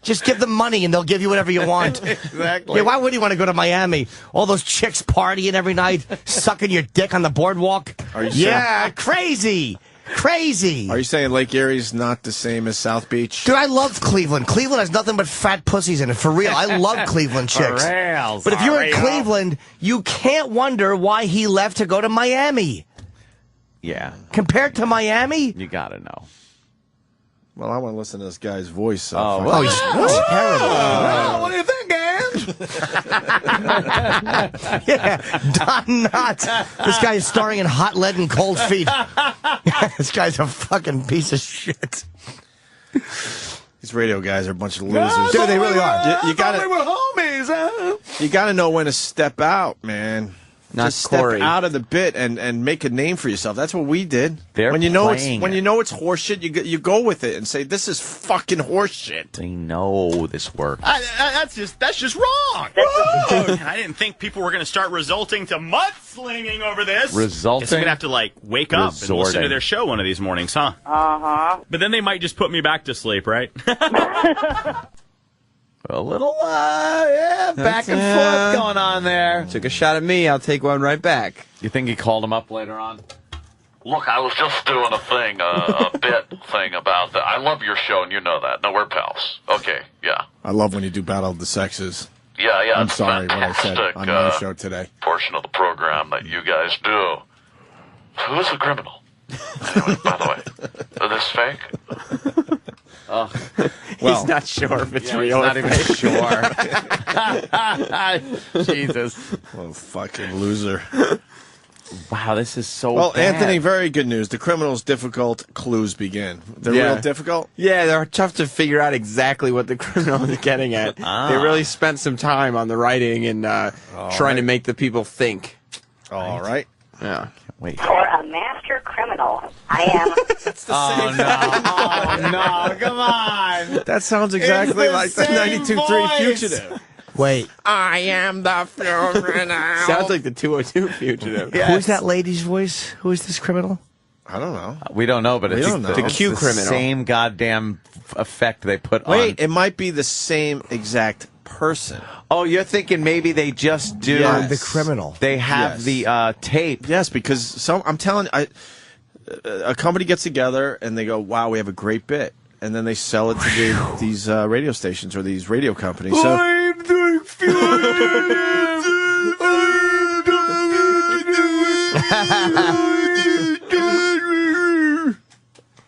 Just give them money and they'll give you whatever you want. Exactly. Yeah, why would he want to go to Miami? All those chicks partying every night, sucking your dick on the boardwalk. Are you yeah, crazy. Crazy. Are you saying Lake Erie's not the same as South Beach? Dude, I love Cleveland. Cleveland has nothing but fat pussies in it. For real. I love Cleveland chicks. But if you're in Cleveland, you can't wonder why he left to go to Miami. Yeah. Compared to Miami? You got to know. Well, I want to listen to this guy's voice. He's terrible. What do you think, Ange? Yeah, Don Knotts. This guy is starring in Hot Lead and Cold Feet. This guy's a fucking piece of shit. These radio guys are a bunch of losers. Dude, they really are. You gotta, we were homies, huh? you gotta know when to step out, man. Not Just Corey. step out of the bit and make a name for yourself. That's what we did. They're when you know playing it's horseshit, you go with it and say this is fucking horseshit. They know this works. That's just wrong. I didn't think people were going to start resulting to mudslinging over this. Resulting? Guess I'm going to have to wake up and listen to their show one of these mornings, huh? Uh-huh. But then they might just put me back to sleep, right? A little, back and forth going on there. Took a shot at me. I'll take one right back. You think he called him up later on? Look, I was just doing a thing, a bit thing about that. I love your show, and you know that. No, we're pals. Okay, yeah. I love when you do Battle of the Sexes. Yeah, I'm it's sorry what I said fantastic, on my show today. Portion of the program that you guys do. Who's the criminal? Anyway, by the way, is this fake? He's not sure if it's real. He's not even sure. Jesus. What a fucking loser. Wow, this is so Well, bad. Anthony, very good news. The criminal's difficult. Clues begin. They're real difficult? Yeah, they're tough to figure out exactly what the criminal is getting at. They really spent some time on the writing and trying to make the people think. All right. Yeah. Wait. For a master criminal, I am. Oh, no, come on. That sounds exactly like the 92.3 Fugitive. Wait. I am the fugitive. Sounds like the 202 Fugitive. Who's that lady's voice? Who is this criminal? I don't know. We don't know, but it's The Q the criminal. same goddamn effect they put on. Wait, it might be the same exact person. Oh, you're thinking maybe they just do The criminal. They have the tape. Yes, because I'm telling you, a company gets together and they go, "Wow, we have a great bit," and then they sell it to these radio stations or these radio companies. So I'm the fugitive.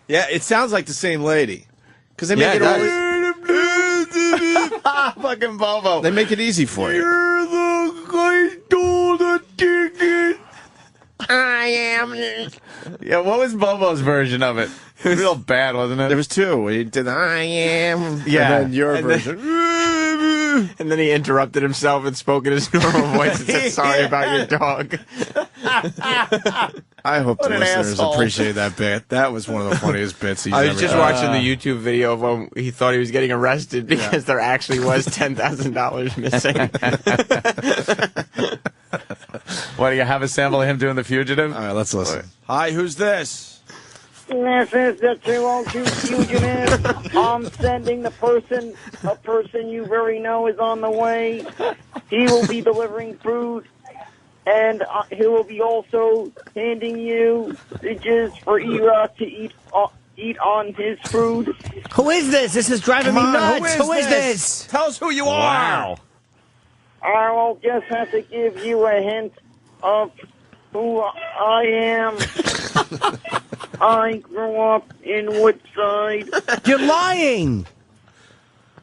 Yeah, it sounds like the same lady. Because they make it all. Fucking Bobo. They make it easy for you. You're the guy stole the ticket. I am. Yeah, what was Bobo's version of it? It was real bad, wasn't it? There was two. He did I am. Yeah. And then your version. And then he interrupted himself and spoke in his normal voice and said, sorry about your dog. I hope the What an listeners asshole. appreciate that bit. That was one of the funniest bits he's I ever was just done. watching the YouTube video of when he thought he was getting arrested because there actually was $10,000 missing. What, do you have a sample of him doing The Fugitive? All right, let's listen. Hi, who's this? This is the 202 Fugitive. I'm sending a person you very know is on the way. He will be delivering food, and he will be also handing you dishes for Ira to eat on his food. Who is this? This is driving me nuts. Who is this? Tell us who you are. Wow. I will just have to give you a hint of who I am. I grew up in Woodside. You're lying.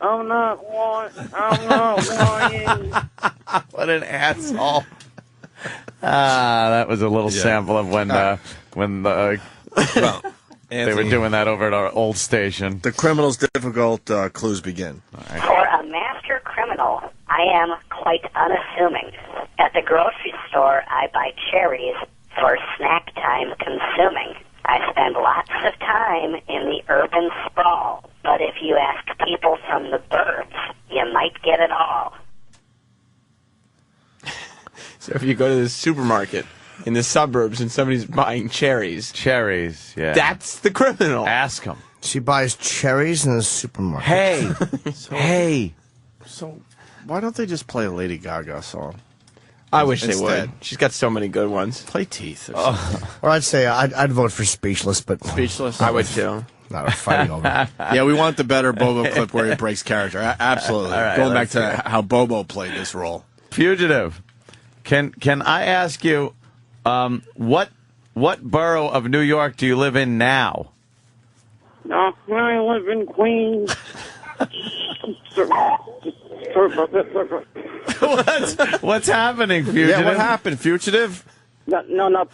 I'm not lying. What an asshole. That was a little sample of when they were doing that over at our old station. The criminal's difficult clues begin. For a master criminal, I am quite unassuming. At the grocery store, I buy cherries for snack time consuming. I spend lots of time in the urban sprawl, but if you ask people from the burbs, you might get it all. So if you go to the supermarket in the suburbs and somebody's buying cherries. Cherries, yeah. That's the criminal. Ask him. She buys cherries in the supermarket. Hey. Hey. So why don't they just play a Lady Gaga song? I wish they Instead. would. She's got so many good ones. Play Teeth. Or I'd say I'd vote for Speechless, but Speechless? I would too. Not fighting over it. Yeah, we want the better Bobo clip where he breaks character. Absolutely. All right, Going back let's to how Bobo played this role. Fugitive. Can I ask you, what borough of New York do you live in now? No, I live in Queens. What's happening, Fugitive? Yeah, what happened, Fugitive? Nothing. I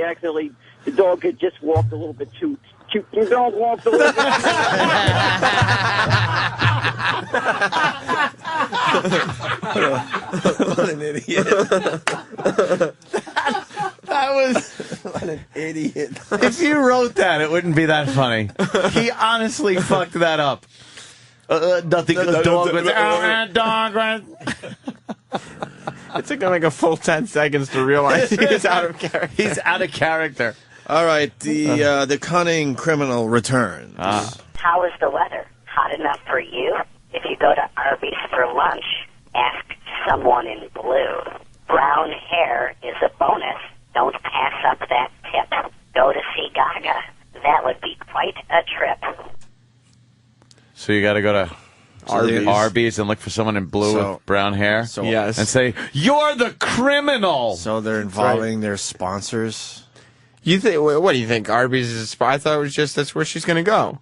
accidentally, the dog had just walked a little bit too. The dog walked a little bit. What an idiot. That was... What an idiot. If you wrote that, it wouldn't be that funny. He honestly fucked that up. Nothing. A dog went... dog went... It took him like a full 10 seconds to realize he was out of character. He's out of character. All right, the cunning criminal returns. How is the weather? Hot enough for you? If you go to Arby's for lunch, ask someone in blue. Brown hair is a bonus. Don't pass up that tip. Go to see Gaga. That would be quite a trip. So you got to go to Arby's and look for someone in blue with brown hair? Yes. And say, you're the criminal! So they're involving their sponsors? You think? What do you think? Arby's is a spot? I thought it was just that's where she's going to go.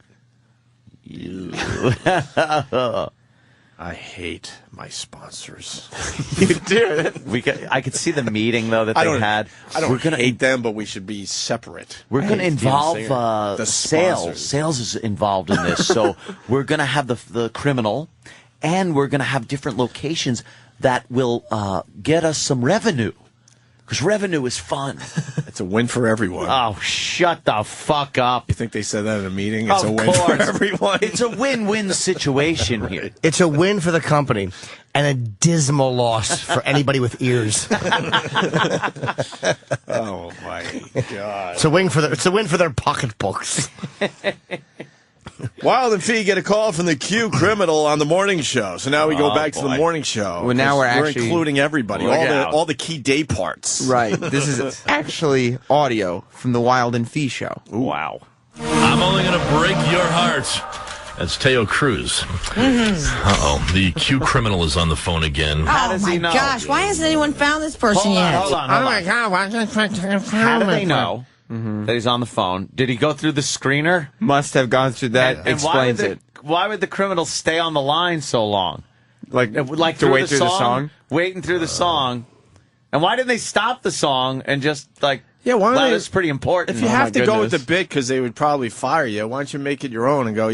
I hate my sponsors. You do. I could see the meeting, though, that they had. I don't hate them, but we should be separate. We're going to involve the sales. sponsors. Sales is involved in this. So we're going to have the criminal, and we're going to have different locations that will get us some revenue. Because revenue is fun. It's a win for everyone. Oh, shut the fuck up. You think they said that in a meeting? It's Of a win for course. everyone. It's a win-win situation here. It's a win for the company and a dismal loss for anybody with ears. Oh, my God. It's a win for their pocketbooks. Wild and Fee get a call from the Q criminal on the morning show. So now we go back to the morning show. Well, now we're actually including everybody, all the key day parts. Right. This is actually audio from the Wild and Fee show. Wow. I'm only going to break your heart That's Teo Cruz. Uh-oh. The Q criminal is on the phone again. Oh, my gosh. Why hasn't anyone found this person yet? Hold on. Oh, my God. How do they know that he's on the phone? Did he go through the screener? Must have gone through that. And Explains it. Why would the criminal stay on the line so long? Like to wait through the song? Waiting through the song. And why didn't they stop the song and just, like, that's pretty important. If you have to go with the bit because they would probably fire you, why don't you make it your own and go,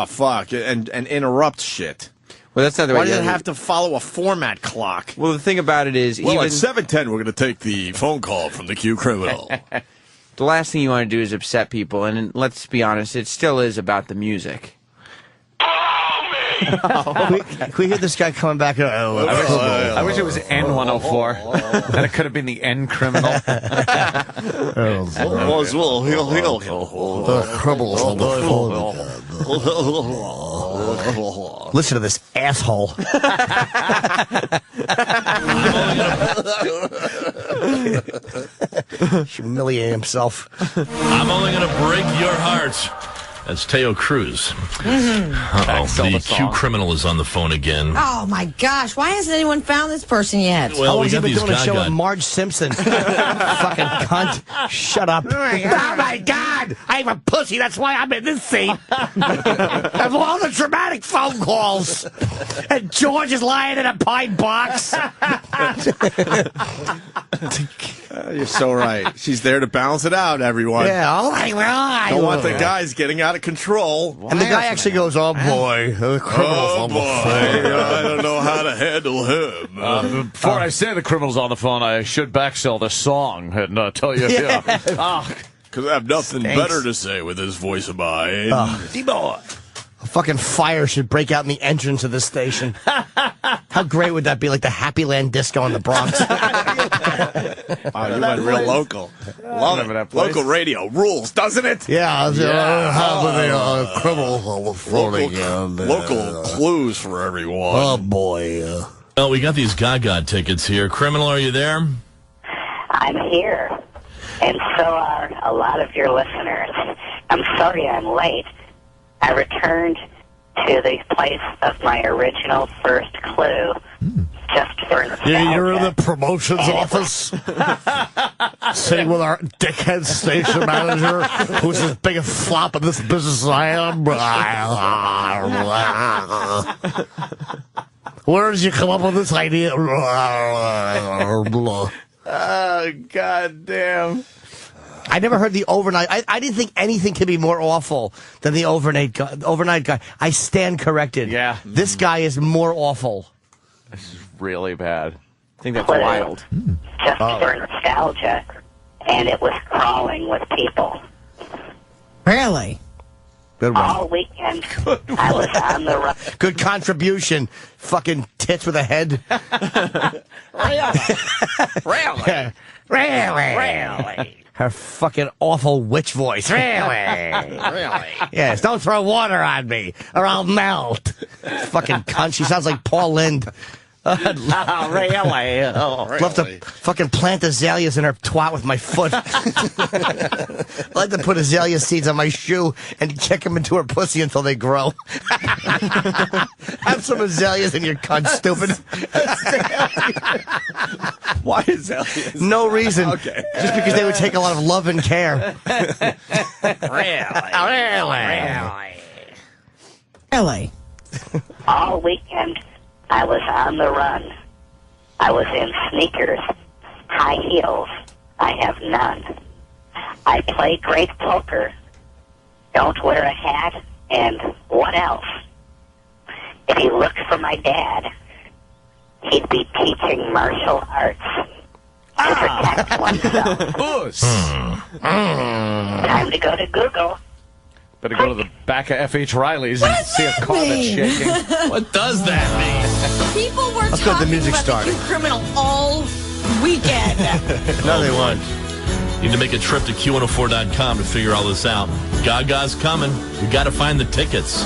fuck, and interrupt shit? Well, that's not the way. Why do you have to follow a format clock? Well, the thing about it is, at 7:10, we're going to take the phone call from the Q criminal. The last thing you want to do is upset people, and let's be honest, it still is about the music. Can we hear this guy coming back? I wish it was N104. Then it could have been the N criminal. The criminals on the phone. Listen to this asshole. Humiliate himself. I'm only going to break your heart. That's Teo Cruz. The Q criminal is on the phone again. Oh, my gosh. Why hasn't anyone found this person yet? Well, how long has he been doing a show with Marge Simpson? Fucking cunt. Shut up. Oh, my God. I have a pussy. That's why I'm in this seat. Of all the dramatic phone calls. And George is lying in a pine box. You're so right. She's there to balance it out, everyone. Yeah, oh my God. Don't want the guys getting out of control. And the guy actually goes, oh boy, the criminal's on the phone. I don't know how to handle him. Before I say the criminal's on the phone, I should backsell the song and tell you. Because I have nothing better to say with this voice of mine. D-boy. A fucking fire should break out in the entrance of this station. How great would that be? Like the Happy Land disco in the Bronx. Wow, you went real local. Love it. Local radio rules, doesn't it? Yeah. Criminals on the phone again. Local clues for everyone. Oh, boy. Well, we got these Gaga tickets here. Criminal, are you there? I'm here. And so are a lot of your listeners. I'm sorry I'm late. I returned to the place of my original first clue just for nostalgia. Yeah, you're in the promotions office sitting with our dickhead station manager who's as big a flop in this business as I am. Where did you come up with this idea? Oh, God damn. I never heard the overnight. I didn't think anything could be more awful than the overnight guy. I stand corrected. Yeah. This guy is more awful. This is really bad. I think that's wild. Just for nostalgia, and it was crawling with people. Really? Good one. All weekend, I was on the run. Good contribution. Fucking tits with a head. Really? Her fucking awful witch voice. Really? Yes, don't throw water on me or I'll melt. Fucking cunt. She sounds like Paul Lind. Really? Love to fucking plant azaleas in her twat with my foot. I like to put azalea seeds on my shoe and kick them into her pussy until they grow. Have some azaleas in your cunt, stupid. Why azaleas? No reason. Okay. Just because they would take a lot of love and care. Really? All weekend, I was on the run. I was in sneakers, high heels. I have none. I play great poker. Don't wear a hat. And what else? If he looked for my dad, he'd be teaching martial arts to protect oneself. Time to go to Google. Better go to the back of F.H. Riley's and see a car that's shaking. What does that mean? People were Let's go to the talking music about starting. the Q criminal all weekend. No, they won't. Need to make a trip to Q104.com to figure all this out. Gaga's coming. We got to find the tickets.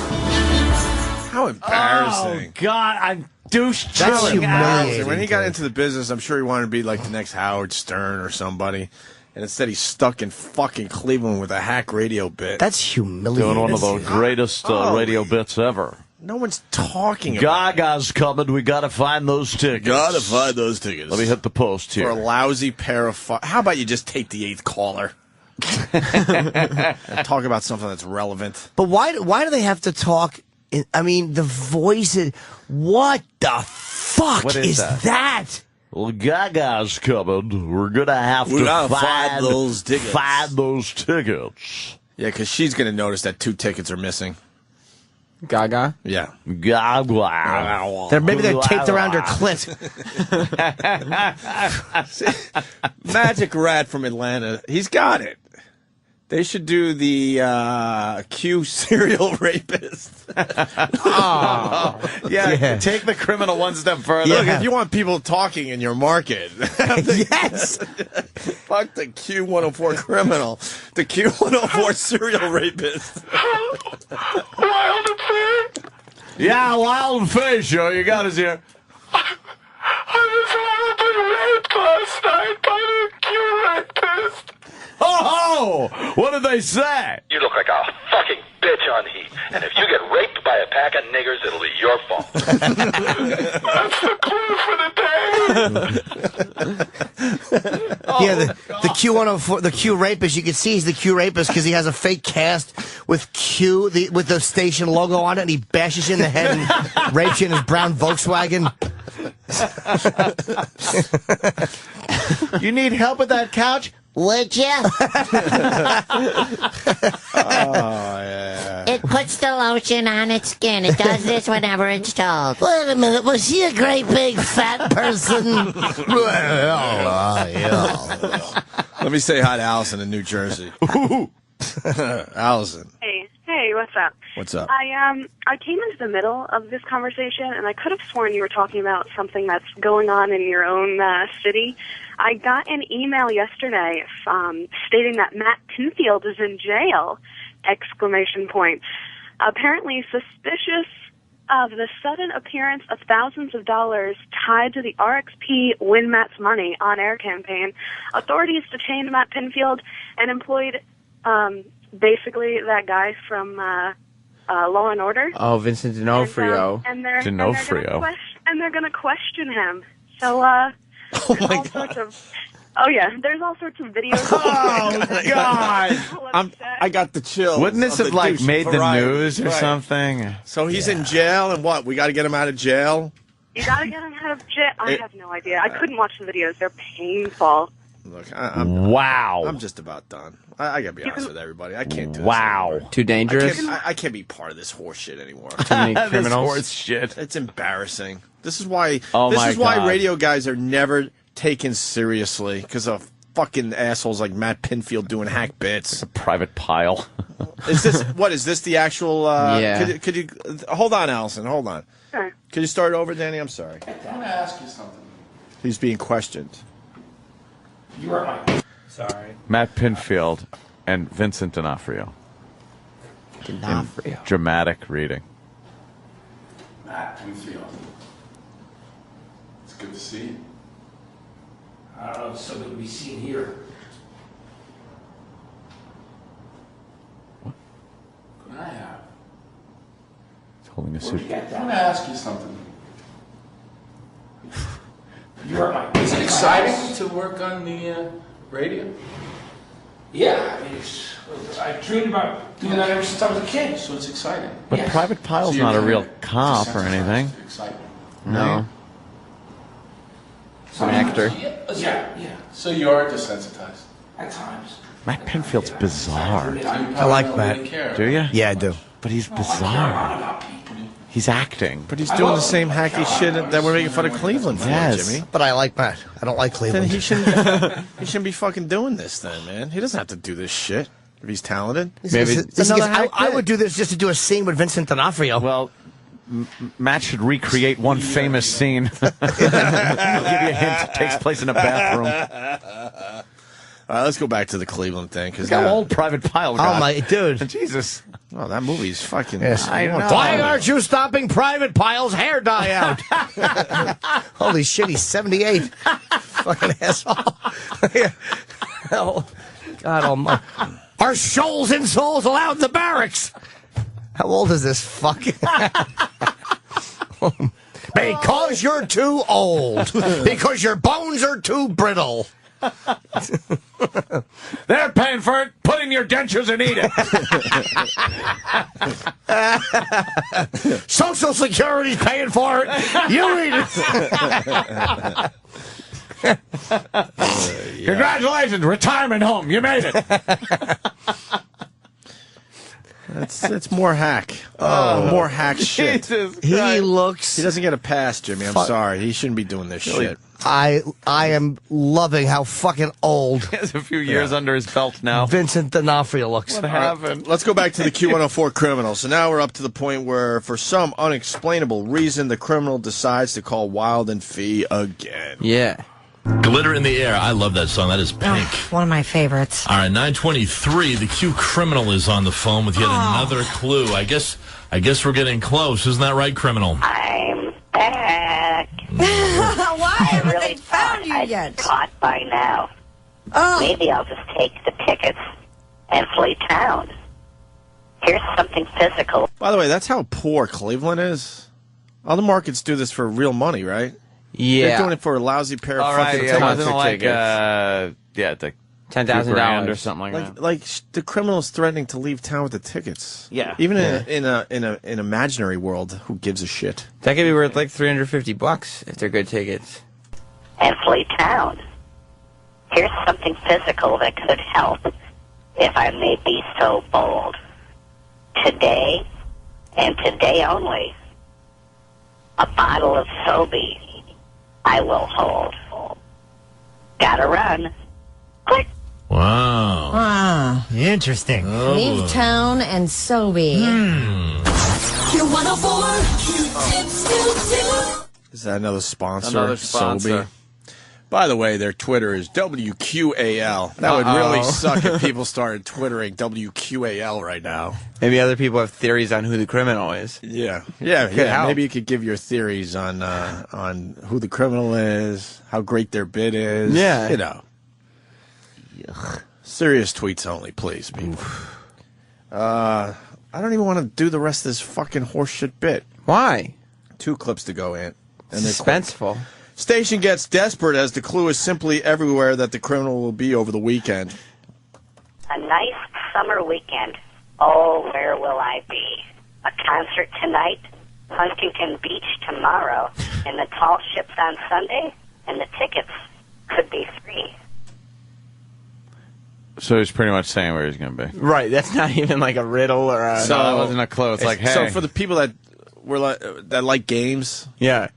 How embarrassing. Oh, God, I'm douche That's chilling. humiliating. When he got into the business, I'm sure he wanted to be like the next Howard Stern or somebody. and instead he's stuck in fucking Cleveland with a hack radio bit. That's humiliating. Doing one of the greatest radio bits ever. No one's talking about Gaga's coming. We got to find those tickets. Gotta find those tickets. Let me hit the post here. For a lousy pair of... How about you just take the 8th caller? Talk about something that's relevant. But why do they have to talk? I mean, the voices. What the fuck What is that? Well, Gaga's coming. We're going to have to find those tickets. Find those tickets. Yeah, because she's going to notice that 2 tickets are missing. Gaga? Yeah. Gaga. Maybe they're taped around her clit. Magic Rat from Atlanta. He's got it. They should do the Q serial rapist. Yeah, take the criminal one step further. Look, if you want people talking in your market, yes. Fuck the Q104 criminal, the Q104 serial rapist. Wild and fair. Yeah, Wild and Fair show. You got us here. I was raped last night by the Q rapist. Oh, what did they say? You look like a fucking bitch on heat, and if you get raped by a pack of niggers, it'll be your fault. That's the clue for the day. The Q104, the Q rapist. You can see he's the Q rapist because he has a fake cast with Q, with the station logo on it, and he bashes you in the head and rapes you in his brown Volkswagen. You need help with that couch? Would you? Yeah. It puts the lotion on its skin. It does this whenever it's told. Wait a minute, was she a great big fat person? Let me say hi to Allison in New Jersey. Allison. Hey, what's up? What's up? I came into the middle of this conversation, and I could have sworn you were talking about something that's going on in your own city. I got an email yesterday stating that Matt Pinfield is in jail! ! Apparently suspicious of the sudden appearance of thousands of dollars tied to the RXP Win Matt's Money on-air campaign. Authorities detained Matt Pinfield and employed basically that guy from Law and Order. Oh, Vincent D'Onofrio. And they're going to question him. So, there's all sorts of videos. Oh, God. I got the chill. Wouldn't this have, made the news or something? So he's in jail, and what? We got to get him out of jail? You got to get him out of jail? I have no idea. I couldn't watch the videos. They're painful. Look, I'm just about done. I got to be honest with everybody. I can't do this anymore. Too dangerous? I can't be part of this horse shit anymore. Too many criminals? This horse shit. It's embarrassing. This is why God. radio guys are never taken seriously, because of fucking assholes like Matt Pinfield doing hack bits. It's a private pile. Is this the actual yeah. Could you hold on, Allison, hold on. Sure. Could you start over, Danny? I'm sorry. I want to ask you something. He's being questioned. You are my... Sorry. Matt Pinfield and Vincent D'Onofrio. D'Onofrio. Dramatic reading. Matt Pinfield. It's good to see you. I don't know, it's so good to be seen here. What can I have? He's holding a Where'd you suit. get that? I want to ask you something. Is it exciting to work on the radio? Yeah, I mean, I dreamed about doing that ever since I was a kid, so it's exciting. But Yes. Private Pile's So you're not a kinda real cop or anything. Excitement. No. So An actor. Yeah. So you are desensitized at times. Matt Pinfield's bizarre. I like Matt. Do you? Yeah, I do. But he's bizarre. He's acting. But he's doing the same hacky shit that we're making fun of Cleveland for, Jimmy. But I like Matt. I don't like Cleveland. Then he shouldn't be fucking doing this then, man. He doesn't have to do this shit if he's talented. I would do this just to do a scene with Vincent D'Onofrio. Well, Matt should recreate one famous scene. I'll give you a hint. It takes place in a bathroom. All right, let's go back to the Cleveland thing. Look how old Private Pile got. Oh, my dude. Jesus. Oh, that movie's fucking... Yes. I know. Why aren't you stopping Private Pile's hair dye out? Holy shit, he's 78. Fucking asshole. Well, God almighty. Are shoals and souls allowed in the barracks? How old is this fuck? Because you're too old. Because your bones are too brittle. They're paying for it. Put in your dentures and eat it. Social Security's paying for it. You eat it. Congratulations, retirement home. You made it. That's more hack. More hack shit. He looks. He doesn't get a pass, Jimmy. I'm sorry. He shouldn't be doing this shit. I am loving how fucking old. He has a few years under his belt now. Vincent D'Onofrio looks. What happened? Let's go back to the Q104 Criminal. So now we're up to the point where, for some unexplainable reason, the criminal decides to call Wild and Fee again. Yeah. Glitter in the Air. I love that song. That is Pink. One of my favorites. All right, 9:23. The Q Criminal is on the phone with yet another clue. I guess we're getting close. Isn't that right, Criminal? I'm back. Why haven't really they found you yet? Caught by now. Maybe I'll just take the tickets and flee town. Here's something physical. By the way, that's how poor Cleveland is. Other markets do this for real money, right? Yeah. They're doing it for a lousy pair of fucking It wasn't tickets. like $10,000 or something like that. Like the criminal's threatening to leave town with the tickets. Yeah. Even in an imaginary world, who gives a shit? That could be worth like $350 if they're good tickets. And flee town. Here's something physical that could help, if I may be so bold. Today, and today only, a bottle of Sobe I will hold. Gotta run. Click. Wow. Ah, interesting. Leave town and Sobe. Is that another sponsor? Another sponsor. Sobe? By the way, their Twitter is WQAL. That would really suck if people started twittering WQAL right now. Maybe other people have theories on who the criminal is. Yeah. help. Maybe you could give your theories on who the criminal is, how great their bid is. Yeah. You know. Serious tweets only, please, people. I don't even want to do the rest of this fucking horseshit bit. Why? 2 clips to go, Ant. And they're Suspenseful. Station gets desperate as the clue is simply everywhere that the criminal will be over the weekend. A nice summer weekend. Oh, where will I be? A concert tonight, Huntington Beach tomorrow, and the tall ships on Sunday, and the tickets could be free. So he's pretty much saying where he's going to be. Right, that's not even like a riddle or a... So that wasn't a clue. It's like, hey. So for the people that like games, yeah,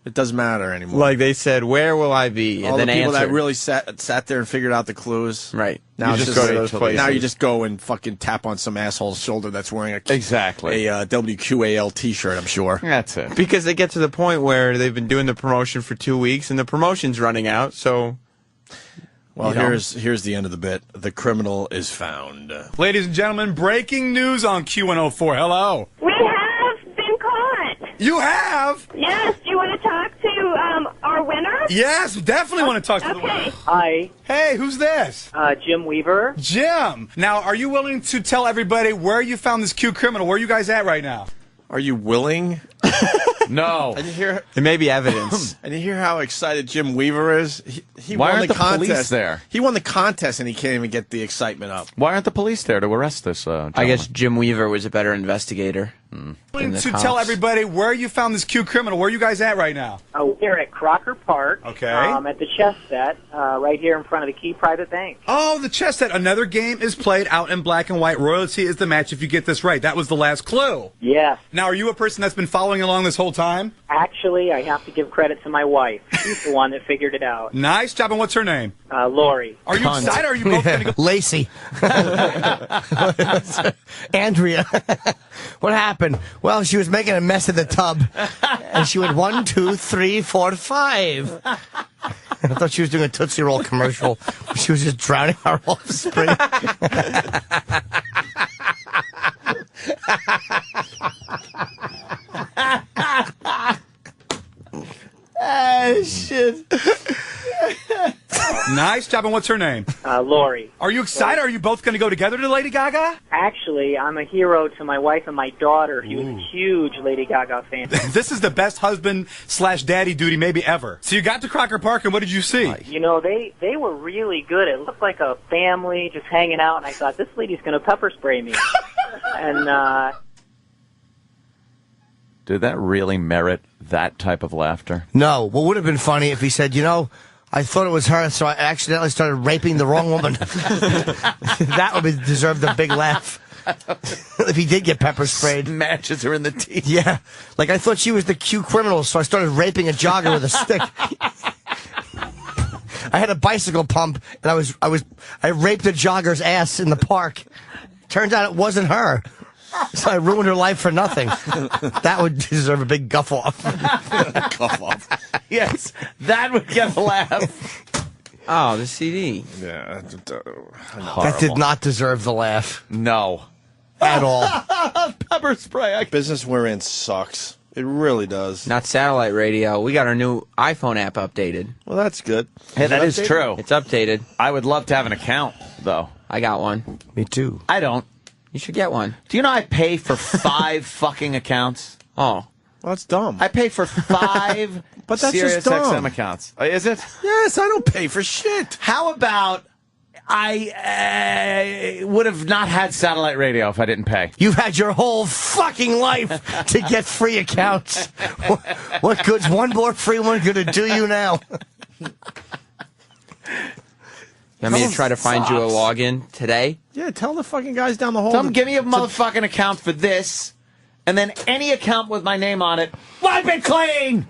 it doesn't matter anymore. like they said, where will I be? And all then the people answered. that really sat there and figured out the clues. Right. Now You it's just go to those places. Now you just go and fucking tap on some asshole's shoulder that's wearing a WQAL T-shirt. I'm sure. That's it. Because they get to the point where they've been doing the promotion for 2 weeks and the promotion's running out, so... Well, here's the end of the bit. The criminal is found. Ladies and gentlemen, breaking news on Q104. Hello. We have been caught. You have? Yes. Do you want to talk to our winner? Yes, definitely want to talk to the winner. Hi. Hey, who's this? Jim Weaver. Jim. Now, are you willing to tell everybody where you found this Q criminal? Where are you guys at right now? Are you willing? No. And you hear it may be evidence. And you hear how excited Jim Weaver is. He Why won aren't the the contest. police there? He won the contest, and he can't even get the excitement up. Why aren't the police there to arrest this I guess Jim Weaver was a better investigator. Willing to tell everybody where you found this Q criminal? Where are you guys at right now? We're at Crocker Park. Okay. At the chess set, right here in front of the Key Private Bank. Oh, the chess set. Another game is played out in black and white. Royalty is the match if you get this right. That was the last clue. Yes. Now, are you a person that's been following along this whole time? Actually, I have to give credit to my wife. She's the one that figured it out. Nice job. And what's her name? Lori. Are you excited? Or are you both going to go? Lacey. Andrea. What happened? Well, she was making a mess of the tub, and she went 1, 2, 3, 4, 5. I thought she was doing a Tootsie Roll commercial. She was just drowning our offspring. Ah, shit. Nice job. And what's her name? Lori. Are you excited? Are you both going to go together to Lady Gaga? Actually, I'm a hero to my wife and my daughter. He was a huge Lady Gaga fan. This is the best husband/daddy duty maybe ever. So you got to Crocker Park, and what did you see? You know, they were really good. It looked like a family just hanging out, and I thought, this lady's going to pepper spray me. And, Did that really merit that type of laughter? No. What would have been funny if he said, you know, I thought it was her, so I accidentally started raping the wrong woman. That would have deserved a big laugh. If he did get pepper sprayed. Matches her in the teeth. Yeah. Like, I thought she was the Q criminal, so I started raping a jogger with a stick. I had a bicycle pump, and I raped a jogger's ass in the park. Turns out it wasn't her. So I ruined her life for nothing. That would deserve a big guff off. Guff off. Yes, that would get a laugh. Oh, the CD. Yeah. That did not deserve the laugh. No. At all. Pepper spray. Business we're in sucks. It really does. Not satellite radio. We got our new iPhone app updated. Well, that's good. Hey, that is true. It's updated. I would love to have an account, though. I got one. Me too. I don't. You should get one. Do you know I pay for 5 fucking accounts? Oh. Well, that's dumb. I pay for 5 but that's Sirius just dumb. XM accounts. Is it? Yes, I don't pay for shit. How about I would have not had satellite radio if I didn't pay? You've had your whole fucking life to get free accounts. What good's one more free one going to do you now? You want me to try to find you a login today? Yeah, tell the fucking guys down the hall. Tell them, give me a motherfucking account for this, and then any account with my name on it, wipe it clean!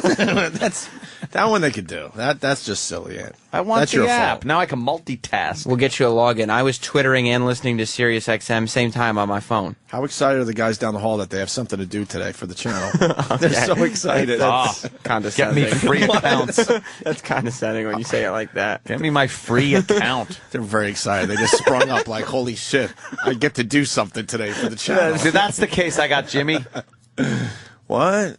That's that one they could do. That's just silly. I want that's the your app. fault. Now I can multitask. We'll get you a login. I was Twittering and listening to Sirius XM same time on my phone. How excited are the guys down the hall that they have something to do today for the channel? They're so excited. That's Get condescending. me free accounts. That's condescending when you say it like that. Get me my free account. They're very excited. They just sprung up like, holy shit, I get to do something today for the channel. See, that's the case I got, Jimmy. What?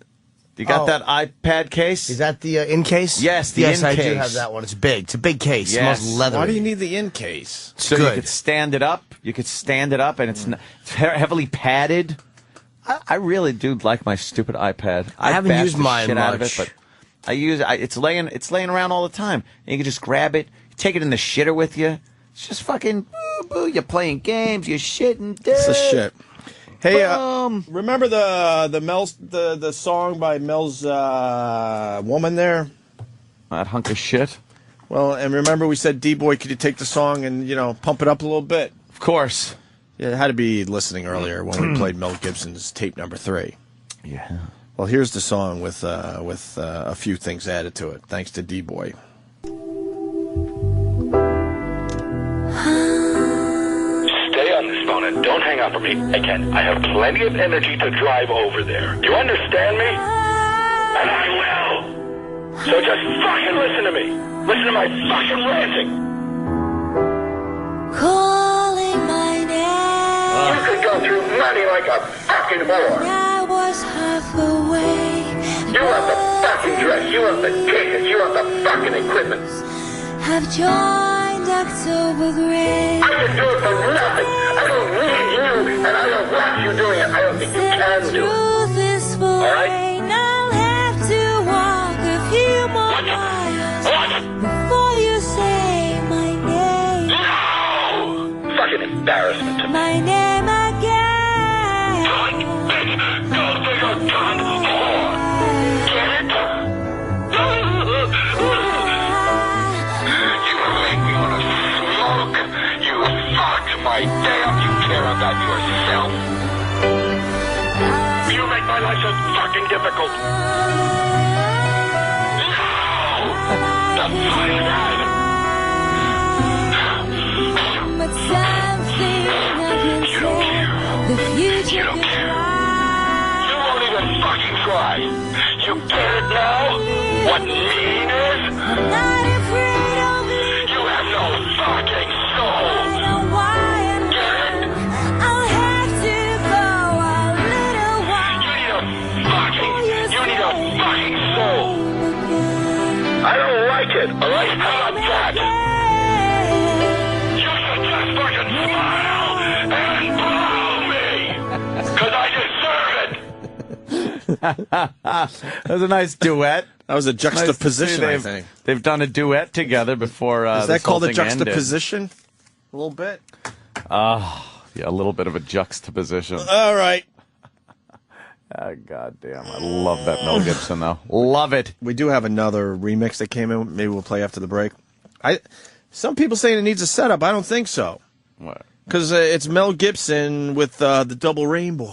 You got that iPad case? Is that the in case? Yes, the yes, in I case. do have that one. It's big. It's a big case. Yes. It's most leathery. Why do you need the in case? So Good. you could stand it up. You could stand it up, and it's heavily padded. I really do like my stupid iPad. I haven't bash used the mine shit out of much. it, but it's laying around all the time. And you can just grab it, take it in the shitter with you. It's just fucking boo boo. You're playing games. You're shitting. It's the shit. Hey, Boom. remember the song by Mel's woman there? That hunk of shit. Well, and remember we said, D-Boy, could you take the song and, pump it up a little bit? Of course. Yeah, it had to be listening earlier when we played Mel Gibson's tape number 3. Yeah. Well, here's the song with a few things added to it, thanks to D-Boy. Stay on this phone and don't hang up on me. Again, I have plenty of energy to drive over there. You understand me? And I will! So just fucking listen to me. Listen to my fucking ranting. Calling my name. You could go through money like a fucking whore. I was half awake. You want the fucking dress. You want the tickets. You want the fucking equipment. Have joined October Grey. I can do it for nothing. I don't need you, and I don't want you doing it. I don't think you can do it. All right? I'll have to walk a few more miles before you say my name. No! Fucking embarrassment to me. My name again. Cunt, bitch, go to your cunt whore. Get it? You make me want to smoke. You fuck my damn. You care about yourself. You make my life so fucking difficult. No! The fuck is that? But something I can You don't say. care. The future You don't is care. bright. You won't even fucking try. You get it now? What mean is? I'm not afraid of it. You have no fucking soul. I know why and Get it? I'll have to go a little while. You need a fucking soul. I don't like it, alright? How about that? That was a nice duet. That was a juxtaposition, Nice I think. They've done a duet together before. Is that this whole called a thing ended. juxtaposition? A little bit. Yeah, a little bit of a juxtaposition. All right. God damn, I love that Mel Gibson, though. Love it. We do have another remix that came in. Maybe we'll play after the break. Some people saying it needs a setup. I don't think so. What? Because it's Mel Gibson with the double rainbow.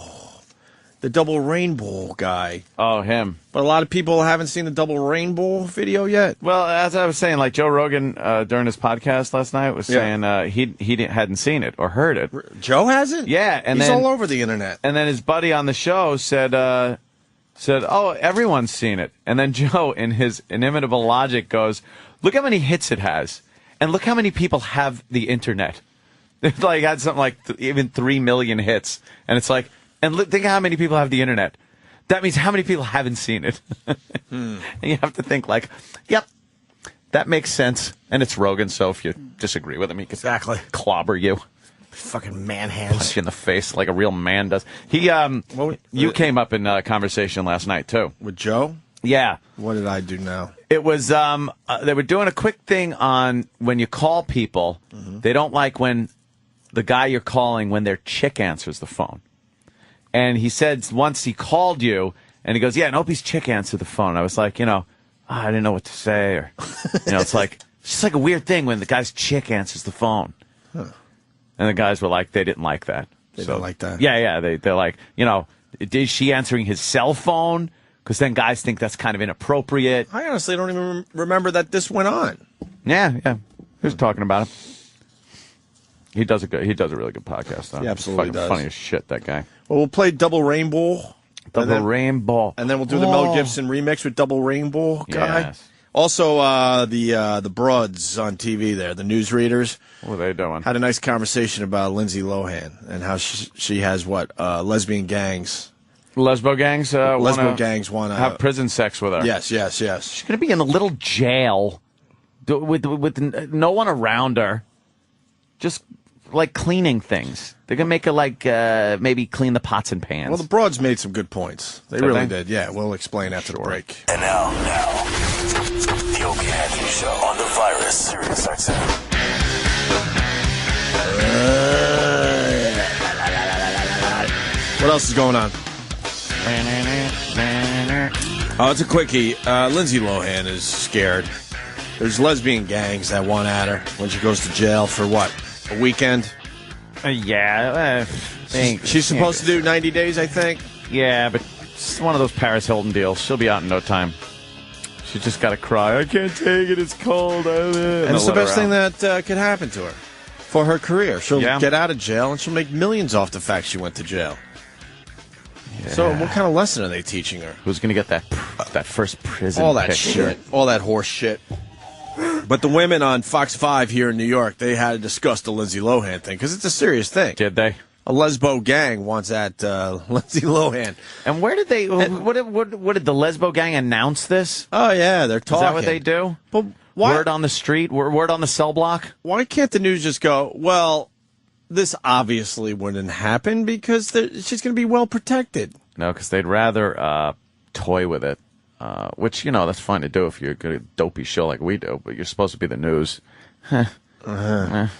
The double rainbow guy. Oh, him. But a lot of people haven't seen the double rainbow video yet. Well, as I was saying, like Joe Rogan during his podcast last night was saying he hadn't seen it or heard it. Joe hasn't? Yeah, and he's then, all over the internet. And then his buddy on the show said, "Oh, everyone's seen it." And then Joe, in his inimitable logic, goes, "Look how many hits it has, and look how many people have the internet." It like had something like even 3 million hits, and it's like. And think how many people have the internet. That means how many people haven't seen it. And you have to think like, yep, that makes sense. And it's Rogan, so if you disagree with him, he can clobber you. Fucking man hands. Punch you in the face like a real man does. You came up in conversation last night, too. With Joe? Yeah. What did I do now? It was, they were doing a quick thing on when you call people, they don't like when the guy you're calling, when their chick answers the phone. And he said once he called you, and he goes, "Yeah, and Opie's chick answered the phone." And I was like, I didn't know what to say, or it's just like a weird thing when the guy's chick answers the phone. Huh. And the guys were like, they didn't like that. They don't like that. Yeah, they're like, is she answering his cell phone? Because then guys think that's kind of inappropriate. I honestly don't even remember that this went on. Yeah, he was talking about it. He does a really good podcast, though. He absolutely does. Funny as shit, that guy. Well, we'll play Double Rainbow. Rainbow. And then we'll do the Mel Gibson remix with Double Rainbow guy. Yes. Also, the broads on TV there, the newsreaders. What are they doing? Had a nice conversation about Lindsay Lohan and how she has, lesbian gangs. Lesbo gangs? Gangs want to have prison sex with her. Yes. She's going to be in a little jail with no one around her. Just like cleaning things. They're going to make her maybe clean the pots and pans. Well, the broads made some good points. They really did. Yeah, we'll explain after the break. And now, the Opie and Anthony Show on the Virus, Sirius XM. What else is going on? Oh, it's a quickie. Lindsay Lohan is scared. There's lesbian gangs that want at her when she goes to jail for what? A weekend? She's supposed to do 90 days, I think. Yeah, but it's one of those Paris Hilton deals. She'll be out in no time. She just got to cry. I can't take it. It's cold. And it's the best thing that could happen to her for her career. She'll get out of jail and she'll make millions off the fact she went to jail. Yeah. So what kind of lesson are they teaching her? Who's going to get that first prison All that picture? shit. All that horse shit. But the women on Fox 5 here in New York, they had to discuss the Lindsay Lohan thing because it's a serious thing. Did they? A lesbo gang wants at Lindsay Lohan. And where did they? What did the lesbo gang announce this? Oh yeah, they're talking. Is that what they do? But why? Word on the street, word on the cell block. Why can't the news just go? Well, this obviously wouldn't happen because she's going to be well protected. No, because they'd rather toy with it. Which, that's fine to do if you're a good dopey show like we do, but you're supposed to be the news. Well,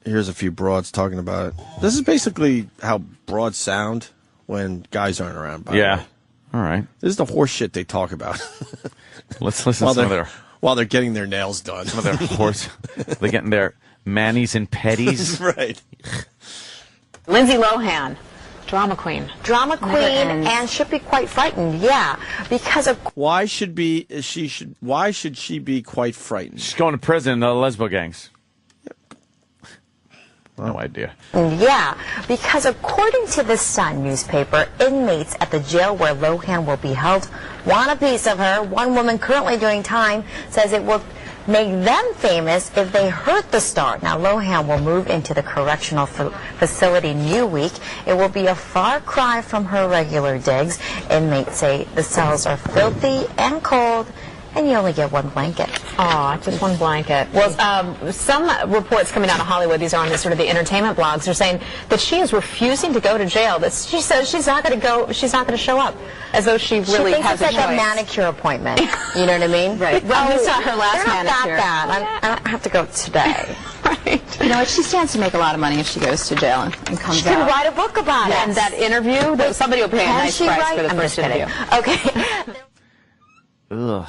here's a few broads talking about it. This is basically how broads sound when guys aren't around. By the way. All right. This is the horse shit they talk about. Let's listen to some of their... While they're getting their nails done. Some of their horse... They're getting their manis and petties. Right. Lindsay Lohan. Drama queen. Drama queen, and should be quite frightened, because of... Why should she be quite frightened? She's going to prison, lesbo gangs. No idea. Because according to the Sun newspaper, inmates at the jail where Lohan will be held want a piece of her. One woman currently doing time says it will make them famous if they hurt the star. Now, Lohan will move into the correctional facility New Week. It will be a far cry from her regular digs. Inmates say the cells are filthy and cold and you only get one blanket. Aw, just one blanket. Well, some reports coming out of Hollywood, these are on the sort of the entertainment blogs, are saying that she is refusing to go to jail. That she says she's not going to go, she's not going to show up, as though she really thinks has it's a like choice. a manicure appointment. You know what I mean? Right. Well, it's not her last they're not manicure. that bad. I have to go today. You know what? She stands to make a lot of money if she goes to jail and comes She could out. write a book about it. And that interview, somebody will pay a Can nice she price write? for the I'm first just kidding. interview. Okay. Ugh.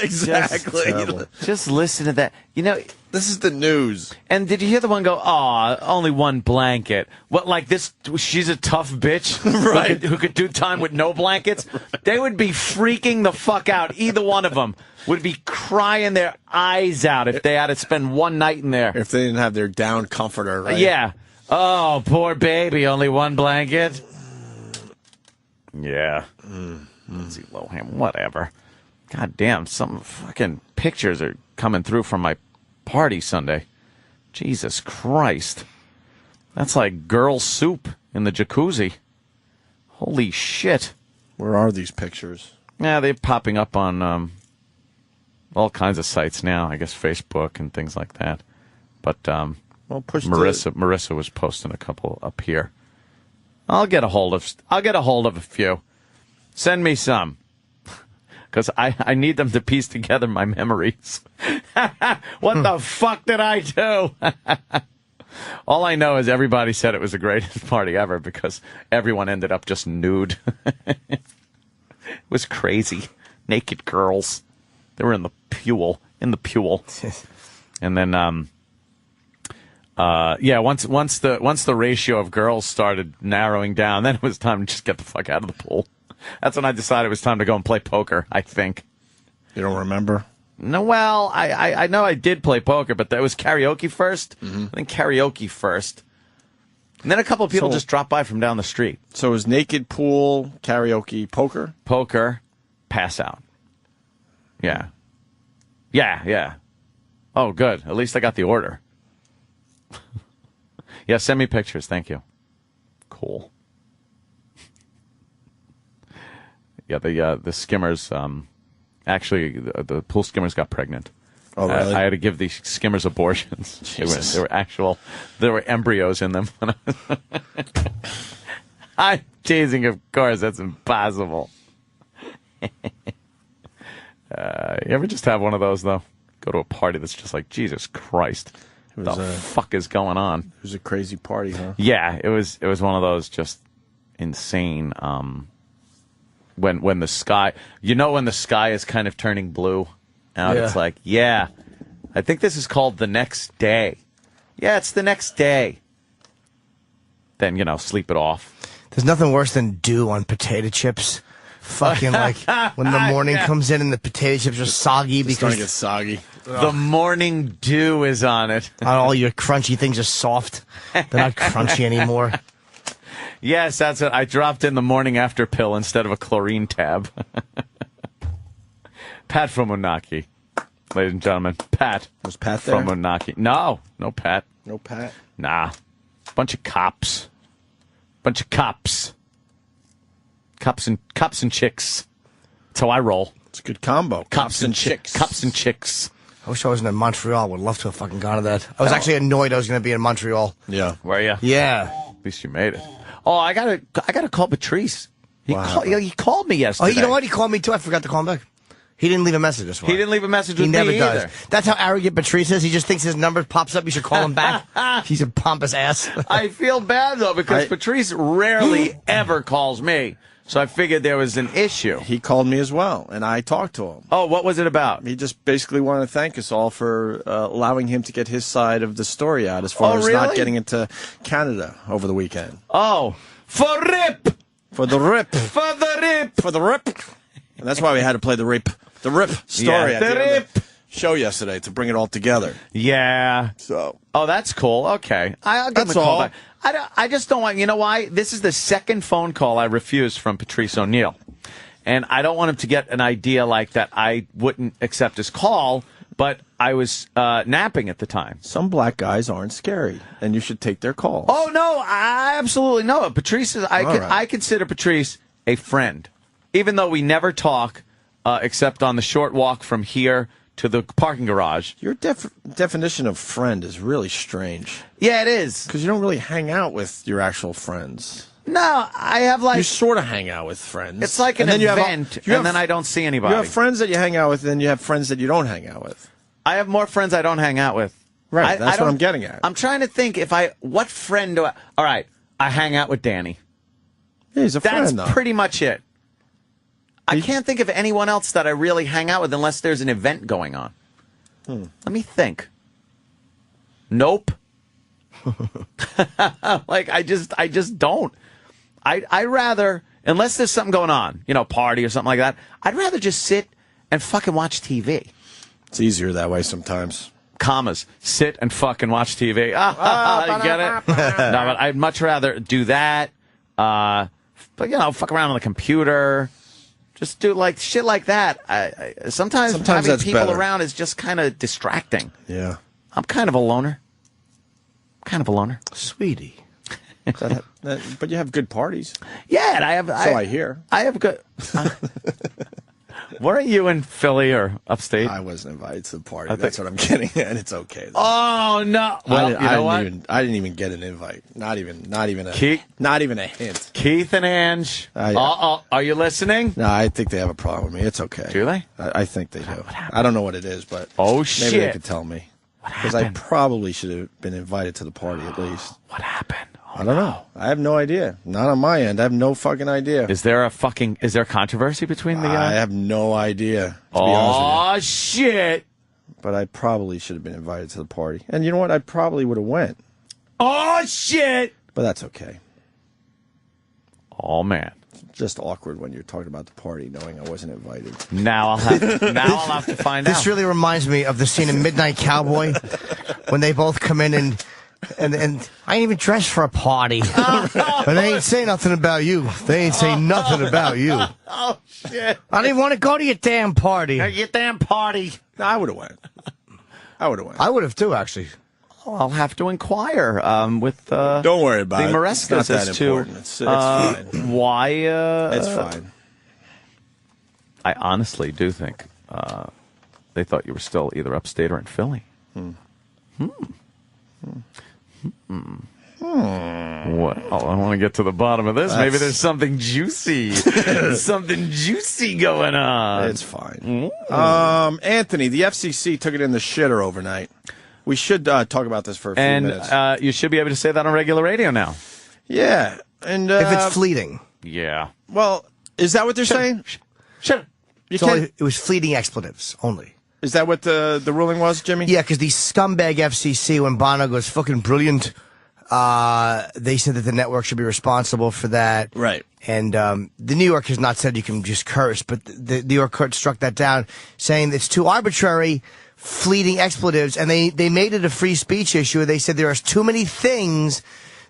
Exactly. Just listen to that. You know, this is the news. And did you hear the one go, "Aw, only one blanket"? What, like this? She's a tough bitch, Right? Who could do time with no blankets? They would be freaking the fuck out. Either one of them would be crying their eyes out if they had to spend one night in there. If they didn't have their down comforter, right? Yeah. Oh, poor baby, only one blanket. Yeah. Lindsay Lohan, whatever. God damn, some fucking pictures are coming through from my party Sunday. Jesus Christ. That's like girl soup in the jacuzzi. Holy shit. Where are these pictures? Yeah, they're popping up on all kinds of sites now. I guess Facebook and things like that. But well, push Marissa was posting a couple up here. I'll get a hold of a few. Send me some. Because I need them to piece together my memories. What the fuck did I do? All I know is everybody said it was the greatest party ever because everyone ended up just nude. It was crazy. Naked girls. They were in the pool. And then, once the ratio of girls started narrowing down, then it was time to just get the fuck out of the pool. That's when I decided it was time to go and play poker, I think. You don't remember? No, well, I know I did play poker, but that was karaoke first. Mm-hmm. I think karaoke first. And then a couple of people just dropped by from down the street. So it was naked pool, karaoke, poker? Poker, pass out. Yeah. Yeah. Oh, good. At least I got the order. Yeah, send me pictures. Thank you. Cool. Yeah, the skimmers, actually, the pool skimmers got pregnant. Oh, really? I had to give the skimmers abortions. There were embryos in them. I'm teasing, of course. That's impossible. You ever just have one of those, though? Go to a party that's just like, Jesus Christ. What the fuck is going on? It was a crazy party, huh? Yeah, it was one of those just insane, when the sky, when the sky is kind of turning blue out, It's like, yeah, I think this is called the next day. Yeah, it's the next day. Then, sleep it off. There's nothing worse than dew on potato chips. Fucking like when the morning comes in and the potato chips are soggy because starting to get soggy. The morning dew is on it. All your crunchy things are soft. They're not crunchy anymore. Yes, that's it. I dropped in the morning after pill instead of a chlorine tab. Pat from Unaki. Ladies and gentlemen, Pat. Was Pat there? From Unaki. No Pat. No Pat? Nah. Bunch of cops. Cops and chicks. That's how I roll. It's a good combo. Cops and chicks. Cops and chicks. I wish I wasn't in Montreal. Would love to have fucking gone to that. I was actually annoyed I was going to be in Montreal. Yeah. Were you? Yeah. At least you made it. Oh, I gotta call Patrice. He called me yesterday. Oh, you know what? He called me too. I forgot to call him back. He didn't leave a message this morning. He didn't leave a message with me me either. He never either. does. That's how arrogant Patrice is. He just thinks his number pops up. You should call him back. He's a pompous ass. I feel bad though because Patrice rarely ever calls me. So I figured there was an issue. He called me as well, and I talked to him. Oh, what was it about? He just basically wanted to thank us all for allowing him to get his side of the story out as far as not getting into Canada over the weekend. Oh, for the rip! For the rip! And that's why we had to play the rip story at the end of the show yesterday to bring it all together. Yeah. So. Oh, that's cool. Okay. I'll give him a call back. I just don't want, you know why? This is the second phone call I refused from Patrice O'Neill. And I don't want him to get an idea like that I wouldn't accept his call, but I was napping at the time. Some black guys aren't scary, and you should take their calls. Oh, no, I absolutely no. Patrice is, I consider Patrice a friend. Even though we never talk, except on the short walk from here to the parking garage. Your definition of friend is really strange. Yeah, it is. Because you don't really hang out with your actual friends. No, I have like... You sort of hang out with friends. It's like an event, and then I don't see anybody. You have friends that you hang out with, and then you have friends that you don't hang out with. I have more friends I don't hang out with. Right, that's what I'm getting at. I'm trying to think what friend do I... All right, I hang out with Danny. Yeah, he's a friend, That's pretty much it. I can't think of anyone else that I really hang out with unless there's an event going on. Let me think. Nope. Like, I just don't. I rather, unless there's something going on, party or something like that, I'd rather just sit and fucking watch TV. It's easier that way sometimes. Commas. Sit and fucking watch TV. You get it? No, but I'd much rather do that. But, fuck around on the computer. Just do shit like that. Sometimes having that's people better. around is just kind of distracting. Yeah. I'm kind of a loner. Sweetie. But you have good parties. Yeah, and I hear. I have good... Weren't you in Philly or upstate? I wasn't invited to the party. That's what I'm getting at. It's okay, though. Oh, no. Well, I didn't even get an invite. Not even a hint. Keith and Ange. Are you listening? No, I think they have a problem with me. It's okay. Do they? I think they do. I don't know what it is, but shit. maybe they could tell me. Because I probably should have been invited to the party at least. What happened? I don't know. I have no idea. Not on my end. I have no fucking idea. Is there controversy between the I have no idea, to be honest with you. Shit. But I probably should have been invited to the party. And you know what? I probably would have went. Oh, shit. But that's okay. Oh, man. It's just awkward when you're talking about the party knowing I wasn't invited. Now I'll have to find out. This really reminds me of the scene in Midnight Cowboy when they both come in and I ain't even dressed for a party. And they ain't say nothing about you. They ain't say nothing about you. Oh, shit. I don't even want to go to your damn party. Your damn party. No, I would have went. I would have too, actually. Oh, I'll have to inquire with don't worry about the Marescas as to it's fine. Why. It's fine. I honestly do think they thought you were still either upstate or in Philly. Well, I want to get to the bottom of this. Maybe there's something juicy. Going on. It's fine. Anthony, the FCC took it in the shitter overnight. We should talk about this for a few minutes. And you should be able to say that on regular radio now. Yeah. And if it's fleeting. Yeah. Well, is that what they're saying? Shut It was fleeting expletives only. Is that what the ruling was, Jimmy? Yeah, because the scumbag FCC, when Bono goes fucking brilliant, they said that the network should be responsible for that. Right. And the New York has not said you can just curse, but the New York court struck that down, saying it's too arbitrary, fleeting expletives, and they made it a free speech issue. They said there are too many things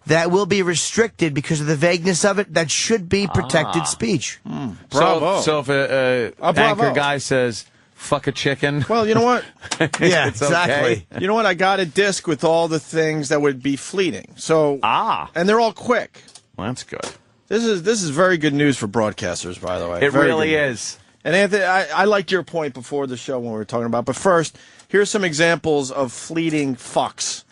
that will be restricted because of the vagueness of it that should be protected speech. Bravo. So if a anchor guy says, fuck a chicken. Well, you know what? Yeah, it's exactly. Okay. You know what? I got a disc with all the things that would be fleeting. So and they're all quick. Well, that's good. This is very good news for broadcasters, by the way. It very really good is. And Anthony, I liked your point before the show when we were talking about. But first, here's some examples of fleeting fucks,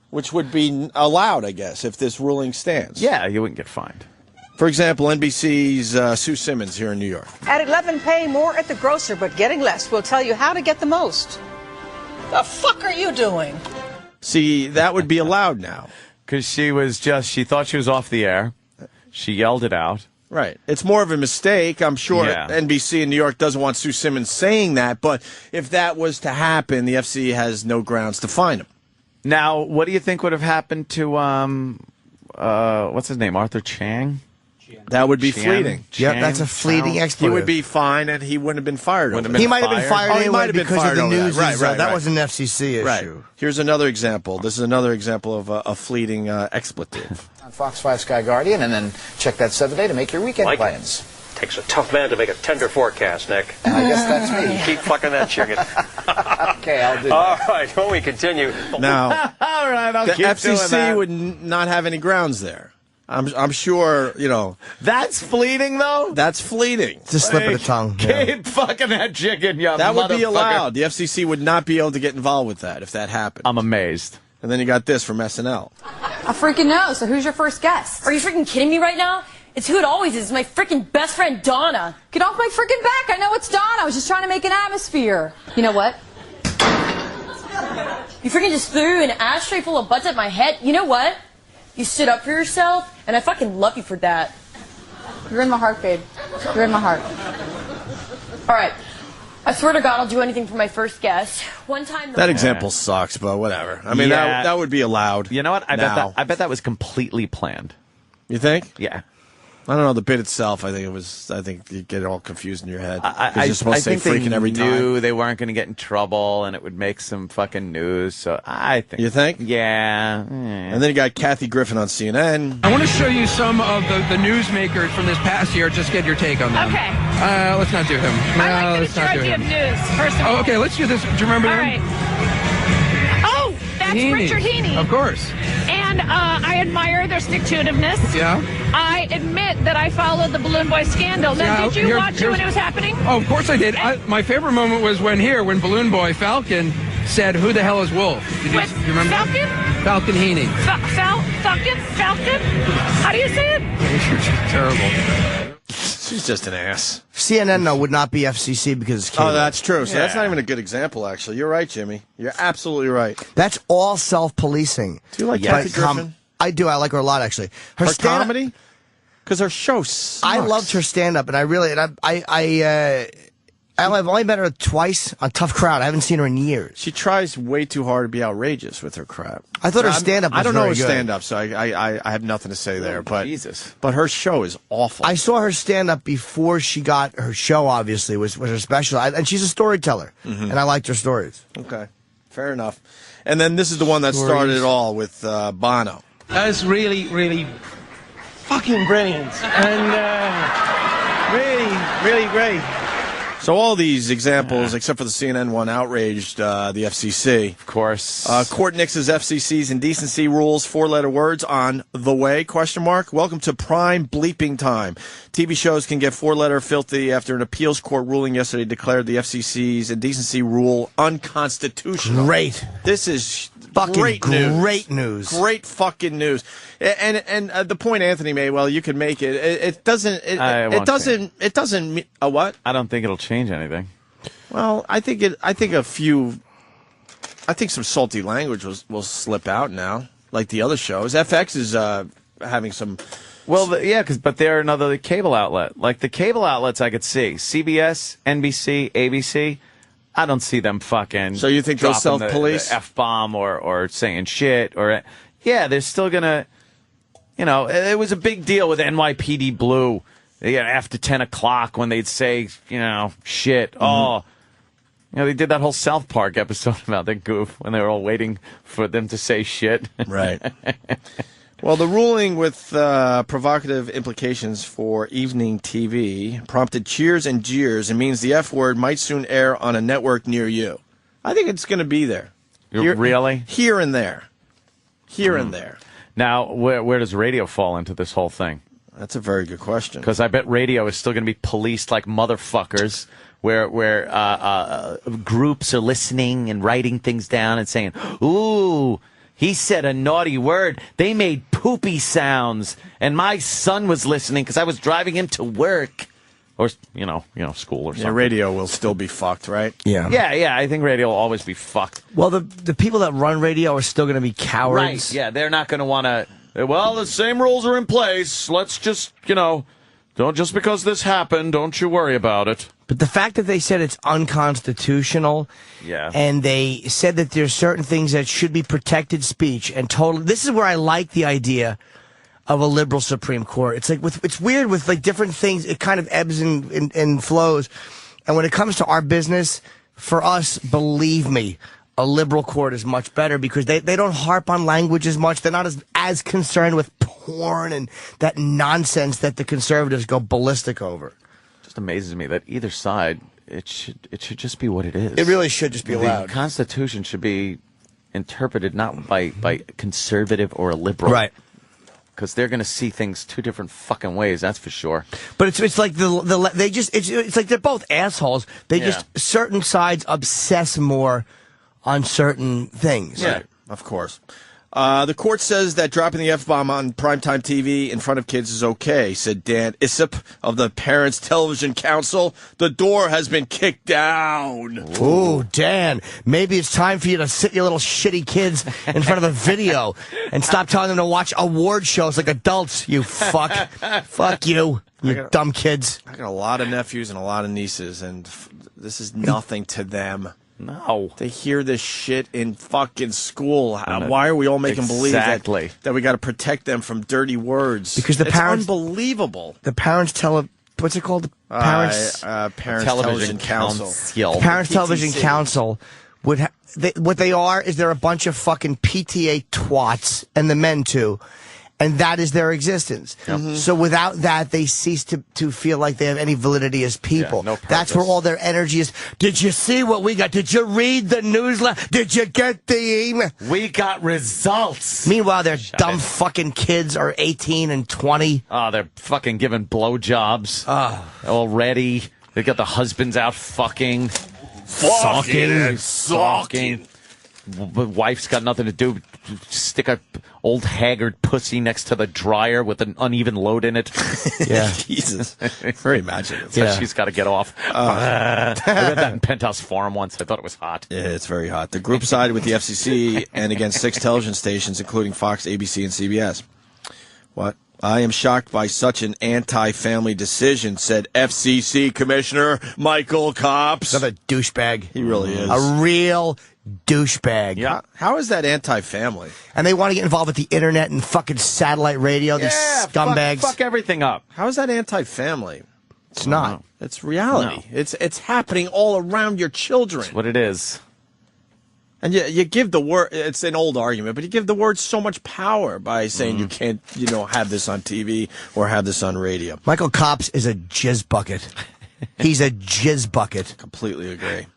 which would be allowed, I guess, if this ruling stands. Yeah, you wouldn't get fined. For example, NBC's Sue Simmons here in New York. At 11, paying more at the grocer, but getting less. We'll tell you how to get the most. The fuck are you doing? See, that would be allowed now. Because she thought she was off the air. She yelled it out. Right. It's more of a mistake. I'm sure Yeah. NBC in New York doesn't want Sue Simmons saying that, but if that was to happen, the FCC has no grounds to fine him. Now, what do you think would have happened to, what's his name, Arthur Chang? That would be fleeting. Yeah, that's a fleeting expletive. He would be fine, and he wouldn't have been fired. He might have been fired anyway because of the news. Right. That was an FCC issue. Right. Here's another example. This is another example of a fleeting expletive. On Fox 5 Sky Guardian, and then check that 7-day to make your weekend plans. Takes a tough man to make a tender forecast, Nick. I guess that's me. Keep fucking that chicken. Okay, I'll do that. All right, when we continue. Now, all right, I'll the keep doing FCC that. would not have any grounds there. I'm sure, That's fleeting, though? That's fleeting. It's a slip of the tongue. Keep fucking that chicken, you That would be motherfucker. allowed. The FCC would not be able to get involved with that if that happened. I'm amazed. And then you got this from SNL. I freaking know. So who's your first guest? Are you freaking kidding me right now? It's who it always is. It's my freaking best friend, Donna. Get off my freaking back. I know it's Donna. I was just trying to make an atmosphere. You know what? You freaking just threw an ashtray full of butts at my head. You know what? You stood up for yourself, and I fucking love you for that. You're in my heart, babe. You're in my heart. All right. I swear to God, I'll do anything for my first guest. One time... That example sucks, but whatever. I mean, that would be allowed. You know what? I bet that was completely planned. You think? Yeah. I don't know the bit itself. I think you get it all confused in your head. You're supposed to say freaking every time. I knew they weren't going to get in trouble, and it would make some fucking news. So I think. You think? Yeah. And then you got Kathy Griffin on CNN. I want to show you some of the newsmakers from this past year. Just get your take on them. Okay. Let's not do him. I like your idea of news, first of all. Okay, let's do this. Do you remember all him? Right. Oh, that's Heaney. Richard Heaney. Of course. And I admire their stick-to-itiveness. Yeah. I admit that I followed the Balloon Boy scandal. Now, did you watch it when it was happening? Oh, of course I did. My favorite moment was when Balloon Boy Falcon said, "Who the hell is Wolf?" Did you remember? Falcon? Falcon Heaney. Falcon? How do you say it? Terrible. She's just an ass. CNN, though, would not be FCC because it's cable. Oh, that's true. So that's not even a good example, actually. You're right, Jimmy. You're absolutely right. That's all self-policing. Do you like Kathy Griffin? I do. I like her a lot, actually. Her comedy? Because her show sucks. I loved her stand-up, and I've only met her twice on Tough Crowd. I haven't seen her in years. She tries way too hard to be outrageous with her crap. I thought her stand-up was I don't know her very good. stand-up, so I have nothing to say there. But Jesus. But her show is awful. I saw her stand-up before she got her show, obviously, was her special. And she's a storyteller, and I liked her stories. Okay, fair enough. And then this is the one that started it all with Bono. That's really, really fucking brilliant. And really, really great. So all these examples, except for the CNN one, outraged the FCC. Of course. Court nixes FCC's indecency rules, 4-letter words on the way, ? Welcome to prime bleeping time. TV shows can get 4-letter filthy after an appeals court ruling yesterday declared the FCC's indecency rule unconstitutional. Great. This is fucking great news. Great news. Great fucking news. And the point Anthony made, well, you can make it. It doesn't. It doesn't. A what? I don't think it'll change anything. Well, I think some salty language will slip out now, like the other shows. FX is having some. Well, but they're another cable outlet. Like the cable outlets, I could see CBS, NBC, ABC. I don't see them fucking. So you think they'll self-police? The F-bomb or saying shit or they're still gonna. It was a big deal with NYPD Blue. After 10 o'clock when they'd say, shit. Oh, they did that whole South Park episode about the goof when they were all waiting for them to say shit. Right. Well, the ruling with provocative implications for evening TV prompted cheers and jeers and means the F word might soon air on a network near you. I think it's going to be there. Really? Here and there. Here and there. Now, where does radio fall into this whole thing? That's a very good question. Because I bet radio is still going to be policed like motherfuckers, where groups are listening and writing things down and saying, "Ooh, he said a naughty word. They made poopy sounds, and my son was listening because I was driving him to work." Or, school or something. Yeah, radio will still be fucked, right? Yeah. Yeah, I think radio will always be fucked. Well, the people that run radio are still going to be cowards. Right, yeah, they're not going to want to, well, the same rules are in place. Let's just, just because this happened, don't you worry about it. But the fact that they said it's unconstitutional, and they said that there's certain things that should be protected speech, and this is where I like the idea of a liberal Supreme Court. It's like it's weird with like different things. It kind of ebbs and flows. And when it comes to our business, for us, believe me, a liberal court is much better because they don't harp on language as much. They're not as concerned with porn and that nonsense that the conservatives go ballistic over. It just amazes me that either side, it should just be what it is. It really should just be allowed. The Constitution should be interpreted not by conservative or a liberal. Right. because they're going to see things two different fucking ways. That's for sure. But it's like it's like they're both assholes. They just certain sides obsess more on certain things. Right, of course. The court says that dropping the F-bomb on primetime TV in front of kids is okay, said Dan Issop of the Parents Television Council. The door has been kicked down. Ooh, Dan, maybe it's time for you to sit your little shitty kids in front of a video and stop telling them to watch award shows like adults, you fuck. Fuck you, dumb kids. I got a lot of nephews and a lot of nieces, and this is nothing to them. No. They hear this shit in fucking school. Why are we all making believe that we got to protect them from dirty words? Because the parents... unbelievable. The parents what's it called? The Parents... Parents Television Council. The Parents Television Council would... what they are is they're a bunch of fucking PTA twats, and the men too. And that is their existence. So without that, they cease to feel like they have any validity as people. Yeah, no purpose. That's where all their energy is. Did you see what we got? Did you read the newsletter? Did you get the email? We got results. Meanwhile, their dumb fucking kids are 18 and 20. Oh, they're fucking giving blowjobs already. They got the husbands out fucking. Fucking. The wife's got nothing to do. Stick a old haggard pussy next to the dryer with an uneven load in it. Yeah. Jesus. Very imaginative. So she's got to get off. I read that in Penthouse Forum once. I thought it was hot. Yeah, it's very hot. The group sided with the FCC and against 6 television stations, including Fox, ABC, and CBS. What? I am shocked by such an anti-family decision, said FCC Commissioner Michael Copps. Another douchebag. He really is. A real douchebag. Yeah. How is that anti-family? And they want to get involved with the internet and fucking satellite radio, these scumbags. Fuck everything up. How is that anti-family? It's not. It's reality. No. It's happening all around your children. That's what it is. And you give the word, it's an old argument, but you give the word so much power by saying you can't, have this on TV or have this on radio. Michael Copps is a jizz bucket. He's a jizz bucket. Completely agree.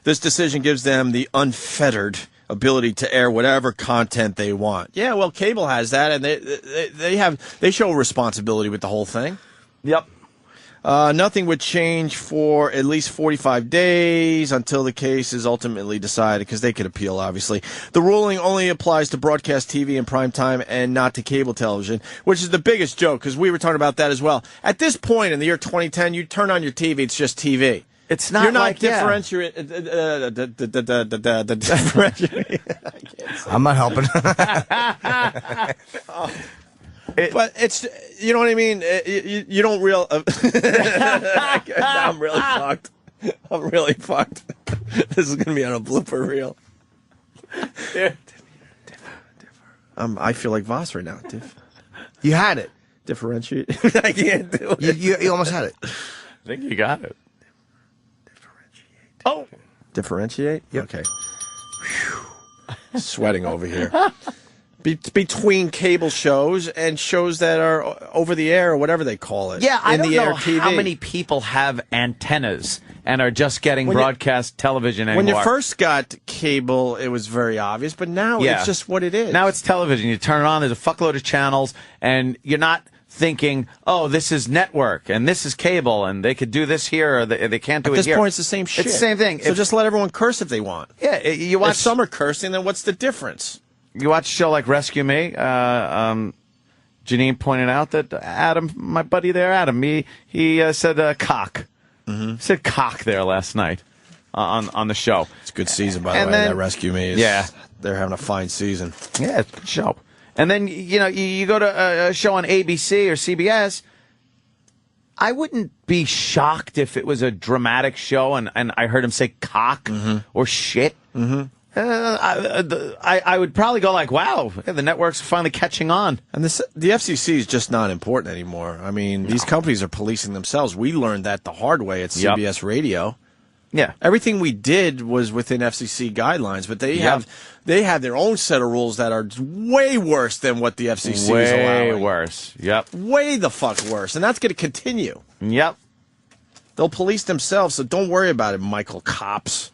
This decision gives them the unfettered ability to air whatever content they want. Yeah, well, cable has that, and they show responsibility with the whole thing. Yep. Nothing would change for at least 45 days until the case is ultimately decided, because they could appeal, obviously. The ruling only applies to broadcast TV in prime time and not to cable television, which is the biggest joke, because we were talking about that as well. At this point in the year 2010, you turn on your TV, it's just TV. It's not. You're not like, differentiating. I'm not helping. But it's, you know what I mean? You don't real. I'm really fucked. I'm really fucked. This is going to be on a blooper reel. I feel like Voss right now. You had it. Differentiate. I can't do it. You almost had it. I think you got it. Differentiate? Yep. Okay. Whew. Sweating over here. Between cable shows and shows that are over the air or whatever they call it. Yeah, I in don't the know air TV. how many people have antennas and are just getting broadcast television anymore. When you first got cable, it was very obvious, but now it's just what it is. Now it's television. You turn it on, there's a fuckload of channels, and you're not thinking, oh, this is network, and this is cable, and they could do this here, or they can't do it here. At this point, it's the same shit. It's the same thing. So just let everyone curse if they want. Yeah, you watch... If some are cursing, then what's the difference? You watch a show like Rescue Me. Janine pointed out that Adam, my buddy there, Adam, he said cock. He said cock there last night on the show. It's a good season, by the way, that Rescue Me. They're having a fine season. Yeah, it's a good show. And then, you go to a show on ABC or CBS, I wouldn't be shocked if it was a dramatic show and I heard him say cock or shit. I would probably go like, wow, the networks are finally catching on. And the FCC is just not important anymore. I mean, these companies are policing themselves. We learned that the hard way at CBS Radio. Yeah. Everything we did was within FCC guidelines, but they have their own set of rules that are way worse than what the FCC is allowing. Way worse. Yep. Way the fuck worse. And that's going to continue. Yep. They'll police themselves, so don't worry about it, Michael Copps.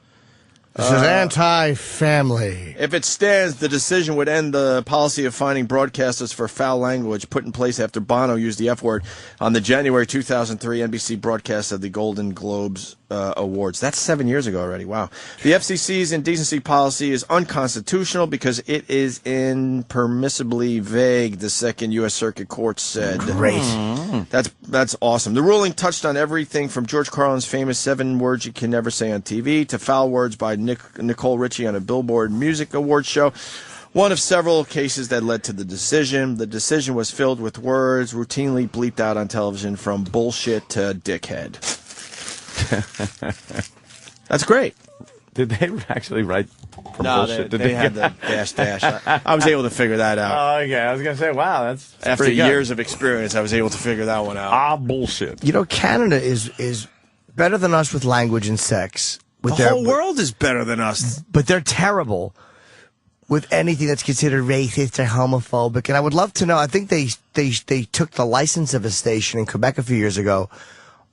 This is anti-family. If it stands, the decision would end the policy of fining broadcasters for foul language put in place after Bono used the F word on the January 2003 NBC broadcast of the Golden Globes Awards. That's 7 years ago already. Wow. The FCC's indecency policy is unconstitutional because it is impermissibly vague, the Second U.S. Circuit Court said. Great. That's awesome. The ruling touched on everything from George Carlin's famous 7 words you can never say on TV to foul words by Nicole Richie on a Billboard Music Awards show. One of several cases that led to the decision. The decision was filled with words routinely bleeped out on television from bullshit to dickhead. That's great. Did they actually write No, bullshit? they had the dash. I was able to figure that out. Oh, okay. I was going to say, wow, that's After pretty good. years of experience, I was able to figure that one out. Bullshit. You know, Canada is better than us with language and sex. With The whole world is better than us. But they're terrible with anything that's considered racist or homophobic. And I would love to know, I think they took the license of a station in Quebec a few years ago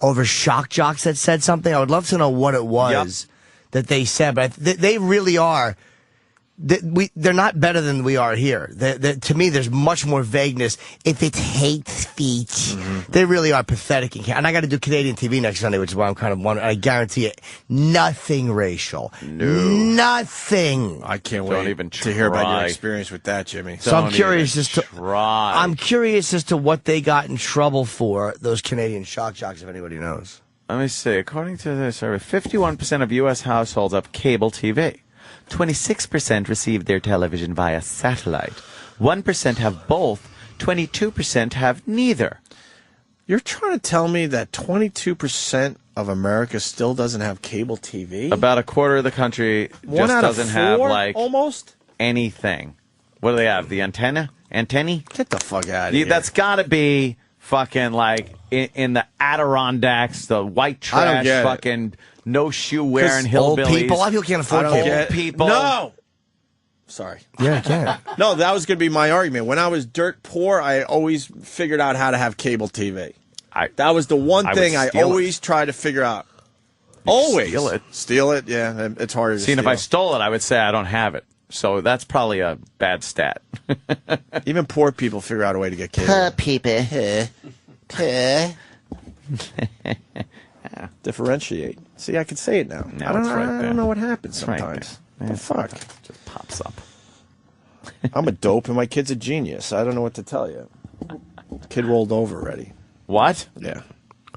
over shock jocks that said something. I would love to know what it was that they said. But they really are. They're not better than we are here. To me, there's much more vagueness. If it's hate speech, they really are pathetic. And I got to do Canadian TV next Sunday, which is why I'm kind of wondering. I guarantee it, nothing racial. No. Nothing. I can't Don't wait even to hear about your try. experience with that, Jimmy. So I'm curious as to try. I'm curious as to what they got in trouble for, those Canadian shock jocks, if anybody knows. Let me see. According to the survey, 51% of U.S. households have cable TV. 26% receive their television via satellite. 1% have both. 22% have neither. You're trying to tell me that 22% of America still doesn't have cable TV? About a quarter of the country One just out of doesn't have, four, like, almost anything. What do they have? The antennae? Get the fuck out of here. That's got to be fucking, like, in the Adirondacks, the white I don't trash, get it. fucking no shoe wearing 'Cause old hillbillies. people, a lot of people can't afford I don't cable. get people. No! Sorry. Yeah, I can. No, that was going to be my argument. When I was dirt poor, I always figured out how to have cable TV. That was the one thing I always tried to figure out. Always. Steal it. Steal it, yeah. It's harder to See, and steal. if I stole it, I would say I don't have it. So that's probably a bad stat. Even poor people figure out a way to get cable. Poor people. Differentiate. See, I can say it now. No, I don't, it's right I there. don't know what happens It's right sometimes. there. What the fuck? Just pops up. I'm a dope and my kid's a genius. I don't know what to tell you. Kid rolled over already. What? Yeah.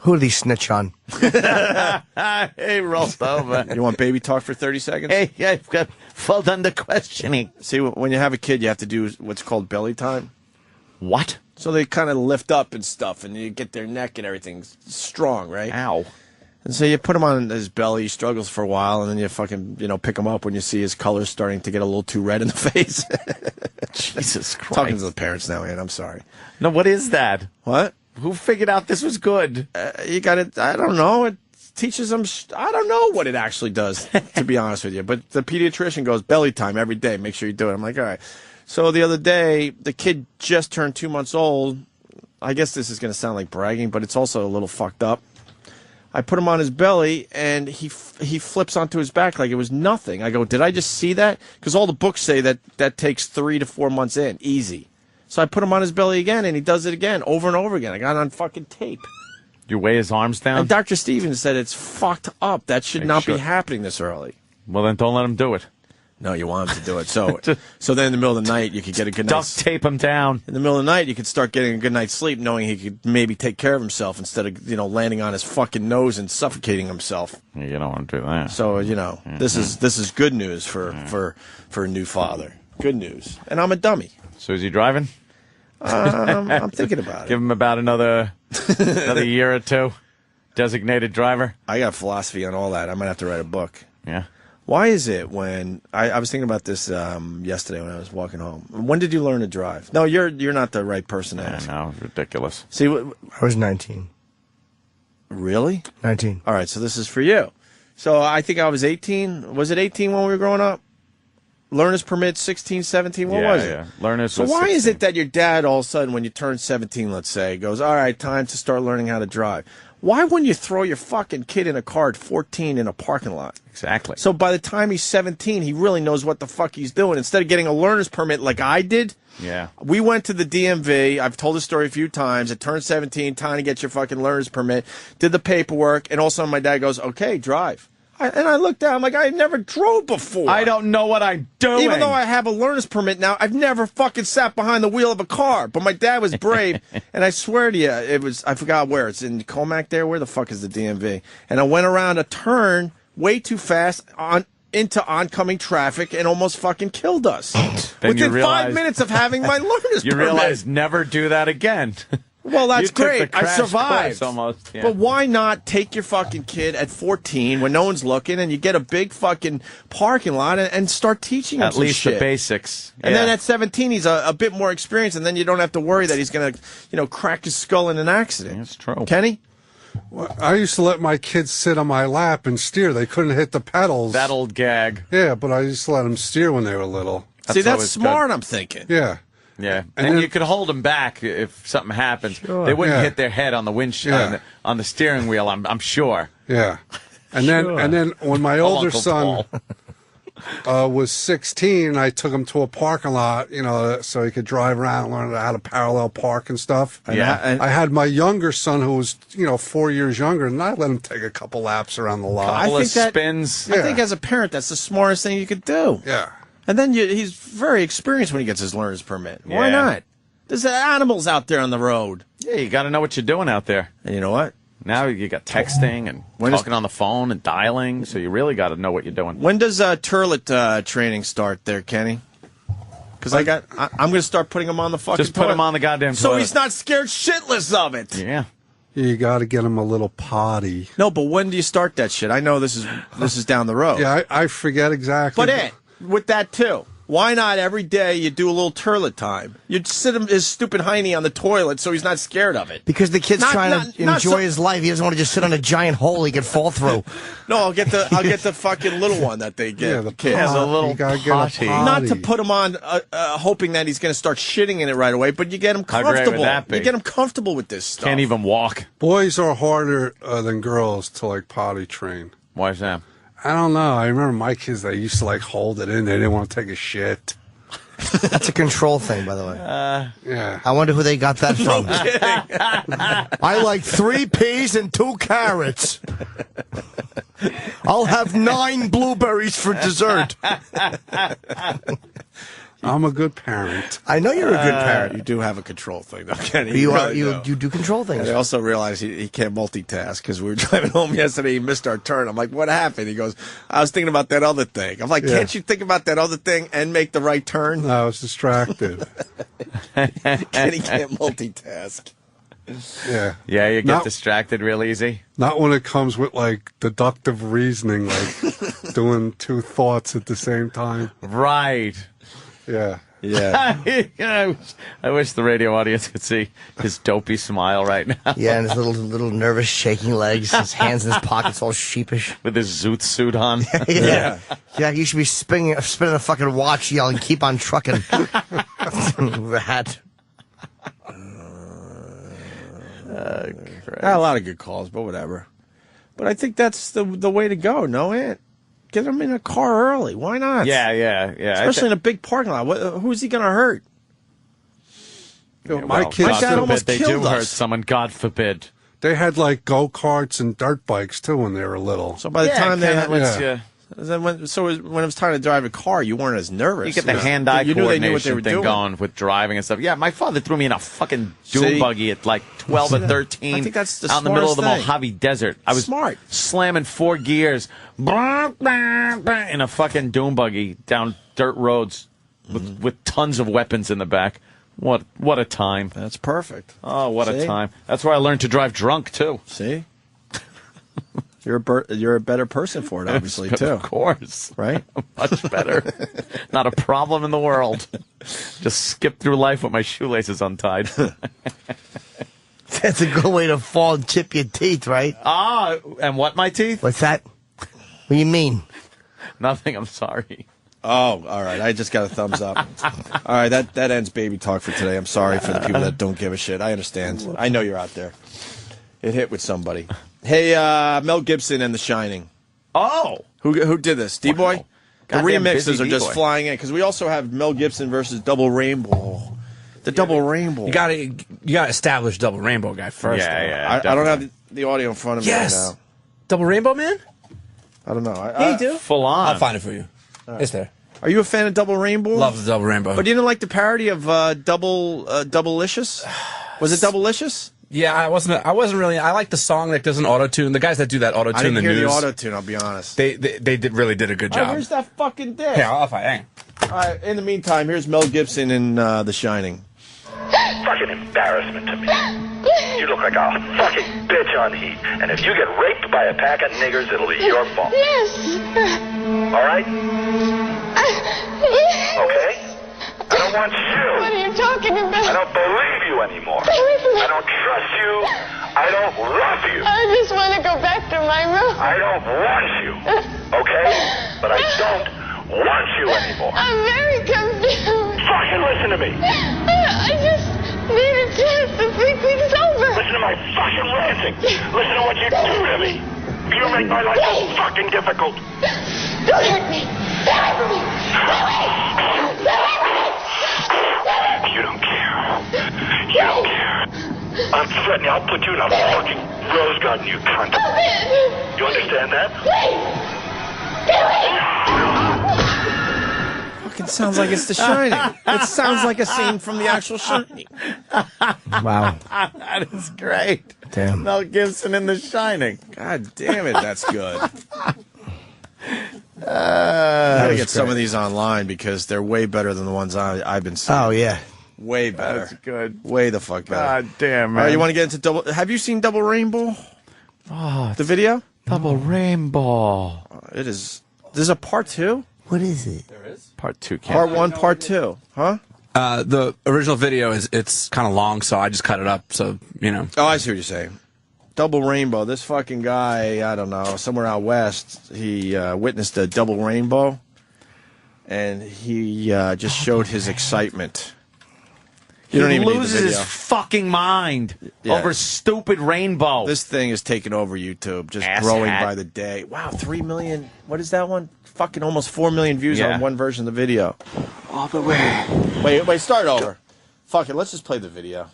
Who did he snitch on? Hey, rolled over. You want baby talk for 30 seconds? Hey, I've got full under questioning. See, when you have a kid, you have to do what's called belly time. What? So they kind of lift up and stuff, and you get their neck and everything strong, right? Ow. And so you put him on his belly, he struggles for a while, and then you fucking, pick him up when you see his colors starting to get a little too red in the face. Jesus Christ. Talking to the parents now, Ian, I'm sorry. No, what is that? What? Who figured out this was good? You got it, I don't know. It teaches them, I don't know what it actually does, to be honest with you. But the pediatrician goes, belly time every day, make sure you do it. I'm like, all right. So the other day, the kid just turned 2 months old. I guess this is going to sound like bragging, but it's also a little fucked up. I put him on his belly, and he flips onto his back like it was nothing. I go, did I just see that? Because all the books say that takes 3 to 4 months in, easy. So I put him on his belly again, and he does it again, over and over again. I got it on fucking tape. You weigh his arms down? And Dr. Stevens said it's fucked up. That should not be happening this early. Well, then don't let him do it. No, you want him to do it. So then in the middle of the night, you could get a good night's... Duct tape him down. In the middle of the night, you could start getting a good night's sleep knowing he could maybe take care of himself instead of, landing on his fucking nose and suffocating himself. You don't want to do that. So, this is good news for a new father. Good news. And I'm a dummy. So is he driving? I'm thinking about it. Give him about another year or two. Designated driver. I got philosophy on all that. I might have to write a book. Yeah. Why is it when I was thinking about this yesterday when I was walking home? When did you learn to drive? No, you're not the right person to ask. No, it's ridiculous. See, I was 19. Really? 19. All right, so this is for you. So I think I was 18. Was it 18 when we were growing up? learner's permit 16, 17? What was it? Yeah, learner's So was why is 16. it that your dad all of a sudden, when you turn 17, let's say, goes, all right, time to start learning how to drive? Why wouldn't you throw your fucking kid in a car at 14 in a parking lot? Exactly. So by the time he's 17, he really knows what the fuck he's doing. Instead of getting a learner's permit like I did, Yeah. we went to the DMV. I've told the story a few times. I turned 17, time to get your fucking learner's permit. Did the paperwork, and all of a sudden my dad goes, okay, drive. And I looked down, I'm like, I never drove before. I don't know what I'm doing. Even though I have a learner's permit now, I've never fucking sat behind the wheel of a car. But my dad was brave, and I swear to you, it was, I forgot where. It's in Comac there. Where the fuck is the DMV? And I went around a turn way too fast into oncoming traffic and almost fucking killed us. Then you Within 5 realize- minutes of having my learner's You permit. realize never do that again. Well, that's You took the great. I crash survived. course almost. Yeah. But why not take your fucking kid at 14 when no one's looking and you get a big fucking parking lot and start teaching him At some least shit. the basics. And Yeah. then at 17, he's a bit more experienced, and then you don't have to worry that he's going to, crack his skull in an accident. That's true. Kenny? Well, I used to let my kids sit on my lap and steer. They couldn't hit the pedals. That old gag. Yeah, but I used to let them steer when they were little. See, that's always smart, good. I'm thinking. Yeah. Yeah, And and then- you could hold them back if something happens. Sure. They wouldn't Yeah. hit their head on the windshield, Yeah. on the steering wheel. I'm sure. Yeah. And then when my older Uncle son Paul. was 16, I took him to a parking lot, so he could drive around and learn how to parallel park and stuff. And Yeah. I had my younger son who was, 4 years younger, and I let him take a couple laps around the lot. Couple of spins. I think as a parent, that's the smartest thing you could do. Yeah. And then he's very experienced when he gets his learner's permit. Why Yeah. not? There's animals out there on the road. Yeah, you got to know what you're doing out there. And you know what? Now you got texting and talking on the phone and dialing, so you really got to know what you're doing. When does turlet training start there, Kenny? Because I'm going to start putting him on the fucking Just put toilet. him on the goddamn So toilet. he's not scared shitless of it. Yeah. You got to get him a little potty. No, but when do you start that shit? I know this is down the road. Yeah, I forget exactly. But with that too. Why not every day you do a little turlet time? You'd sit his stupid hiney on the toilet so he's not scared of it. Because the kid's trying to enjoy his life. He doesn't want to just sit on a giant hole he could fall through. No, I'll get the fucking little one that they get. Yeah, the kids. pot. a little You gotta get a potty. Not to put him on, hoping that he's going to start shitting in it right away, but you get him How great would comfortable. that be? You get him comfortable with this stuff. Can't even walk. Boys are harder than girls to potty train. Why is that? I don't know. I remember my kids, they used to hold it in. They didn't want to take a shit. That's a control thing, by the way. Yeah. I wonder who they got that from. I like 3 peas and 2 carrots. I'll have 9 blueberries for dessert. I'm a good parent. I know you're a good parent. You do have a control thing, though, Kenny. You really do. do control things. And I also realized he can't multitask because we were driving home yesterday. He missed our turn. I'm like, what happened? He goes, I was thinking about that other thing. I'm like, Yeah. can't you think about that other thing and make the right turn? I was distracted. Kenny can't multitask. Yeah. Yeah, you get Not- distracted real easy. Not when it comes with deductive reasoning, doing 2 thoughts at the same time. Right. Yeah. Yeah. I wish the radio audience could see his dopey smile right now. Yeah, and his little nervous shaking legs, his hands in his pockets all sheepish. With his zoot suit on. Yeah, you should be spinning a fucking watch yelling, keep on trucking. Rat. Not a lot of good calls, but whatever. But I think that's the way to go, no, Ant? Get him in a car early. Why not? Yeah. Especially in a big parking lot. Who's he going to hurt? My kids, My dad almost they do killed hurt us. someone, God forbid. they had go-karts and dirt bikes too when they were little. So by the time they had, Yeah. when it was time to drive a car, you weren't as nervous. You get the hand-eye You knew they knew what they coordination were thing doing. going with driving and stuff. Yeah, my father threw me in a fucking dune See? buggy at 12 or 13 I think that's the out in the middle of the smartest thing. Mojave Desert. I was Smart. slamming 4 gears in a fucking dune buggy down dirt roads with tons of weapons in the back. What a time. That's perfect. Oh, what See? a time. That's where I learned to drive drunk, too. See? You're a better person for it, obviously, too. Of course. Right? Much better. Not a problem in the world. Just skip through life with my shoelaces untied. That's a good way to fall and chip your teeth, right? Ah, and what, my teeth? What's that? What do you mean? Nothing, I'm sorry. Oh, all right. I just got a thumbs up. All right, that ends baby talk for today. I'm sorry for the people that don't give a shit. I understand. I know you're out there. It hit with somebody. Hey, Mel Gibson and The Shining. Oh. Who did this? D-Boy? Wow. The Goddamn remixes busy are just D-Boy. flying in because we also have Mel Gibson versus Double Rainbow. The Double Rainbow. You gotta establish Double Rainbow guy first. Yeah, I don't have the audio in front of me right now. Double Rainbow Man? I don't know. Yeah, you do. Full on. I'll find it for you. Right. It's there. Are you a fan of Double Rainbow? Love the Double Rainbow. But you didn't like the parody of Double-licious? Was it Double-licious? Yeah, I wasn't really. I like the song that doesn't auto-tune. The guys that do that auto-tune I didn't the hear news. the auto-tune, I'll be honest. They really did a good job. Where's that fucking dick? Here, I'll find. Hang. All right, in the meantime, here's Mel Gibson in The Shining. Fucking embarrassment to me. You look like a fucking bitch on heat. And if you get raped by a pack of niggers, it'll be your fault. Yes. All right? Okay? I don't want you. What are you talking about? I don't believe you anymore. I don't trust you. I don't love you. I just want to go back to my room. I don't want you. Okay? But I don't want you anymore. I'm very confused. Fucking listen to me. I just need a chance to think things over. Listen to my fucking ranting. Listen to what you do to me. You make my life so fucking difficult. Don't hurt me. You don't care. You don't care. I'm threatening. I'll put you in a fucking rose garden, you cunt. You understand that? Fucking sounds like it's The Shining. It sounds like a scene from the actual Shining. Wow. That is great. Damn. Mel Gibson in The Shining. God damn it, that's good. Gotta get some of these online because they're way better than the ones I've been seeing. Oh, yeah. Way better. That's good. Way the fuck better. God damn, All man. right, you want to get into Double... Have you seen Double Rainbow? Oh, The video? Double Rainbow. It is... There's a part 2? What is it? There is. Part 2. Part 1, part 2. Huh? The original video it's kind of long, so I just cut it up. So you know. Oh, I see what you're saying. Double Rainbow. This fucking guy, I don't know, somewhere out west, he witnessed a double rainbow, and he just showed his excitement. You don't he even need the loses his video. fucking mind over stupid rainbow. This thing is taking over YouTube, just Ass growing hat. by the day. Wow, 3 million. What is that one? Fucking almost 4 million views Yeah. on one version of the video. All the way. Wait, start over. Fuck it, let's just play the video.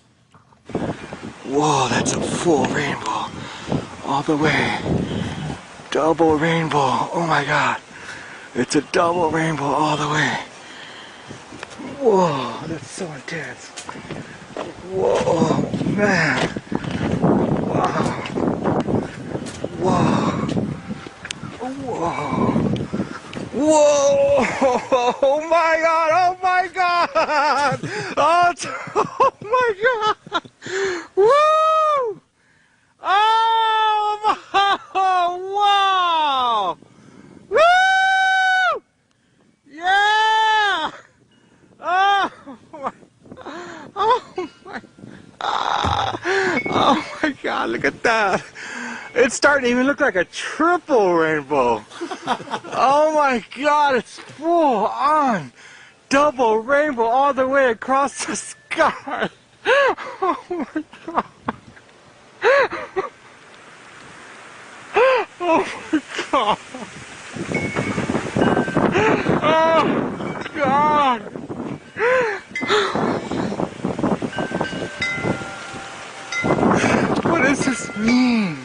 Whoa, that's a full rainbow. All the way. Double rainbow. Oh my god. It's a double rainbow all the way. Whoa, that's so intense. Whoa, man. Wow. Whoa. Whoa. Whoa! Oh my god! Oh my god! Oh, my god! Woo! Oh wow! Woo! Yeah! Oh my! Oh my god! Look at that! It's starting to even look like a triple rainbow. Oh my god, it's full on double rainbow all the way across the sky. Oh my god. Oh my god. Oh god. What does this mean?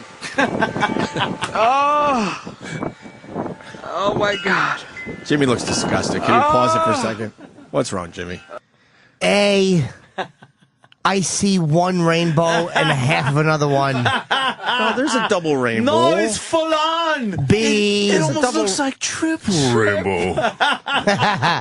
Oh my god. Jimmy looks disgusted. Can you pause it for a second? What's wrong, Jimmy? I see one rainbow and half of another one. Oh, there's a double rainbow. No, it's full on. B. It almost looks like triple rainbow.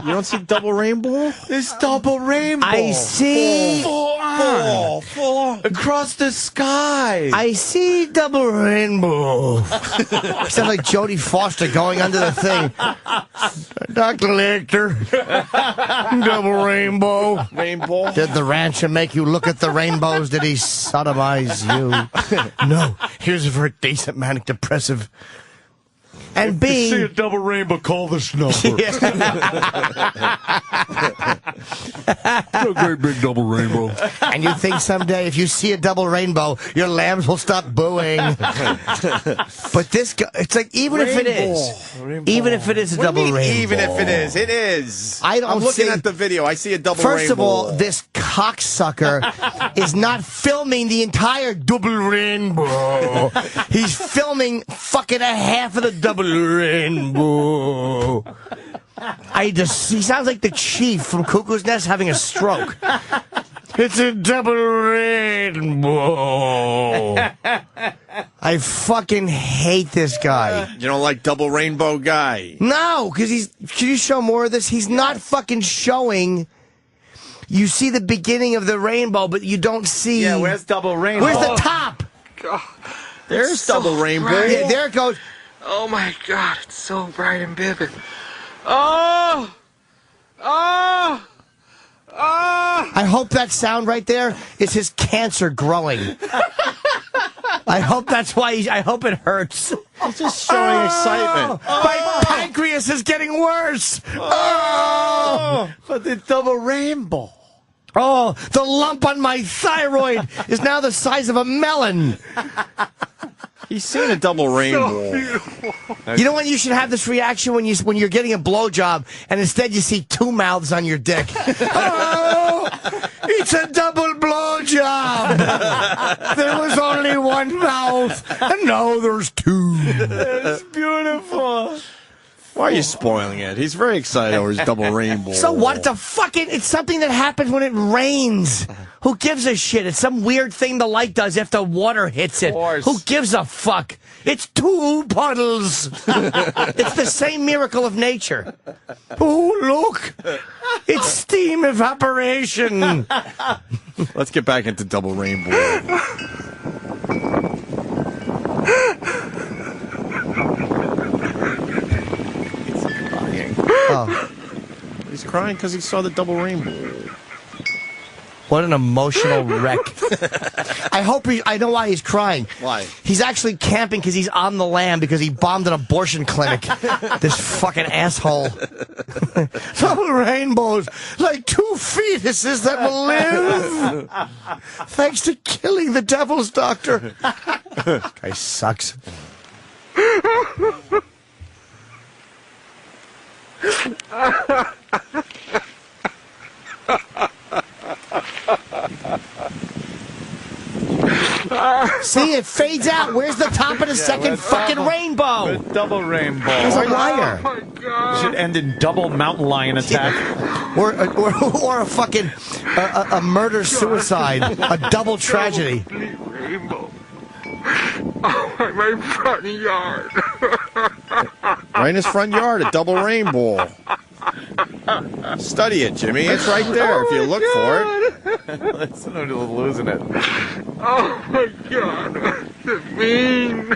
You don't see double rainbow? It's double rainbow. I see. Full on. Full on. Across the sky. I see double rainbow. Sounds like Jodie Foster going under the thing. Dr. Lecter. Double rainbow. Rainbow. Did the rancher make you look at the rainbows? Did he sodomize you? No. Here's a very decent manic depressive. And B, see a double rainbow, call this number. A great big double rainbow. And you think someday if you see a double rainbow, your lambs will stop booing. But this guy, it's like, even if it is a double rainbow. Even if it is. I'm looking at the video. I see a double rainbow. First of all, this cocksucker is not filming the entire double rainbow. He's filming fucking a half of the double rainbow. He sounds like the chief from Cuckoo's Nest having a stroke. It's a double rainbow. I fucking hate this guy. You don't like double rainbow guy? No, because can you show more of this? He's not fucking showing. You see the beginning of the rainbow, but you don't see. Yeah, where's double rainbow? Where's the top? God, there's double rainbow. Yeah, there it goes. Oh my God, it's so bright and vivid. Oh! Oh! Oh! I hope that sound right there is his cancer growing. I hope that's why I hope it hurts. He's just showing excitement. My pancreas is getting worse. But the double rainbow. Oh, the lump on my thyroid is now the size of a melon. He's seeing a double rainbow. You know when you should have this reaction when you're getting a blowjob and instead you see two mouths on your dick. Oh, it's a double blowjob. There was only one mouth, and now there's two. It's beautiful. Why are you spoiling it? He's very excited over his double rainbow. So what? It's something that happens when it rains. Who gives a shit? It's some weird thing the light does if the water hits it. Who gives a fuck? It's two puddles. It's the same miracle of nature. Oh, look. It's steam evaporation. Let's get back into double rainbow. Oh. He's crying because he saw the double rainbow. What an emotional wreck. I know why he's crying. Why? He's actually camping because he's on the lam because he bombed an abortion clinic. This fucking asshole. Double rainbows, like two fetuses that will live. Thanks to killing the devil's doctor. Guy sucks. See, it fades out. Where's the top of the second fucking rainbow? Double rainbow. He's a liar. Oh my God. Should end in double mountain lion attack. Or a fucking a murder suicide, a double tragedy. Rainbow. Oh, my front yard. Right in his front yard, a double rainbow. Study it, Jimmy. It's right there if you look for it. Listen to losing it. Oh my God, what does it mean?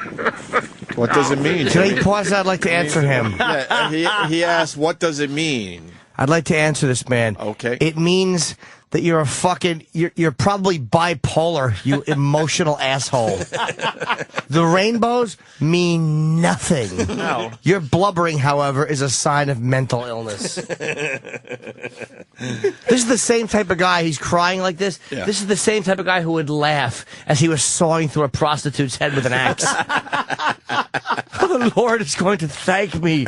What does it mean? Can I pause? I'd like to answer him. Yeah, he asked, what does it mean? I'd like to answer this man. Okay. It means that you're a fucking, you're probably bipolar, you emotional asshole. The rainbows mean nothing. No. Your blubbering, however, is a sign of mental illness. This is the same type of guy, he's crying like this. Yeah. This is the same type of guy who would laugh as he was sawing through a prostitute's head with an axe. The Lord is going to thank me.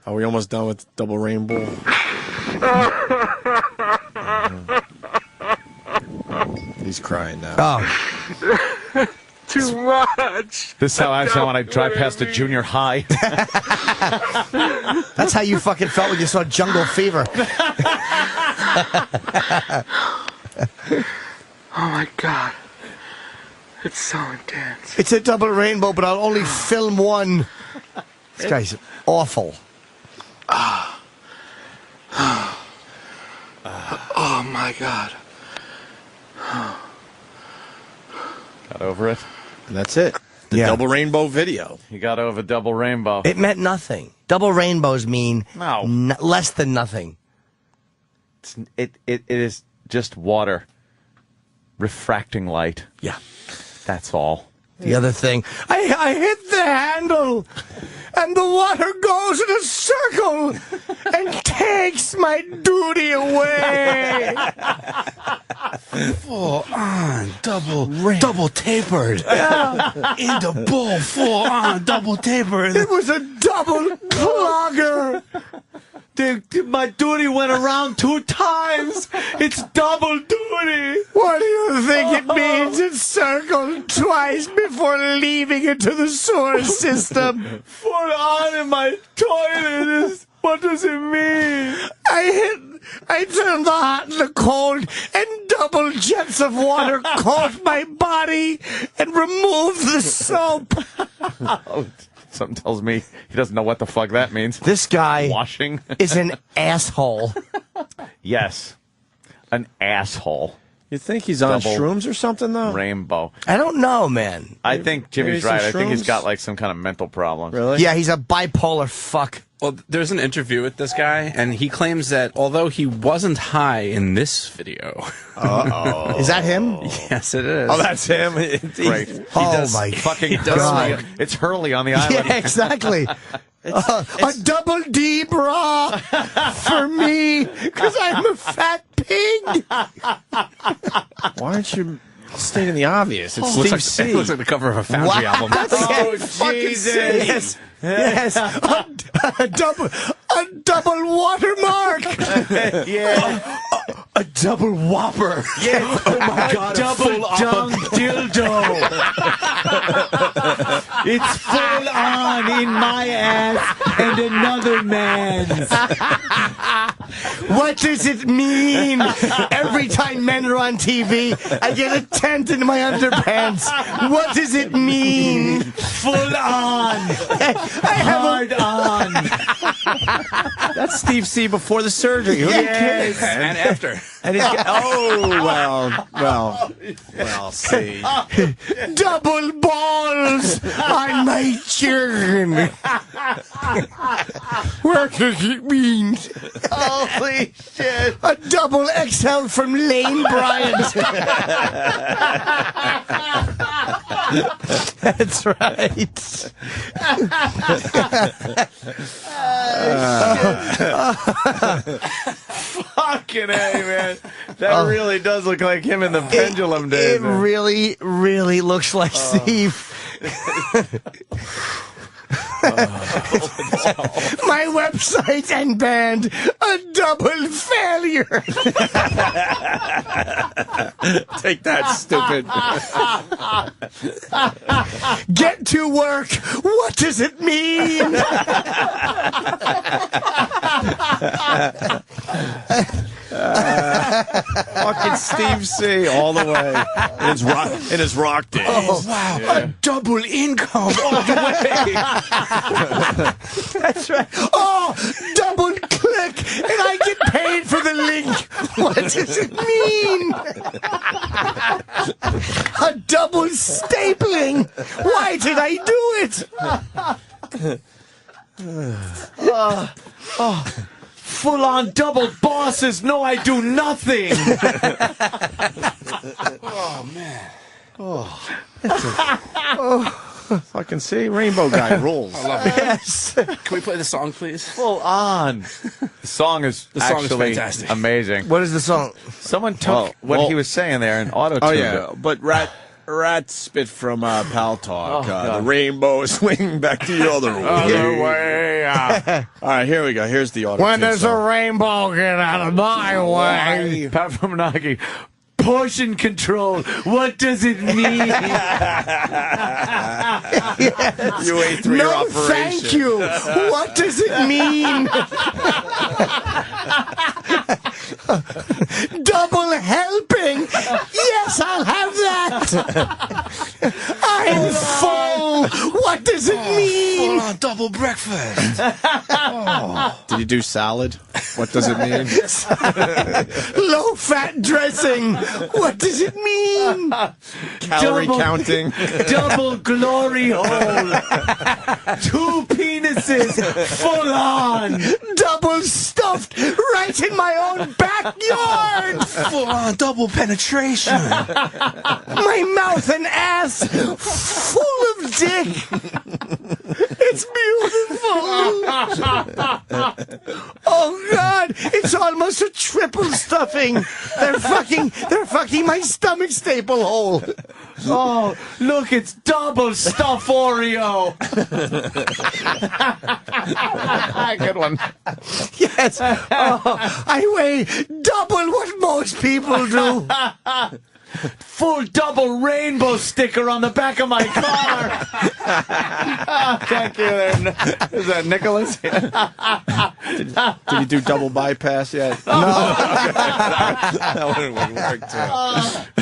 Are we almost done with double rainbow? He's crying now. Oh. Too much. This is how I sound when I drive past a junior high. That's how you fucking felt when you saw Jungle Fever. Oh my God. It's so intense. It's a double rainbow, but I'll only film one. This guy's awful. Oh my God. Got over it. And that's it. The double rainbow video. You got over double rainbow. It meant nothing. Double rainbows mean No. less than nothing. It is just water refracting light. Yeah. That's all. The other thing, I hit the handle, and the water goes in a circle and takes my duty away. Full on, double tapered. In the bowl, full on, double tapered. It was a double clogger. My duty went around 2 times. It's double duty. What do you think it means? It circled twice before leaving into the sewer system. Full on in my toilet. What does it mean? I turned the hot and the cold, and double jets of water coat my body and removed the soap. Oh, something tells me he doesn't know what the fuck that means. This guy washing is an asshole. Yes, an asshole. You think he's on Double shrooms or something, though? Rainbow. I don't know, man. I think Jimmy's maybe some right. I think he's shrooms? got like some kind of mental problem. Really? Yeah, he's a bipolar fuck. Well, there's an interview with this guy, and he claims that although he wasn't high in this video. Uh-oh. Is that him? Yes, it is. Oh, that's him. Great. My Fucking God. It's Hurley on the island. Yeah, exactly. A double D bra for me, because I'm a fat pig. Why aren't you stating the obvious? It's Looks Steve like, C. it looks like the cover of a Foundry album. Jesus. Yes. A double watermark. Yeah. A double whopper. Yeah. Oh my God, double dung dildo. It's full on in my ass and another man's. What does it mean? Every time men are on TV, I get a tent in my underpants. What does it mean? Full on. Hard on. That's Steve C. before the surgery. Yes. And after. And he's well, see. Double balls on my children. What does it mean? Holy shit. A double XL from Lane Bryant. That's right. Fucking A, man. That really does look like him in the pendulum days. It really, really looks like Steve. My website and band, a double failure. Take that, stupid. Get to work. What does it mean? Fucking Steve C. all the way in his rock days. Oh, wow. Yeah. A double income all the way. That's right. Oh, double click, and I get paid for the link. What does it mean? A double stapling. Why did I do it? Full on double bosses. No, I do nothing. Oh, man. Fucking see, Rainbow Guy rules. I love it. Yes. Can we play the song, please? Full on. The song is actually fantastic. amazing. What is the song? Someone took what he was saying there and auto-tuned Oh yeah, it. but Rat spit from Pal Talk. God. The rainbow is swinging back the other way. Other way. All right, here we go. Here's the auto. When there's a rainbow, get out of my way. Pat from Menaki. Portion control. What does it mean? Yes. You ate 3 No, operation. thank you. What does it mean? Double helping. Yes, I'll have that. I'm full. What does it mean? Full on double breakfast. Did you do salad? What does it mean? Low-fat dressing. What does it mean? Calorie counting. Double glory hole. 2 penises full on. Double stuffed right in my own backyard. Full on double penetration. My mouth and ass full of dick. It's beautiful. Oh God, it's almost a triple stuffing. They're fucking my stomach staple hole. Oh, look, it's double stuff Oreo. Good one. Yes. Oh, I weigh double what most people do. Full double rainbow sticker on the back of my car. Thank you there. Is that Nicholas? Did you do double bypass yet? No. That wouldn't work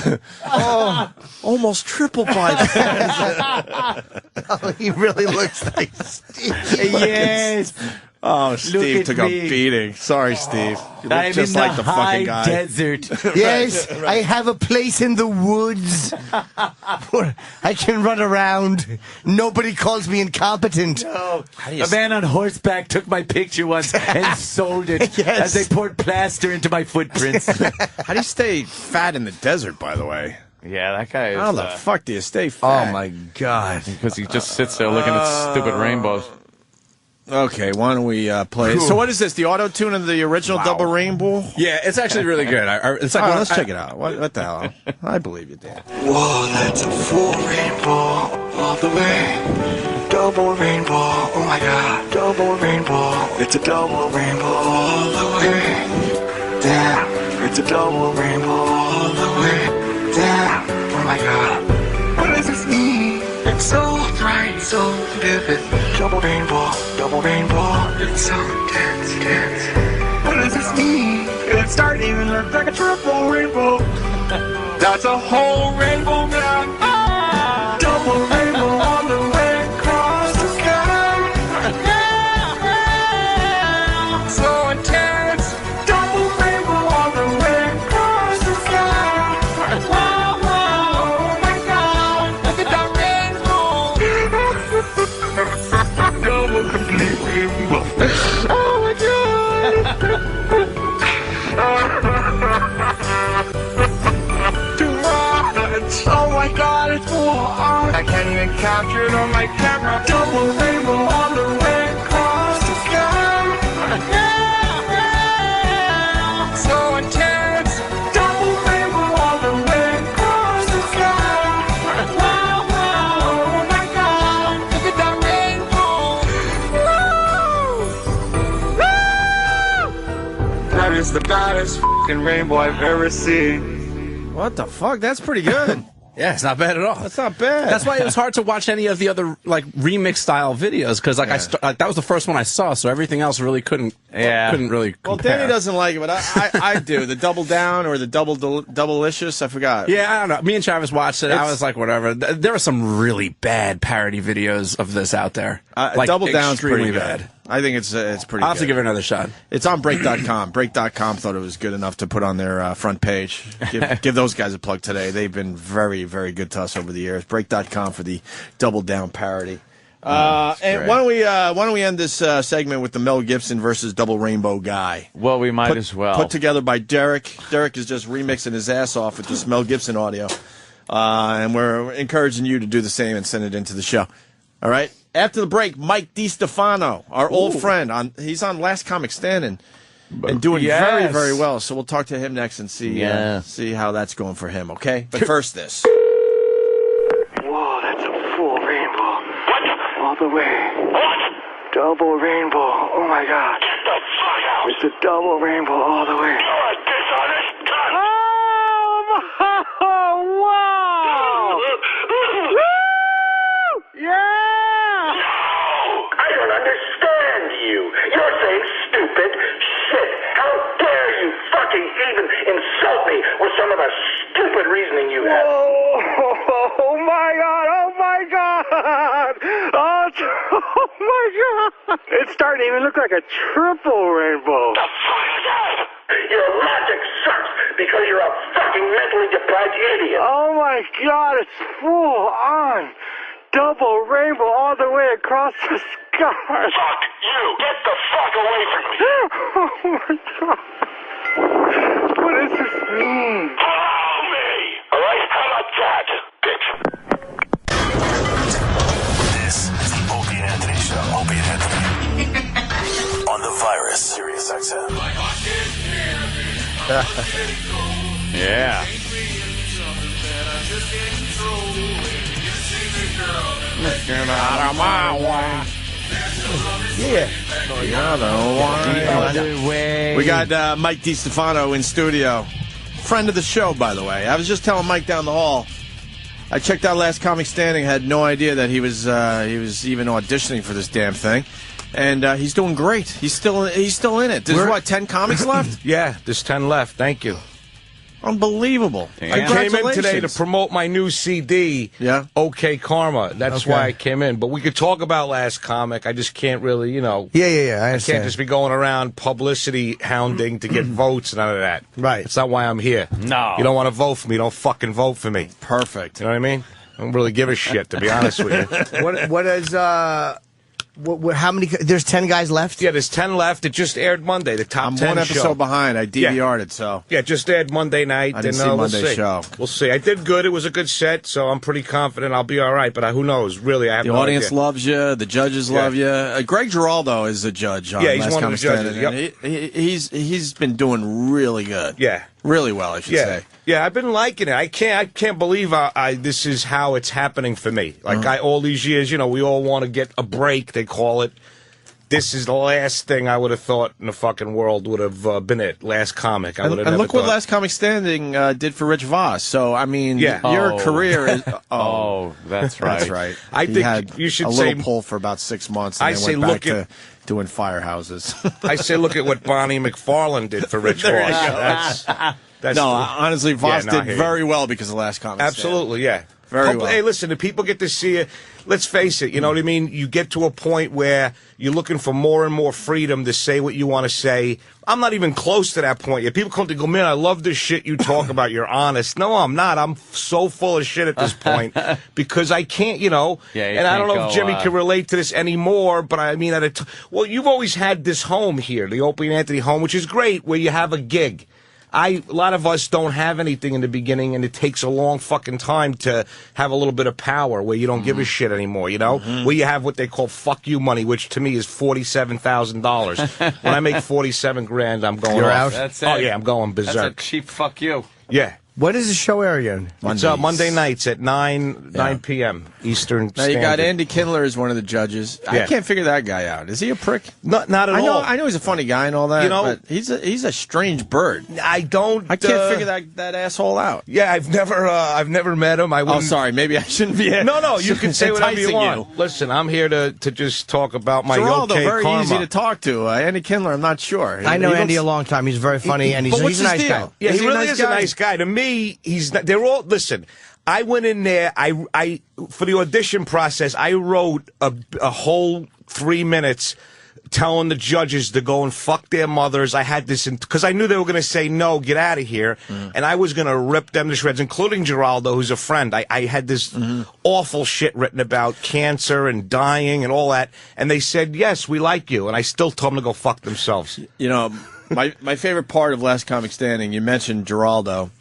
too. Oh, almost triple bypass. Oh, he really looks like Steve. Yes. Oh, Steve at took a me. beating. Sorry, Steve. You look I'm just in like the the fucking high guy. desert. Yes, I have a place in the woods where I can run around. Nobody calls me incompetent. No. A man on horseback took my picture once and sold it as they poured plaster into my footprints. How do you stay fat in the desert, by the way? Yeah, that guy is... How the fuck do you stay fat? Oh, my God. Because he just sits there looking at stupid rainbows. Okay, why don't we play it? So what is this, the auto-tune of the original Double Rainbow? Yeah, it's actually really good. It's like, Well, let's check it out. What the hell? I believe you, Dan. Whoa, that's a full rainbow all the way. Double rainbow, oh my God. Double rainbow, it's a double rainbow all the way. Damn, it's a double rainbow all the way. Damn, oh my God. What does this mean? It's so bright, so vivid. Double rainbow, it's so intense, intense. What does this mean? It's starting to even look like a triple rainbow. That's a whole rainbow now. Ah! Double rainbow all the way across the sky. So intense. Double rainbow all the way across the sky. Wow, wow, oh my God. Look at that rainbow. Double complete rainbow. Oh my God. Oh my God, it's full on. I can't even capture it on my camera. Double rainbow all the way across the sky. So intense. Double rainbow all the way across the sky. Wow, wow, oh my God. Look at that rainbow. Woo! Woo! That is the baddest fucking rainbow I've ever seen. What the fuck? That's pretty good. Yeah, it's not bad at all. That's not bad. That's why it was hard to watch any of the other like remix style videos because like that was the first one I saw, so everything else really couldn't really compare. Well, Danny doesn't like it, but I do. The Double Down or the Double-licious, I forgot. Yeah, I don't know. Me and Travis watched it. I was like, whatever. There are some really bad parody videos of this out there. Like, Double Down's extremely pretty bad. good. I think it's pretty I'll have good. to give it another shot. It's on Break.com. Break.com thought it was good enough to put on their front page. Give those guys a plug today. They've been very, very good to us over the years. Break.com for the Double Down parody. And why don't we end this segment with the Mel Gibson versus Double Rainbow guy? Well, we might as well. Put together by Derek. Derek is just remixing his ass off with this Mel Gibson audio. And we're encouraging you to do the same and send it into the show. All right? After the break, Mike D Stefano, our old friend, he's on Last Comic Standing and doing very, very well. So we'll talk to him next and see how that's going for him, okay? But first this. Whoa, that's a full rainbow. What? All the way. What? Double rainbow. Oh my God. Get the fuck out! It's a double rainbow all the way. You're a dishonest cunt! Oh, wow! Woo! Yeah! I don't understand you. You're saying stupid shit. How dare you fucking even insult me with some of the stupid reasoning you have? Oh my God! Oh my God! Oh my God! It's starting to even look like a triple rainbow. The fuck is that? Your logic sucks because you're a fucking mentally deprived idiot. Oh my God, it's full on. Double rainbow all the way across the sky. Fuck you! Get the fuck away from me! Oh my God. What does this mean? Follow me! Alright? How about that, bitch? This is the Opie and Anthony Show. Opie and Anthony. On the virus, Sirius XM. Yeah. Get out of my way. Yeah. We got Mike D Stefano in studio. Friend of the show, by the way. I was just telling Mike down the hall. I checked out Last Comic Standing. Had no idea that he was even auditioning for this damn thing. And he's doing great. He's still in it. There's what, 10 comics left? Yeah, there's 10 left. Thank you. Unbelievable. I came in today to promote my new CD, OK Karma. That's why I came in. But we could talk about Last Comic. I just can't really, Yeah, I understand. can't just be going around publicity hounding to get votes and none of that. Right. That's not why I'm here. No. You don't want to vote for me, don't fucking vote for me. Perfect. You know what I mean? I don't really give a shit, to be honest with you. What is, how many, there's 10 guys left? Yeah, there's 10 left. It just aired Monday, the top 10 I'm one episode show. behind. I DVR'd it, so. Yeah, just aired Monday night. I didn't and, see we'll Monday's show. We'll see. I did good. It was a good set, so I'm pretty confident I'll be all right. But who knows? Really, I have The no audience idea. loves you. The judges love you. Greg Giraldo is a judge on Yeah, he's Last one of Comic the judges. Standing, and he's been doing really good. Yeah. Really well, I should say. Yeah, I've been liking it. I can't believe this is how it's happening for me. Like all these years, we all want to get a break. They call it. This is the last thing I would have thought in the fucking world would have been it. Last comic. I would have And never look what thought. Last Comic Standing did for Rich Voss. So, I mean, your career is... Oh, that's right. That's right. I He think had you should a say... little pull for about 6 months, and I then say went back look to doing firehouses. I say look at what Bonnie McFarlane did for Rich There you Voss. go. That's no, honestly, Voss Yeah, no, I did hear you. very well because of Last Comic Absolutely, yeah. Very well. Hey, listen, the people get to see it. Let's face it, you know what I mean? You get to a point where you're looking for more and more freedom to say what you want to say. I'm not even close to that point yet. People come to go, man, I love this shit you talk about. You're honest. No, I'm not. I'm so full of shit at this point because I can't, Yeah, and I don't know if Jimmy go, can relate to this anymore, but I mean, well, you've always had this home here, the Opie and Anthony home, which is great, where you have a gig. A lot of us don't have anything in the beginning, and it takes a long fucking time to have a little bit of power where you don't give a shit anymore, Where you have what they call fuck you money, which to me is $47,000. When I make 47 grand, I'm going You're off. out? That's it. Oh, yeah, I'm going berserk. That's a cheap fuck you. Yeah. When is the show air again? It's Monday nights at 9 p.m. Eastern Now you got Standard. Andy Kindler as one of the judges. I Yeah. can't figure that guy out. Is he a prick? Not at all. I know he's a funny guy and all that. But he's a strange bird. I can't figure that asshole out. Yeah, I've never met him. I wouldn't. sorry, maybe I shouldn't be. No, you can say whatever you enticing want. Listen, I'm here to just talk about my Geraldo, OK very Karma. easy to talk to. Andy Kindler, I'm not sure. I know He Andy looks- a long time. He's very funny, and he's But what's a his nice deal? guy. Yeah, Is he he a really nice is a guy? nice guy. To me, he's not. They're all. Listen, I went in there. I for the audition process, I wrote a whole 3 minutes telling the judges to go and fuck their mothers. I had this because I knew they were going to say no, get out of here, and I was going to rip them to shreds, including Giraldo, who's a friend. I had this awful shit written about cancer and dying and all that, and they said yes, we like you, and I still told them to go fuck themselves. My favorite part of Last Comic Standing, you mentioned Giraldo,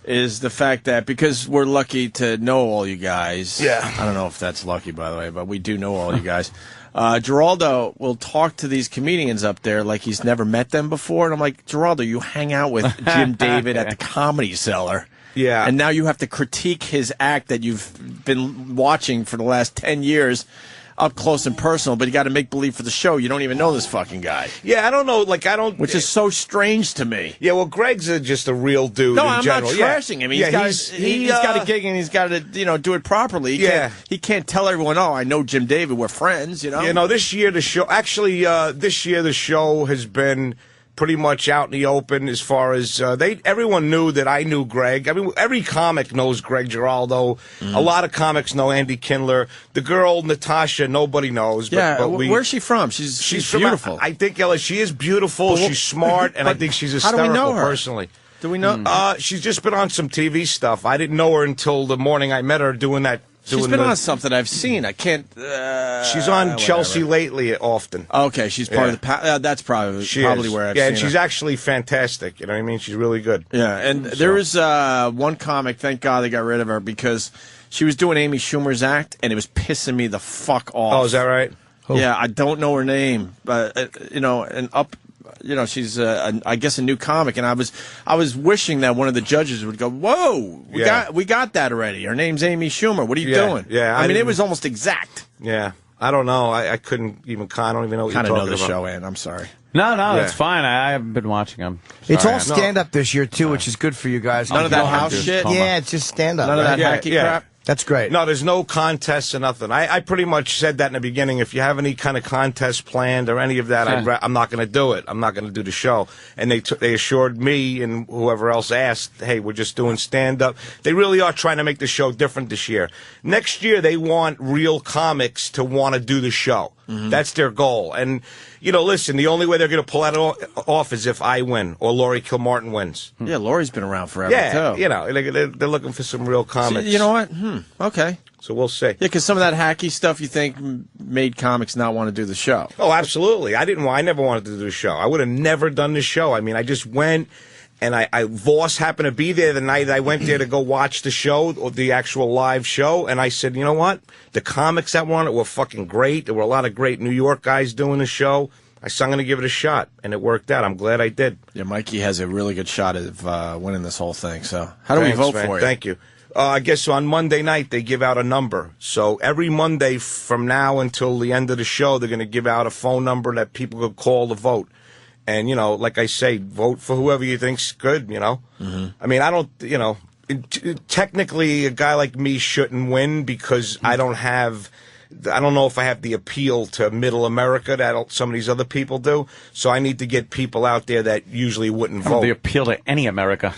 is the fact that because we're lucky to know all you guys. Yeah. I don't know if that's lucky, by the way, but we do know all you guys. Giraldo will talk to these comedians up there like he's never met them before. And I'm like, Giraldo, you hang out with Jim David at the Comedy Cellar. Yeah. And now you have to critique his act that you've been watching for the last 10 years up close and personal, but you got to make believe for the show you don't even know this fucking guy. Yeah, I don't know. Which is so strange to me. Yeah, well, Greg's just a real dude. No, in I'm general. not trashing him. He's got a gig and he's got to do it properly. He can't tell everyone, oh, I know Jim David, we're friends. This year the show has been pretty much out in the open as far as everyone knew that I knew Greg. I mean, every comic knows Greg Giraldo. A lot of comics know Andy Kindler. The girl Natasha, nobody knows. But where's she from? She's beautiful. I think she is beautiful. She's smart, and I think she's hysterical. How do we know her? Personally? Do we know? She's just been on some TV stuff. I didn't know her until the morning I met her doing that. She's been on something I've seen. I can't. She's on Chelsea lately often. Okay, she's part of the. That's probably where I've seen her. And she's actually fantastic. You know what I mean? She's really good. Yeah, and there is one comic. Thank God they got rid of her because she was doing Amy Schumer's act, and it was pissing me the fuck off. Oh, is that right? Yeah, I don't know her name, but she's I guess a new comic, and I was wishing that one of the judges would go, "Whoa, we got that already. Her name's Amy Schumer. What are you doing?" Yeah, I mean it was almost exact. Yeah, I don't know. I couldn't even. I don't even know what you're talking about. Kind of know the show, Ann. I'm sorry. No, that's fine. I haven't been watching them. It's all stand-up this year, too, which is good for you guys. None of that house shit? Yeah, it's just stand-up. None of that hacky crap? That's great. No, there's no contests or nothing. I pretty much said that in the beginning. If you have any kind of contest planned or any of that, I'm not going to do it. I'm not going to do the show. And they assured me and whoever else asked, hey, we're just doing stand-up. They really are trying to make the show different this year. Next year, they want real comics to want to do the show. Mm-hmm. That's their goal. And, listen, the only way they're going to pull that off is if I win or Laurie Kilmartin wins. Yeah, Laurie's been around forever, too. They're looking for some real comics. So, you know what? Okay. So we'll see. Yeah, because some of that hacky stuff you think made comics not want to do the show. Oh, absolutely. I never wanted to do the show. I would have never done the show. I mean, I just went, and Voss happened to be there the night I went there to go watch the show, or the actual live show, and I said, you know what? The comics that were on it were fucking great. There were a lot of great New York guys doing the show. I said, I'm going to give it a shot, and it worked out. I'm glad I did. Yeah, Mikey has a really good shot of winning this whole thing. So how do we vote for you? Thank you. I guess on Monday night they give out a number. So every Monday from now until the end of the show, they're going to give out a phone number that people could call to vote. And, like I say, vote for whoever you think's good, Mm-hmm. I mean, I don't, technically a guy like me shouldn't win because I don't know if I have the appeal to middle America that some of these other people do. So I need to get people out there that usually wouldn't vote. The appeal to any America.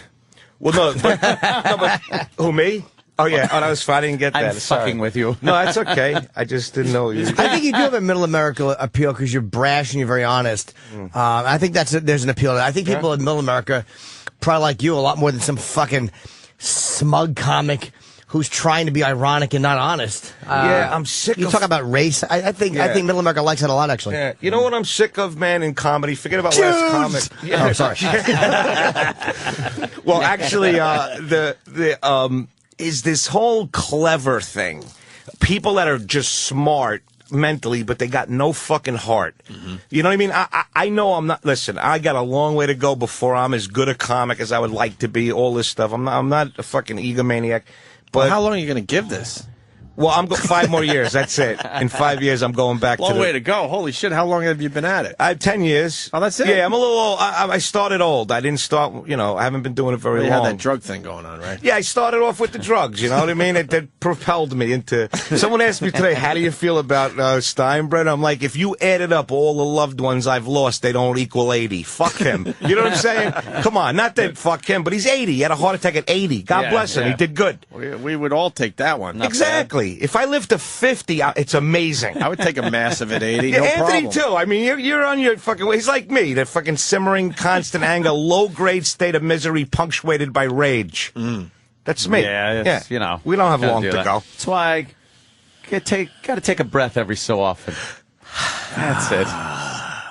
Well, no, but who, me? Oh, yeah. Oh, that was fine. I didn't get that. I'm fucking with you. No, that's okay. I just didn't know you. I think you do have a middle America appeal because you're brash and you're very honest. I think there's an appeal to that. I think people in middle America probably like you a lot more than some fucking smug comic who's trying to be ironic and not honest. I'm sick you of... talk about race. I think middle America likes that a lot, actually. Yeah. You know what I'm sick of, man, in comedy? Forget about last comic. Yeah. Oh, sorry. Well, actually, is this whole clever thing. People that are just smart mentally, but they got no fucking heart. Mm-hmm. You know what I mean? I know I'm not... Listen, I got a long way to go before I'm as good a comic as I would like to be, all this stuff. I'm not a fucking egomaniac. But how long are you going to give this? Well, I'm 5 more years. That's it. In 5 years, I'm going back long to way to go. Holy shit. How long have you been at it? 10 years. Oh, that's it? Yeah, I'm a little old. I started old. I didn't start, I haven't been doing it very long. You had that drug thing going on, right? Yeah, I started off with the drugs, you know what I mean? It propelled me into... Someone asked me today, how do you feel about Steinbrenner? I'm like, if you added up all the loved ones I've lost, they don't equal 80. Fuck him. You know what I'm saying? Come on, not that fuck him, but he's 80. He had a heart attack at 80. God bless him. He did good. We would all take that one. Exactly. If I lived to 50, it's amazing. I would take a massive at 80. Yeah, no Anthony, problem. too. I mean, you're on your fucking way. He's like me, the fucking simmering, constant anger, low-grade state of misery punctuated by rage. That's me. Yeah, we don't have long to go. That's why I got to take a breath every so often. That's it.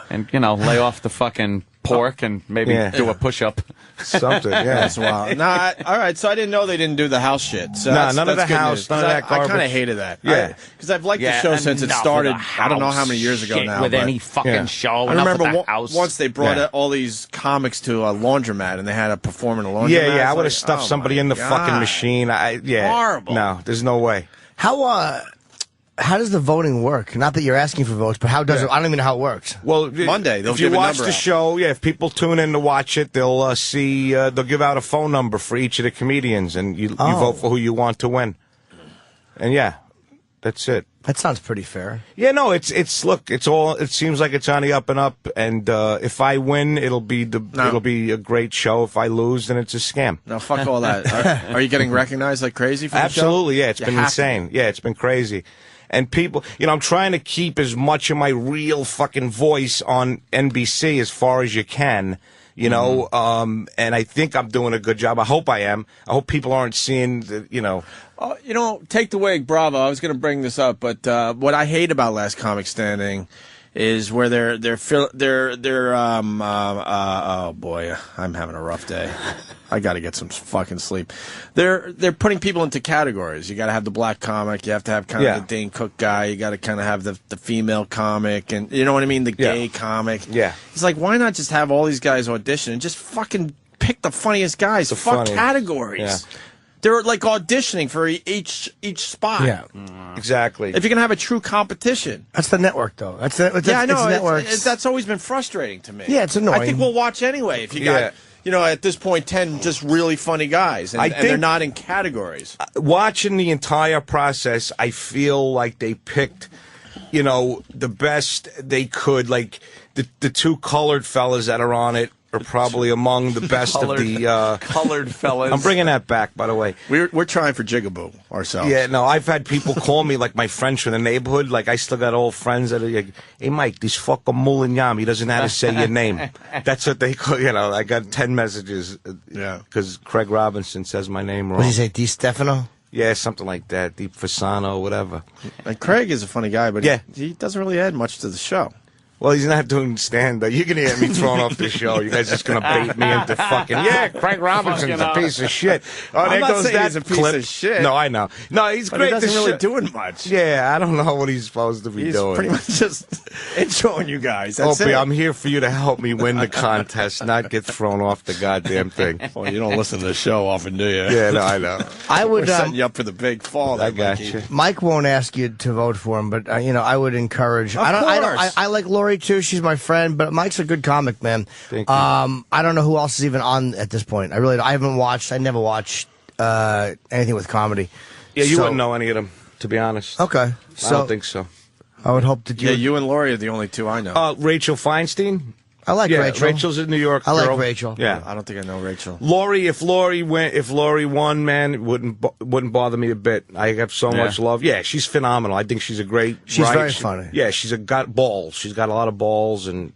And, lay off the fucking pork and maybe do a push-up. Something, yeah. That's wild. All right, so I didn't know they didn't do the house shit. So none of the house, none of that garbage. I kind of hated that. Yeah. Because I've liked the show since it started, I don't know how many years ago now. With any fucking show. I remember once they brought all these comics to a laundromat and they had to perform in a laundromat. Yeah, I would have stuffed somebody in the fucking machine. Horrible. No, there's no way. How does the voting work? Not that you're asking for votes, but how does it? I don't even know how it works. Well, Monday, if you watch the show, if people tune in to watch it, they'll see, they'll give out a phone number for each of the comedians, and you vote for who you want to win. And that's it. That sounds pretty fair. Yeah, no, it seems like it's on the up and up, and if I win, it'll be a great show. If I lose, then it's a scam. No, fuck all that. Are you getting recognized like crazy for the show? Absolutely, yeah, it's been insane. Yeah, it's been crazy. And people, I'm trying to keep as much of my real fucking voice on NBC as far as you can. And I think I'm doing a good job. I hope I am. I hope people aren't seeing take the wig, bravo. I was going to bring this up, but what I hate about Last Comic Standing is where oh boy, I'm having a rough day. I got to get some fucking sleep. They're putting people into categories. You got to have the black comic. You have to have kind of the Dane Cook guy. You got to kind of have the female comic, and you know what I mean, the gay comic. Yeah, it's like, why not just have all these guys audition and just fucking pick the funniest guys? Fuck categories. Yeah. They're like auditioning for each spot. Yeah, exactly. If you're gonna have a true competition, that's the network, though. That's I know. Networks. That's always been frustrating to me. Yeah, it's annoying. I think we'll watch anyway if you got, at this point, 10 just really funny guys, and they're not in categories. Watching the entire process, I feel like they picked, the best they could. Like the two colored fellas that are on it are probably among the best of the colored fellas. I'm bringing that back, by the way. We're trying for Jigaboo ourselves. Yeah, no, I've had people call me, like my friends from the neighborhood. Like, I still got old friends that are like, hey, Mike, this fucking Mullignam, he doesn't know how to say your name. That's what they call, I got 10 messages. Because Craig Robinson says my name wrong. What did you say, D Stefano? Yeah, something like that. Deep Fasano, whatever. And Craig is a funny guy, but he doesn't really add much to the show. Well, he's not doing stand-up. You're going to get me thrown off the show. You guys just going to bait me into fucking, Craig Robinson's a piece of shit. Oh, there goes that he's a piece clip. of shit. No, I know. No, he's but great. He doesn't really doing much. Yeah, I don't know what he's supposed to be doing. He's pretty much just introing you guys. That's Opie, it. I'm here for you to help me win the contest, not get thrown off the goddamn thing. Well, you don't listen to the show often, do you? Yeah, no, I know. We're setting you up for the big fall. I got you. Mike won't ask you to vote for him, but I would encourage. I like Lori too. She's my friend, but Mike's a good comic, man. Thank you. I don't know who else is even on at this point. I never watched anything with comedy. Yeah, you wouldn't know any of them, to be honest. Okay, I don't think so. I would hope that you. Yeah, you and Lori are the only two I know. Rachel Feinstein. I like Rachel. Rachel's a New York girl. I like Rachel. Yeah, I don't think I know Rachel. Lori, if Lori won, man, it wouldn't bother me a bit. I have so much love. Yeah, she's phenomenal. I think she's a great. She's very funny. Yeah, she's got balls. She's got a lot of balls, and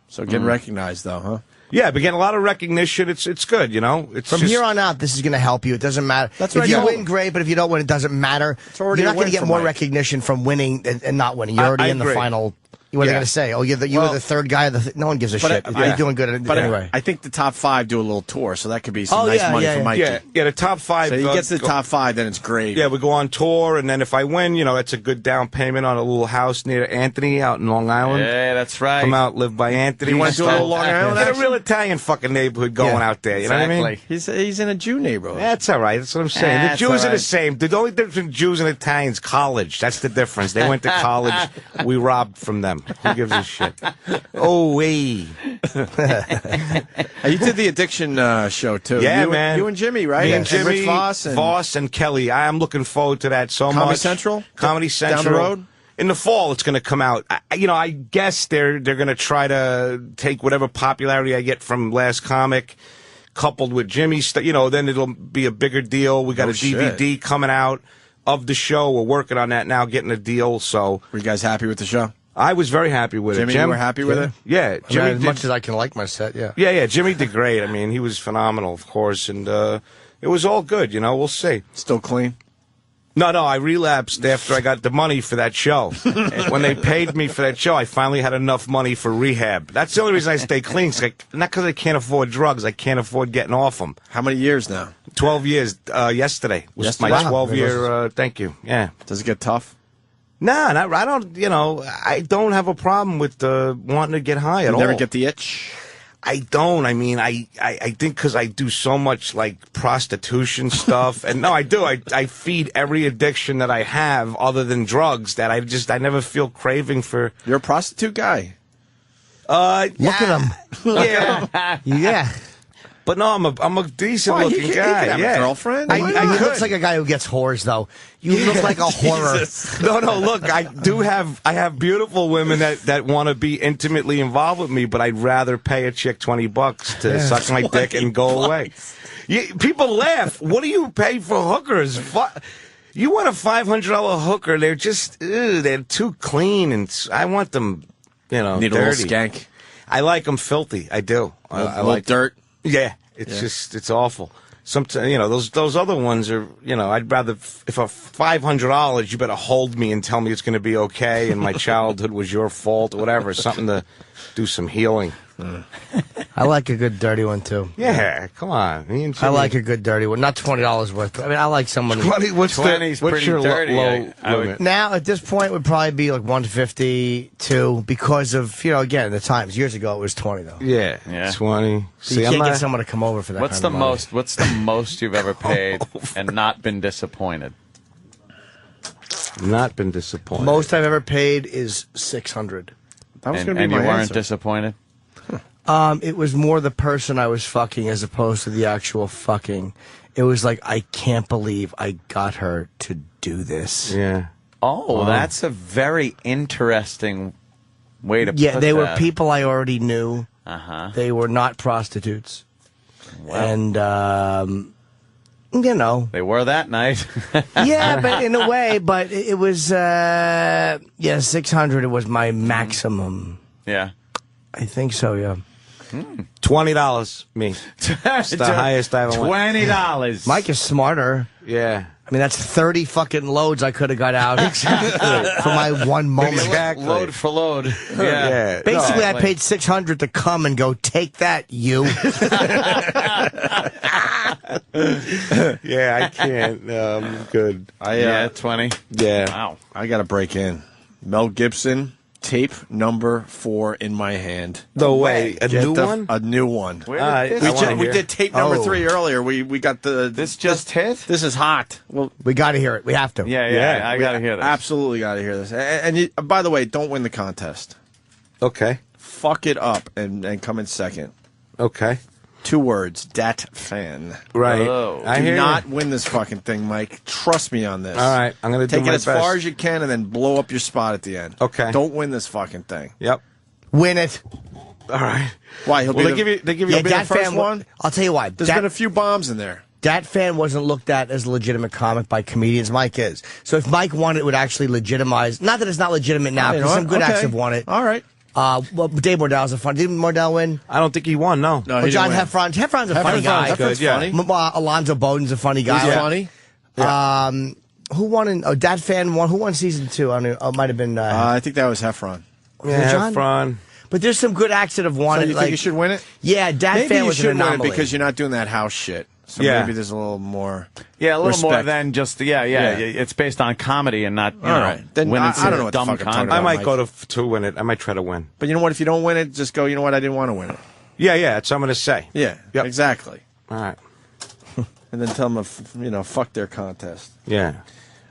So getting recognized though, huh? Yeah, but getting a lot of recognition. It's good, It's From here on out, this is going to help you. It doesn't matter. That's if what you win, great. But if you don't win, it doesn't matter. You're not going to get more recognition from winning and not winning. You're already in the final. What are you going to say? Oh, you were the third guy. No one gives a shit. You're doing good anyway. I think the top 5 do a little tour, so that could be some nice money for Mikey. Yeah, the top 5. So he gets the top 5, then it's great. Yeah, we go on tour, and then if I win, that's a good down payment on a little house near Anthony out in Long Island. Yeah, that's right. Come out, live by Anthony. You want to do a little Long Island? Get a real Italian fucking neighborhood going out there. You know what I mean? He's in a Jew neighborhood. That's all right. That's what I'm saying. The Jews are the same. The only difference between Jews and Italians, college. That's the difference. They went to college. We robbed from them. Who gives a shit? Oh, wee. You did the addiction show, too. Yeah, man. You and Jimmy, right? Me and Jimmy, Rich Voss and Kelly. I am looking forward to that so much. Comedy Central. Down the road? In the fall, it's going to come out. I guess they're going to try to take whatever popularity I get from Last Comic, coupled with Jimmy's, then it'll be a bigger deal. We got a DVD coming out of the show. We're working on that now, getting a deal. So, were you guys happy with the show? I was very happy with Jimmy, it. Jimmy, you were happy with it? Yeah. Jimmy as much as I can like my set, yeah. Yeah, Jimmy did great. I mean, he was phenomenal, of course, and it was all good, We'll see. Still clean? No, I relapsed after I got the money for that show. When they paid me for that show, I finally had enough money for rehab. That's the only reason I stay clean. Not because I can't afford drugs. I can't afford getting off them. How many years now? 12 years. Yesterday was my 12-year, thank you. Yeah. Does it get tough? No, I don't, I don't have a problem with wanting to get high at all. You never get the itch? I don't. I mean, I think because I do so much, like, prostitution stuff. And no, I do. I feed every addiction that I have other than drugs that I never feel craving for. You're a prostitute guy? Look at him. Yeah. Yeah. But no, I'm a decent looking guy. He can have a girlfriend. He looks like a guy who gets whores, though. You look like a horror. No, look, I have beautiful women that want to be intimately involved with me, but I'd rather pay a chick $20 to suck my dick and go away. People laugh. What do you pay for hookers? You want a $500 hooker? They're just they're too clean, and I want them, Need dirty. a little skank. I like them filthy. I do. I like dirt. Yeah, it's awful. Sometimes those other ones are. I'd rather if a $500, you better hold me and tell me it's going to be okay, and my childhood was your fault, or whatever. Something to do some healing. I like a good dirty one too. Yeah, come on. I like a good dirty one. Not $20 worth. I mean, I like someone. What's your low limit? Now at this point would probably be like $150 because of again the times. Years ago it was $20 though. Yeah. 20. So you can't get someone to come over for that. What's the most you've ever paid and not been disappointed? Not been disappointed. Most I've ever paid is $600. That was going to be and my you weren't answer. disappointed? It was more the person I was fucking as opposed to the actual fucking. It was like, I can't believe I got her to do this. Yeah. Oh, that's a very interesting way to put that. Yeah, they were people I already knew. Uh-huh. They were not prostitutes. Wow. And, They were that night. Yeah, but in a way, but it was, 600, it was my maximum. Yeah. I think so, yeah. $20, me. It's the highest I ever went. $20. Mike is smarter. Yeah. I mean, that's 30 fucking loads I could have got out for my one moment. Exactly. Load for load. Yeah. Basically, I paid $600 to come and go, take that, you. Yeah, I can't. I'm good. 20. Yeah. Wow. I got to break in. Mel Gibson. Tape number 4 in my hand. No way. A new one? A new one. Where did We did tape number 3 earlier. We got the. This just hit? This is hot. Well, we got to hear it. We have to. Yeah, I got to hear this. Absolutely got to hear this. And by the way, don't win the contest. Okay. Fuck it up and come in second. Okay. 2 words. Dat fan. Right. Oh. Do not win this fucking thing, Mike. Trust me on this. All right. I'm going to take do it my as best. far as you can and then blow up your spot at the end. Okay. Don't win this fucking thing. Yep. Win it. All right. Why? He'll Well, be they give you that the first fan one? I'll tell you why. There's been a few bombs in there. Dat fan wasn't looked at as a legitimate comic by comedians. Mike is. So if Mike won it, would actually legitimize. Not that it's not legitimate now, because some good acts have won it. All right. Well, Dave Mordell's a fun. Did Mordell win? I don't think he won, no. No, Or John Heffron. Heffron's a funny guy. Heffron's funny. Alonzo Bowden's a funny guy. He's funny. Who won in... Oh, Dat fan won. Who won season 2? I don't know. It might have been... I think that was Heffron. Yeah, John? Heffron. But there's some good acts that have won So it. you think you should win it? Yeah, Dat Maybe fan you was should an win it anomaly. because you're not doing that house shit. So Yeah. maybe there's a little more. Yeah, a little more respect. than just Yeah. It's based on comedy and not All right. Then when I it's don't know what the dumb fuck I'm talking comedy. about. I might Mike. go to win it. I might try to win. But you know what? If you don't win it, just go, you know what? I didn't want to win it. Yeah, that's what I'm going to say. Yeah, Yep. exactly. All right. And then tell them, fuck their contest. Yeah.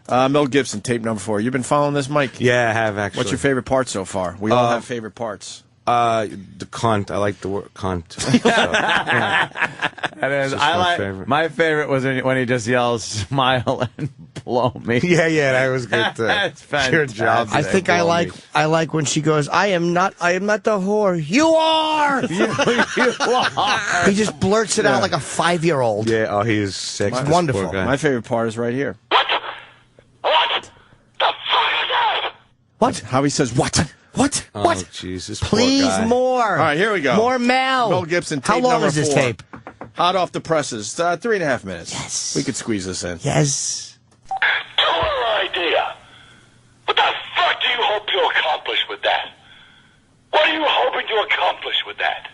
Mel Gibson, tape number 4. You've been following this, Mike? Yeah, I have, actually. What's your favorite part so far? We all have favorite parts. The cunt. I like the word cunt. So, yeah. That is, It's just I my like favorite. my favorite was when he just yells, "Smile and blow me." Yeah, that was good. That's fantastic. Your job. I think I like when she goes, I am not the whore. You are! you are. He just blurts it out like a 5-year-old. Yeah, oh, he is sick. It's this wonderful. poor guy. My favorite part is right here. What the fuck is that? What? How he says, what? What? Oh, What? Jesus, Please, poor guy. more. All right, here we go. More Mel. Mel Gibson, tape How long number is this 4. tape? Hot off the presses. 3.5 minutes. Yes. We could squeeze this in. Yes. Killer idea. What the fuck do you hope to accomplish with that? What are you hoping to accomplish with that?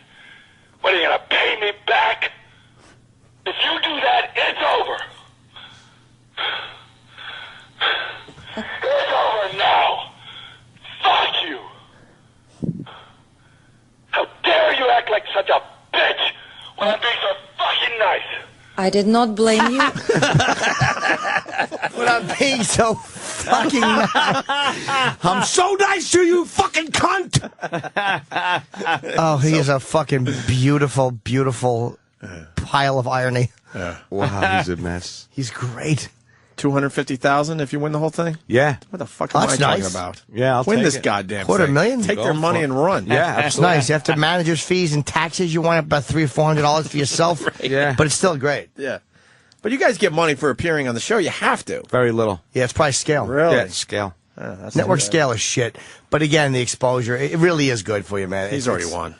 What, are you going to pay me back? If you do that, it's over. It's over now. Fuck you. How dare you act like such a bitch when I'm being so fucking nice? I did not blame you. When I'm being so fucking nice. I'm so nice to you, fucking cunt. Oh, he is a fucking beautiful, beautiful pile of irony. Yeah. Wow, he's a mess. He's great. 250,000 if you win the whole thing? Yeah. What the fuck am I talking about? Yeah, I'll win take this it. goddamn $250,000? thing. Take their money and run. Yeah, It's nice. After manager's fees and taxes, you want about $300 or $400 for yourself. Yeah. But it's still great. Yeah. But you guys get money for appearing on the show. You have to. Very little. Yeah, it's probably scale. Really? Yeah, it's scale. That's Network not bad. scale is shit. But again, the exposure, it really is good for you, man. He's already won.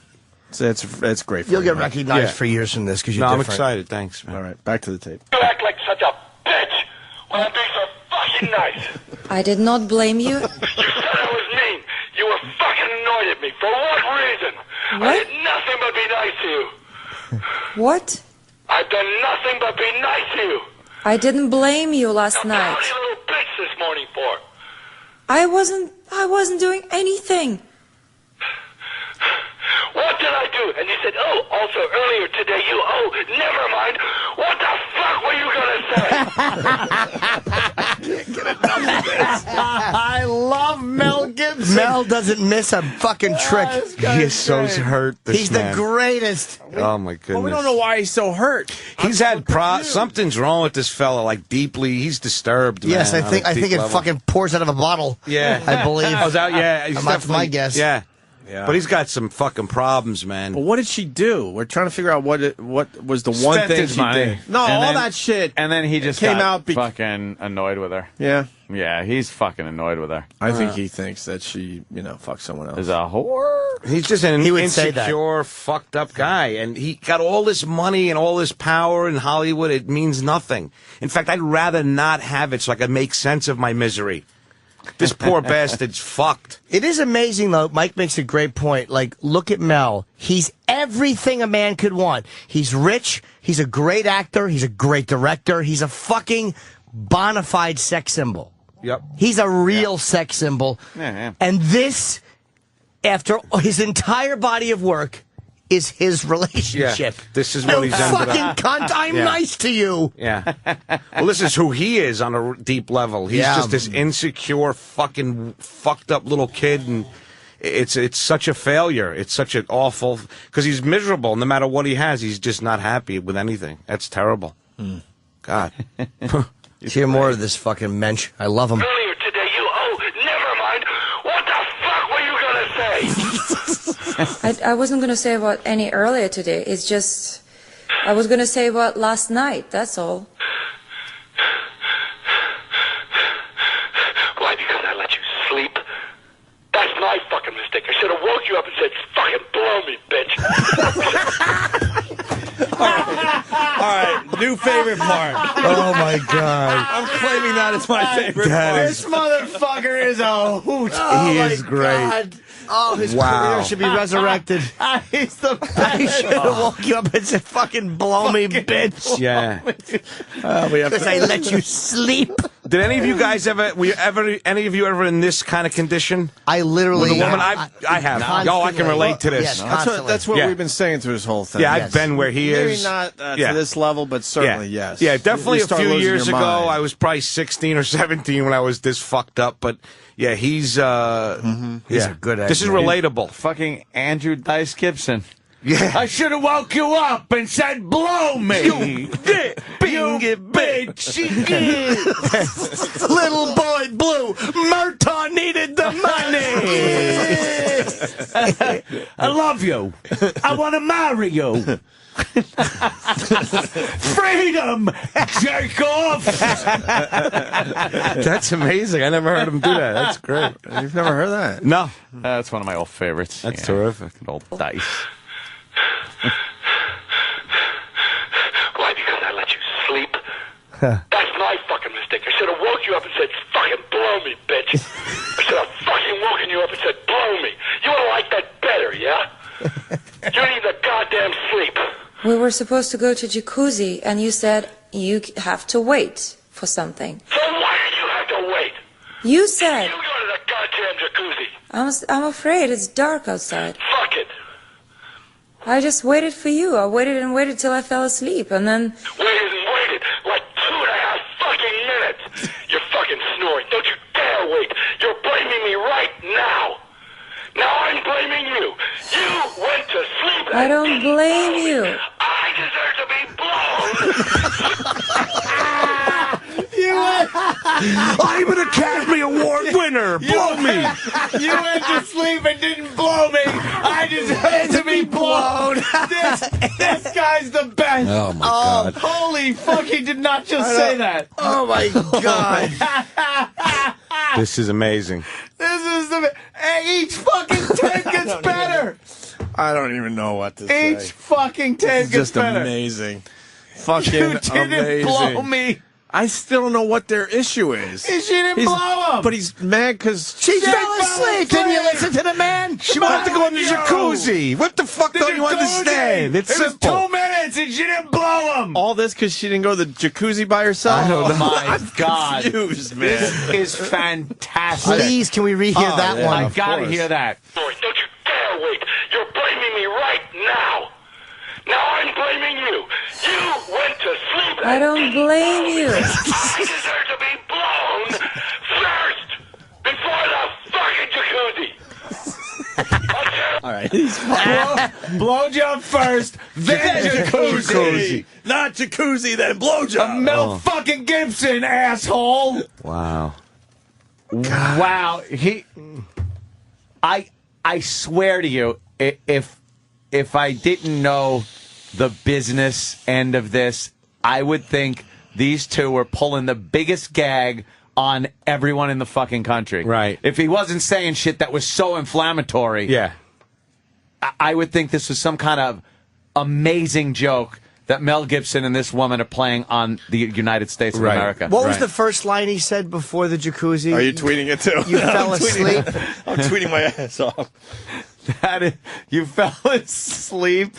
So it's great for You'll you, get man. recognized for years from this because you're No, I'm different. excited. Thanks, man. All right, back to the tape. You act like such a bitch when I'm being so fucking nice. I did not blame you. You said I was mean. You were fucking annoyed at me. For what reason? I What? did nothing but be nice to you. What? I've done nothing but be nice to you. I didn't blame you last Now, night. what are you little bitch this morning for? I wasn't doing anything. What did I do? And you said, oh, also earlier today never mind. What the fuck were you gonna say? I love Mel Gibson. Mel doesn't miss a fucking trick. He is so hurt. This He's man. the greatest. Oh my goodness. Well, we don't know why he's so hurt. He's had something's wrong with this fella. Like deeply, he's disturbed. Yes, man, I think on a it deep level. fucking pours out of a bottle. Yeah, I believe. Oh, is that, yeah, he's That's definitely- my guess. Yeah. Yeah. But he's got some fucking problems, man. But what did she do? We're trying to figure out what was the one Spent thing his she money. did. No, And all then- that shit. And then he just came got out fucking annoyed with her. Yeah. Yeah, he's fucking annoyed with her. I think he thinks that she, fucked someone else. Is a whore. He's just an He would say that. insecure, fucked up guy. And he got all this money and all this power in Hollywood. It means nothing. In fact, I'd rather not have it so I can make sense of my misery. This poor bastard's fucked. It is amazing, though. Mike makes a great point. Like, look at Mel. He's everything a man could want. He's rich. He's a great actor. He's a great director. He's a fucking bona fide sex symbol. Yep. He's a real sex symbol. Yeah. And this, after his entire body of work, is his relationship. Yeah. This is what he's ended fucking up. cunt. I'm Yeah. nice to you. Yeah. Well, this is who he is on a deep level. He's just this insecure, fucking fucked up little kid, and it's such a failure. It's such an awful because he's miserable. No matter what he has, he's just not happy with anything. That's terrible. God. Let's hear more of this fucking mensch. I love him. Earlier today, never mind. What the fuck were you gonna say? I wasn't going to say about any earlier today. It's just, I was going to say about last night. That's all. Why? Because I let you sleep? That's my fucking mistake. I should have woke you up and said, fucking blow me, bitch. All right, new favorite part. Oh, my God. I'm claiming that as my favorite part. This motherfucker is a hoot. Oh, He my is great. God. Oh, his Wow. career should be resurrected. He's the I should have woke you up and said, fucking blow me, bitch. Yeah. Because I let you sleep. Did any of you guys any of you ever in this kind of condition? I literally. With a woman, I have. Constantly. I can relate to this. Yes, That's constantly. that's what Yeah. we've been saying through this whole thing. Yeah, Yes. I've been where he Maybe is. not Yeah. to this level, but certainly yes. Yeah, definitely You a start few losing years your ago. mind. I was probably 16 or 17 when I was this fucked up. But yeah, he's He's a good This is actor. relatable. fucking Andrew Dice Gibson. Yeah. I should have woke you up and said, blow me. You bitch. Little boy blue. Murtaugh needed the money. I love you. I want to marry you. Freedom, jerk off. That's amazing. I never heard him do that. That's great. You've never heard that? No. That's one of my old favorites. That's terrific. Good old Dice. Why? Because I let you sleep? That's my fucking mistake. I should have woke you up and said, fucking blow me, bitch. I should have fucking woken you up and said, blow me. You would have liked that better, yeah? You need the goddamn sleep. We were supposed to go to jacuzzi, and you said you have to wait for something. So why did you have to wait? You said, You go to the goddamn jacuzzi. I'm afraid it's dark outside. Fuck it. I just waited for you. I waited and waited till I fell asleep, and then Waited and waited like 2.5 fucking minutes. You're fucking snoring. Don't you dare wait. You're blaming me right now. Now I'm blaming you. You went to sleep. I don't blame you. I deserve to I'm an Academy Award winner. Blow me. You went to sleep and didn't blow me. I deserve to be blown. This guy's the best. Oh, my God. Holy fuck, he did not just say that. Oh, my God. This is amazing. This is the... Hey, each fucking tape gets better. I don't even know what to say. Each fucking tape It's gets just better. amazing. Fucking You didn't amazing. blow me. I still don't know what their issue is. She didn't blow him. But he's mad because She fell asleep. Didn't you listen to the man? She wanted to go in the jacuzzi. What the fuck don't you understand? It's It was simple. 2 minutes and she didn't blow him. all this because she didn't go to the jacuzzi by herself. Oh my God. Confused, man. This is fantastic. Please, can we rehear that yeah. one? I gotta hear that. Don't you dare wait. You're blaming me right now. Now I'm blaming you. You went to sleep. I don't blame you. I deserve to be blown first before the fucking jacuzzi. All right. He's fine. Blowjob first, then jacuzzi. Not jacuzzi, then blowjob. Mel fucking Gibson, asshole. Wow. Wow. I swear to you, if I didn't know the business end of this, I would think these two were pulling the biggest gag on everyone in the fucking country. Right. If he wasn't saying shit that was so inflammatory, Yeah. I would think this was some kind of amazing joke that Mel Gibson and this woman are playing on the United States of Right. America. What was the first line he said before the jacuzzi? Are you tweeting it too? You fell asleep. I'm tweeting my ass off. You fell asleep.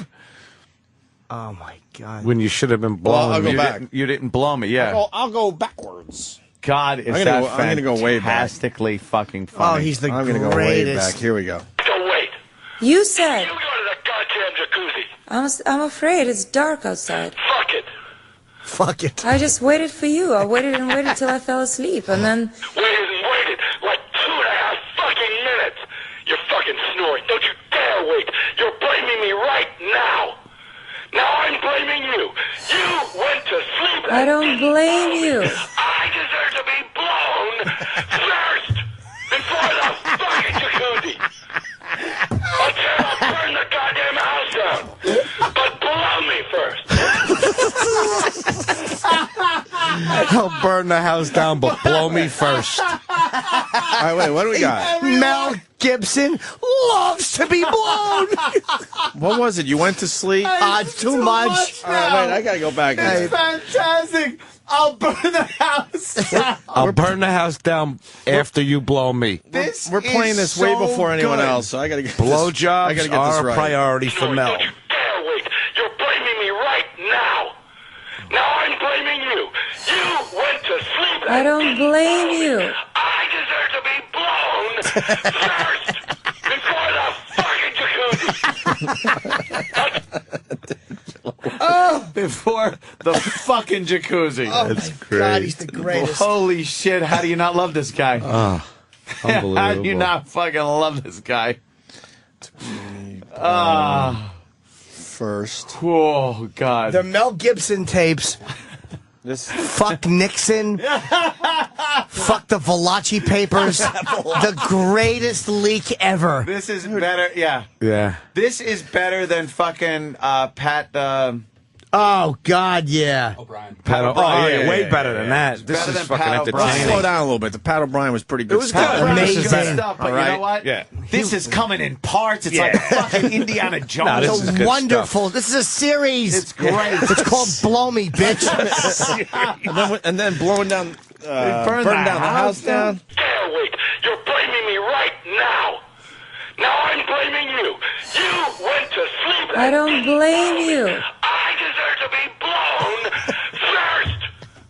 Oh, my God. When you should have been blown. Well, I'll go back. You didn't blow me, yeah. I'll go backwards. God, is I'm that gonna go way back. fantastically fucking Oh, funny. he's the I'm going to go way greatest. back. Here we go. Don't wait. You said. You go to the goddamn jacuzzi. I'm afraid it's dark outside. Fuck it. Fuck it. I just waited for you. I waited and waited till I fell asleep, and then Waited like 2.5 fucking minutes. You're fucking snoring. Don't you dare wait. You're blaming me right now. Now I'm blaming you. You went to sleep. I don't blame you. I deserve to be blown first before the fucking jacuzzi. I'll burn the goddamn house down. But blow me first. I'll burn the house down, but blow me first. All right, wait, what do we got? Mel Gibson loves to be blown. What was it? You went to sleep? It's too much. All right, wait, I got to go back. It's fantastic. I'll burn the house down. I'll burn the house down after you blow me. We're playing this way before anyone else, so I got to get Blowjobs I got to get this are a right. priority for Mel. Don't you dare wait. You're blaming me right now. Now I'm blaming you. You went to sleep. I don't blame you. I deserve to be blown first before the fucking jacuzzi. Before the fucking jacuzzi. Oh, That's my great. God, he's the greatest. Holy shit, how do you not love this guy? Unbelievable. How do you not fucking love this guy? First. Oh, God. The Mel Gibson tapes. Fuck Nixon. Fuck the Valachi papers. The greatest leak ever. This is better, yeah. Yeah. This is better than fucking Pat... Oh, God, yeah. Pat O'Brien. yeah, way better than that. This better is than fucking Pat O'Brien. entertaining. Slow down a little bit. The Pat O'Brien was pretty good. It was good. Pat O'Brien is Amazing. good stuff, but All you know right. what? Yeah. This is coming in parts. It's like fucking Indiana Jones. No, this is good Wonderful. This is a series. It's great. It's called Blow Me, bitch. and then blowing down, burn burning the down the house down. Dare wait. You're blaming me right now. Now I'm blaming you. You went to sleep. I don't blame you. I deserve to be blown first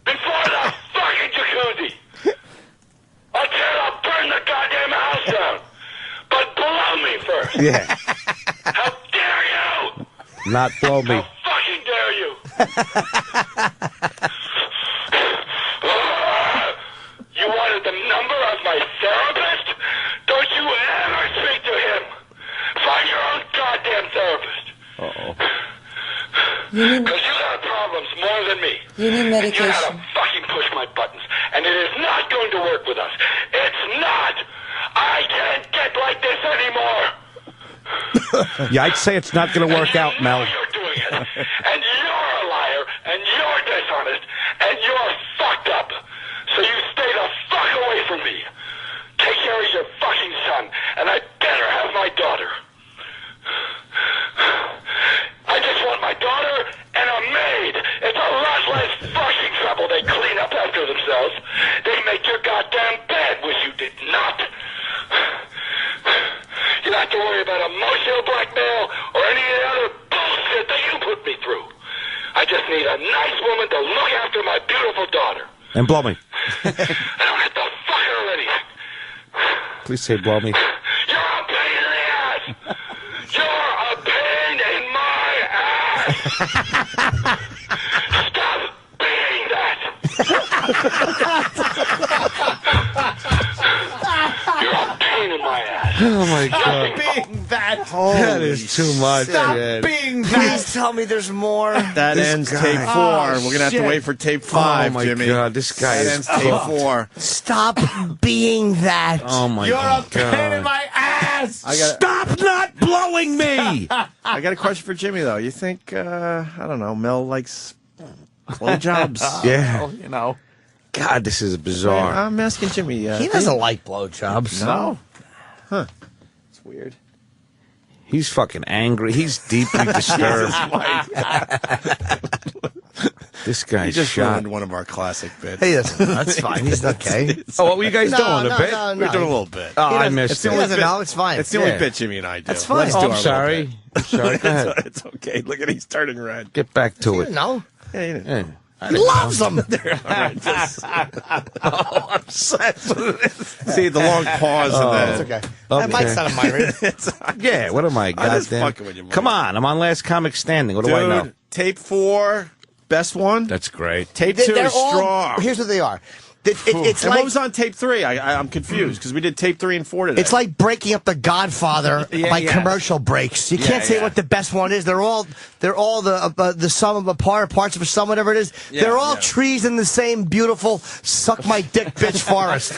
before the fucking jacuzzi. I'll burn the goddamn house down. But blow me first. Yeah. How dare you? Not blow me. How fucking dare you? You wanted the number of my therapist? Don't you ever speak to him. Find your own goddamn therapist. You mean Because you got a problem problems more than me. You need You know how medication. to fucking push my buttons, and it is not going to work with us. It's not. I can't get like this anymore. Yeah, I'd say it's not going to work out, Mel. You're doing it, and you're a liar, and you're dishonest, and you're fucked up. So you stay the fuck away from me. Take care of your fucking son, and I better have my daughter. I just want my daughter and a maid. It's a lot less fucking trouble. They clean up after themselves. They make your goddamn bed, which you did not. You don't have to worry about emotional blackmail or any of the other bullshit that you put me through. I just need a nice woman to look after my beautiful daughter. And blow me. I don't have to fuck her or anything. Please say blow me. You're a pain in the ass. You're a pain in my ass. Stop being that. You're a pain in my ass. Oh, my God. Being that. That is too much. Stop man. being that. Please tell me there's more. That This ends guy. tape 4. We're going to have to shit. wait for tape 5, Oh, my Jimmy. God. This guy That is ends tape 4. Stop being that. Oh, my You're God. a pain in my ass. Stop not blowing me. I got a question for Jimmy, though. You think, I don't know, Mel likes blowjobs? Yeah. Well, you know. God, this is bizarre. I'm asking Jimmy. He doesn't like blowjobs. No. Huh. It's weird. He's fucking angry. He's deeply disturbed. This He guy's just shot. ruined one of our classic bits. Hey, that's fine. He's okay. Oh, what were you guys doing? A bit? We're doing a little bit. Oh, I He missed doesn't it. know. It's fine. It's the only Yeah. bit Jimmy and I do. That's fine. Let's do Oh, our I'm little sorry. bit. I'm sorry. Go ahead. It's okay. Look at he's turning red. Get back to it. No. Yeah, you didn't. Yeah. He loves them. Oh, I'm sad. See the long pause of that. It's okay. That might sound a minor. Yeah, what am I, just goddamn? fucking with you, Mike. Come on, I'm on Last Comic Standing. What do I know? Dude, tape 4, best one. That's great. Tape 2 They're is all- strong. Here's what they are. It's and like what was on tape 3? I'm confused because we did tape 3 and 4 today. it's like breaking up The Godfather by yes. commercial breaks. You can't say what the best one is. They're all the sum of a parts of a sum, whatever it is. They're all trees in the same beautiful suck my dick bitch forest.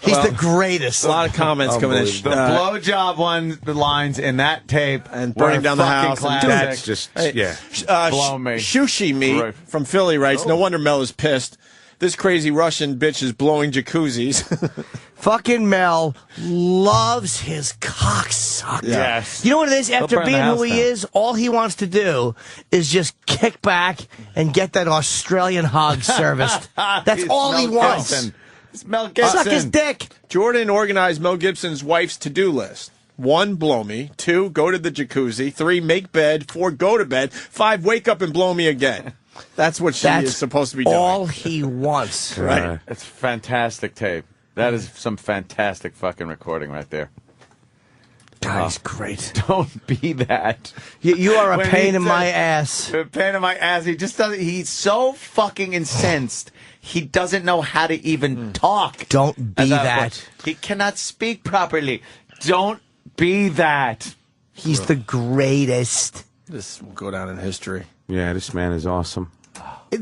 He's the greatest. a lot of comments coming in. The blowjob one, the lines in that tape, And burning were down the fucking house and classic. That's just, yeah. Blow me. Shushi Meat Right. from Philly writes, no wonder Mel is pissed. This crazy Russian bitch is blowing jacuzzis. Fucking Mel loves his cocksucker. Yes. You know what it is? After burn the being who house he down. is, all he wants to do is just kick back and get that Australian hog serviced. That's It's all he Mel wants. Gibson. It's Mel Gibson. Suck his dick. Jordan organized Mel Gibson's wife's to-do list. 1, blow me. 2, go to the jacuzzi. 3, make bed. 4, go to bed. 5, wake up and blow me again. That's what she is supposed to be doing. All he wants. Right. It's fantastic tape. That is some fantastic fucking recording right there. God, he's great. Don't be that. You are a When pain he in said- my ass. A pain in my ass. He just doesn't. He's so fucking incensed. He doesn't know how to even talk. Don't be that. He cannot speak properly. Don't be that. He's the greatest. This will go down in history. Yeah, this man is awesome.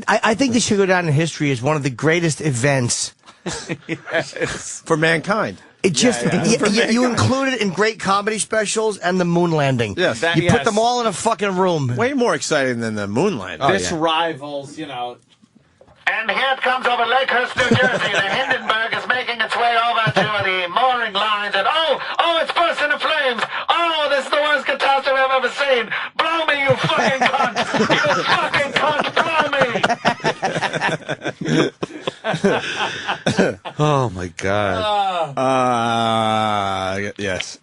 I think this should go down in history as one of the greatest events. Yes. For mankind. It just Yeah. you include it in great comedy specials and the moon landing. Yes. That- you put yes. them all in a fucking room. Way more exciting than the moon landing. This rivals, you know. And here it comes over Lakehurst, New Jersey. The Hindenburg is making its way over to the mooring lines. And oh, it's bursting into flames. Oh, this is the worst catastrophe I've ever seen. Blow me, you fucking cunt. You fucking cunt, blow me. Oh, my God. Yes.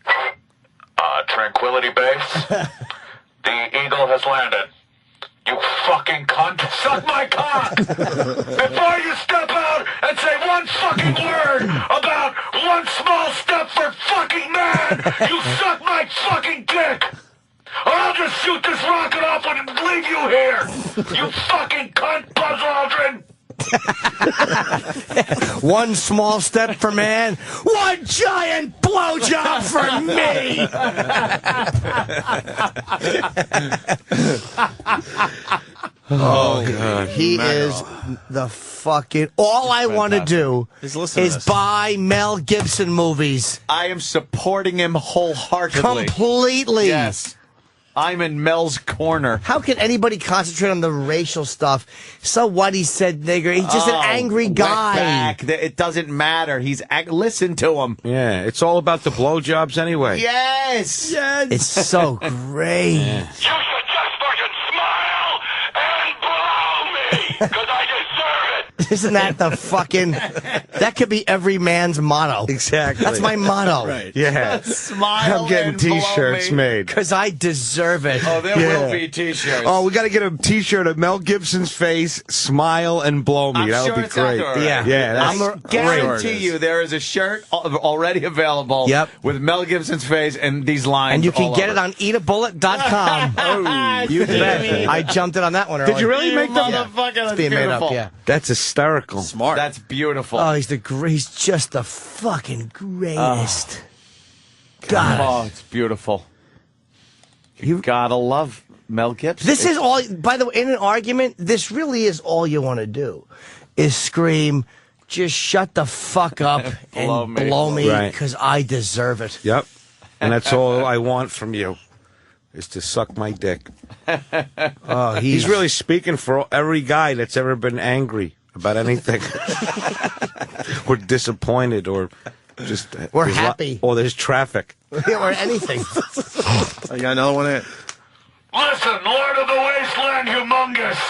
Tranquility Base. The Eagle has landed. You fucking cunt. Suck my cock! Before you step out and say one fucking word about one small step for fucking man, you suck my fucking dick! Or I'll just shoot this rocket off and leave you here! You fucking cunt, Buzz Aldrin! One small step for man, one giant blowjob for me. Oh, God. He is the fucking... All I want to do is buy Mel Gibson movies. I am supporting him wholeheartedly. Completely. Yes. I'm in Mel's corner. How can anybody concentrate on the racial stuff? So what, he said nigger. He's just an angry guy. Back. It doesn't matter. Listen to him. Yeah, it's all about the blowjobs anyway. Yes. It's so great. You should just fucking smile and blow me, because I deserve it. Isn't that the fucking... That could be every man's motto. Exactly. That's my motto. Right. Yeah. Smile I'm getting and blow T-shirts me. made. Because I deserve it. Oh, there will be T-shirts. Oh, we got to get a T-shirt of Mel Gibson's face, smile, and blow me. I'm that sure would be it's out great. there already. Yeah, that's I guarantee you there is a shirt already available with Mel Gibson's face and these lines. And you can all get over. it on eatabullet.com. Oh, you bet. I jumped it on that one earlier. Did you really make that? Motherfucker, that's It's being made up, beautiful. yeah. That's hysterical. Smart. That's beautiful. Oh, he's just the fucking greatest. God. Oh, it's beautiful. You gotta love Mel Gibson. This is all, by the way, in an argument, this really is all you want to do, is scream, just shut the fuck up and blow me, because I deserve it. Yep. And that's all I want from you, is to suck my dick. Oh, he's really speaking for every guy that's ever been angry about anything. Or disappointed, or just... Or there's happy. Or there's traffic. Or anything. I got another one in. Listen, Lord of the Wasteland Humongous.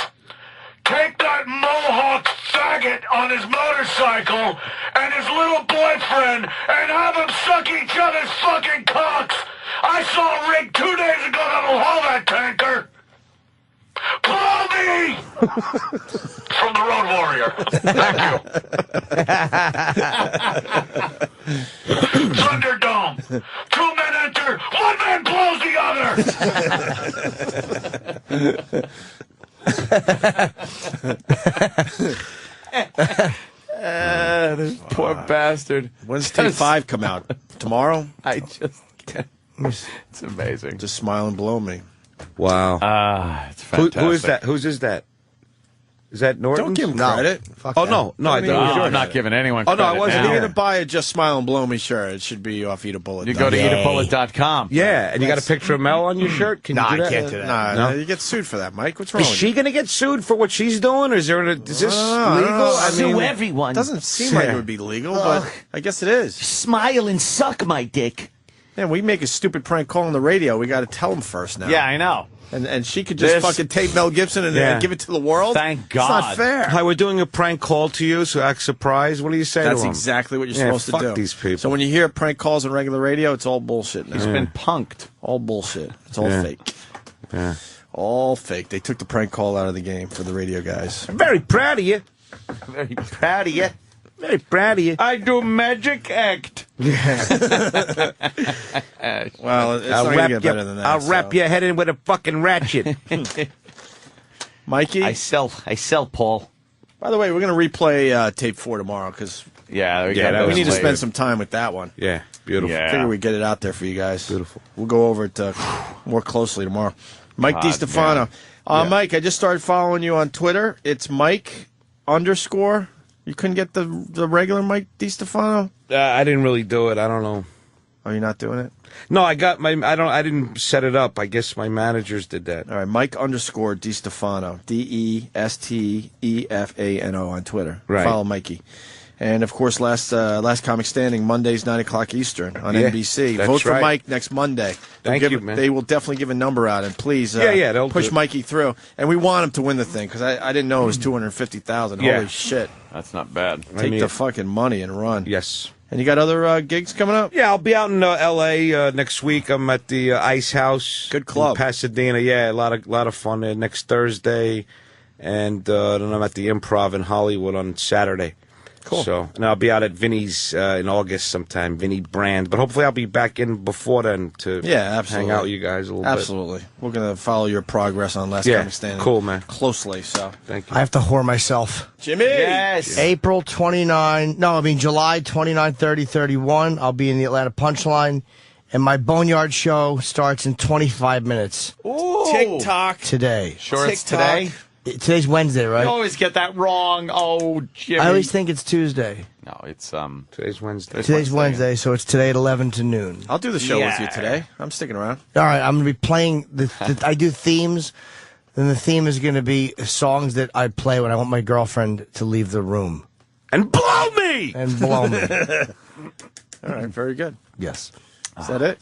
Take that Mohawk faggot on his motorcycle and his little boyfriend and have them suck each other's fucking cocks. I saw Rick 2 days ago that'll haul that tanker. Blow me! From the Road Warrior. Thank you. Thunderdome. 2 men enter, 1 man blows the other. This poor bastard. When's T5 come out? Tomorrow? I just can't. It's amazing. Just smile and blow me. Wow. It's fantastic. Who is that? Whose is that? Is that Norton? Don't give him credit. Oh, no. No, I think it was yours. I'm not giving anyone Oh, credit. no, I wasn't. now. You're going to buy a Just Smile and Blow Me shirt. It should be off Eat a Bullet. You go to eatabullet.com. Yeah, and you got a picture of Mel on your shirt? Can you do that? I can't do that. No, you get sued for that, Mike. What's wrong Is with she going to get sued for what she's doing? Or is this legal? Sue everyone. Doesn't seem like it would be legal, but I guess it is. Smile and suck my dick. Yeah, we make a stupid prank call on the radio. We got to tell them first now. Yeah, I know. And she could just fucking tape Mel Gibson and give it to the world? Thank God. It's not fair. Hi, we're doing a prank call to you, so act surprised. What do you say That's to 'em? exactly what you're Yeah, supposed to fuck do. these people. So when you hear prank calls on regular radio, it's all bullshit now. He's been punked. All bullshit. It's all Yeah. fake. Yeah. All fake. They took the prank call out of the game for the radio guys. I'm very proud of you. Very proud of you. Very proud of you. I do magic act. Well, it's not going to get better than that. I'll wrap your head in with a fucking ratchet. Mikey? I sell, Paul. By the way, we're going to replay tape 4 tomorrow because we we need to spend some time with that one. Yeah, beautiful. Yeah. Figure we get it out there for you guys. Beautiful. We'll go over it more closely tomorrow. Mike D Stefano. Mike, I just started following you on Twitter. It's Mike _ You couldn't get the regular Mike D Stefano? I didn't really do it. I don't know. Oh, you're not doing it? No, I got my. I didn't set it up. I guess my managers did that. All right, Mike _ D Stefano. DESTEFANO on Twitter. Right. Follow Mikey. And of course, last comic standing Mondays 9:00 Eastern on NBC. that's Vote for right. Mike next Monday. Thank you, man. They will definitely give a number out, and please, they'll push do it. Mikey through. And we want him to win the thing because I didn't know it was 250,000. Yeah. Holy shit! That's not bad. Take the fucking money and run. Yes. And you got other gigs coming up? Yeah, I'll be out in L.A. Next week. I'm at the Ice House. Good club. In Pasadena. Yeah, a lot of fun there next Thursday, and then I'm at the Improv in Hollywood on Saturday. Cool. So, and I'll be out at Vinny's in August sometime, Vinny Brand. But hopefully I'll be back in before then to absolutely. hang out with you guys a little Absolutely. We're going to follow your progress on Last Comic Standing. Cool, man. Closely, so. Thank you. I have to whore myself. Jimmy! Yes! July 29, 30, 31. I'll be in the Atlanta Punchline. And my Boneyard show starts in 25 minutes. Ooh. TikTok. Today. Sure it's TikTok. today? Today's Wednesday, right? You always get that wrong. Oh, Jimmy. I always think it's Tuesday. No, it's Today's Wednesday. Today's Wednesday, so it's today at 11 to noon. I'll do the show with you today. I'm sticking around. All right, I'm going to be playing I do themes, and the theme is going to be songs that I play when I want my girlfriend to leave the room. And blow me! And blow me. All right, very good. Yes. Is that it?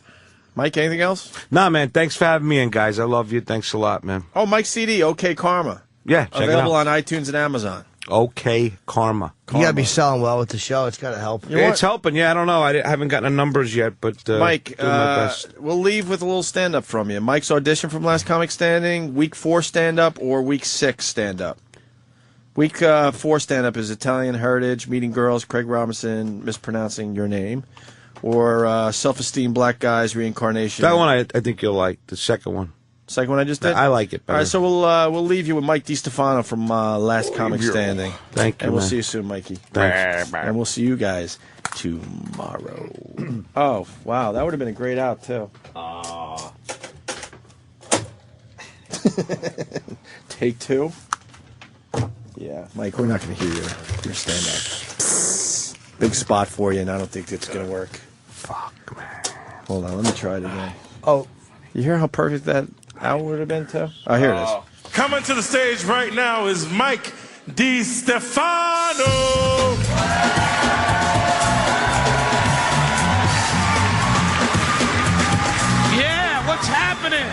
Mike, anything else? Nah, man, thanks for having me in, guys. I love you. Thanks a lot, man. Oh, Mike's CD, OK Karma. Yeah, check Available it out. on iTunes and Amazon. OK Karma. You got to be selling well with the show. It's got to help. It's helping. Yeah, I don't know. I haven't gotten the numbers yet, but Mike, doing my best. we'll leave with a little stand-up from you. Mike's audition from Last Comic Standing, week 4 stand-up or week 6 stand-up? Week 4 stand-up is Italian Heritage, Meeting Girls, Craig Robinson, mispronouncing your name, or Self-Esteem Black Guys, Reincarnation. That one I think you'll like. The second one. Second one I just did? I like it better. All right, so we'll leave you with Mike D Stefano from Last Comic Standing. Thank you, And we'll man. see you soon, Mikey. Thanks. And we'll see you guys tomorrow. Oh, wow, that would have been a great out, too. Take 2? Yeah, Mike, we're not going to hear your stand-up. Big spot for you, and I don't think it's going to work. Fuck, man. Hold on, let me try it again. Oh. You hear how perfect that out would have been, too? Oh, here it is. Coming to the stage right now is Mike D Stefano. Yeah, what's happening?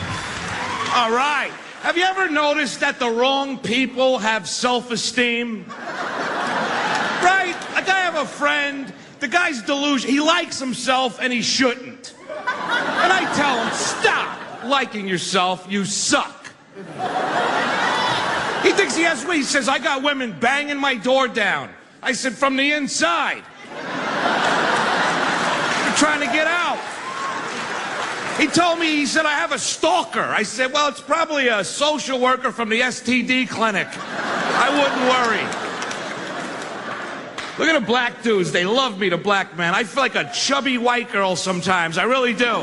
All right. Have you ever noticed that the wrong people have self-esteem? Right? Like, I have a friend, the guy's delusional. He likes himself and he shouldn't. And I tell him, stop liking yourself, you suck. He thinks he has me. He says, I got women banging my door down. I said, from the inside. They're trying to get out. He told me, he said, I have a stalker. I said, well, it's probably a social worker from the STD clinic. I wouldn't worry. Look at the black dudes. They love me, the black man. I feel like a chubby white girl sometimes. I really do.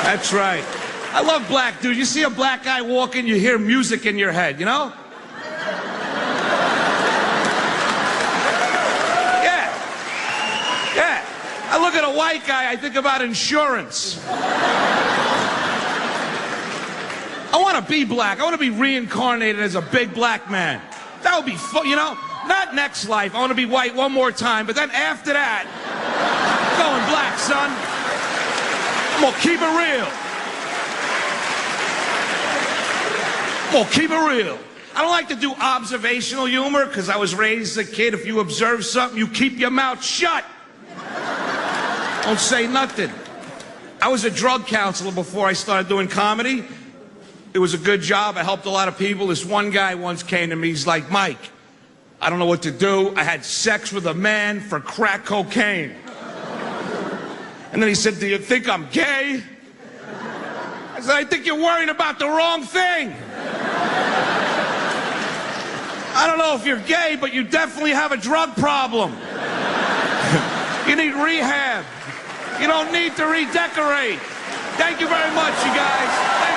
That's right. I love black dudes. You see a black guy walking, you hear music in your head, you know? Yeah. I look at a white guy, I think about insurance. I want to be black. I want to be reincarnated as a big black man. That would be fun, you know? Not next life. I want to be white one more time, but then after that, I'm going black, son. I'm going to keep it real. I'm going to keep it real. I don't like to do observational humor because I was raised as a kid. If you observe something, you keep your mouth shut. Don't say nothing. I was a drug counselor before I started doing comedy. It was a good job. I helped a lot of people. This one guy once came to me. He's like, Mike, I don't know what to do. I had sex with a man for crack cocaine. And then he said, do you think I'm gay? I said, I think you're worrying about the wrong thing. I don't know if you're gay, but you definitely have a drug problem. You need rehab. You don't need to redecorate. Thank you very much, you guys.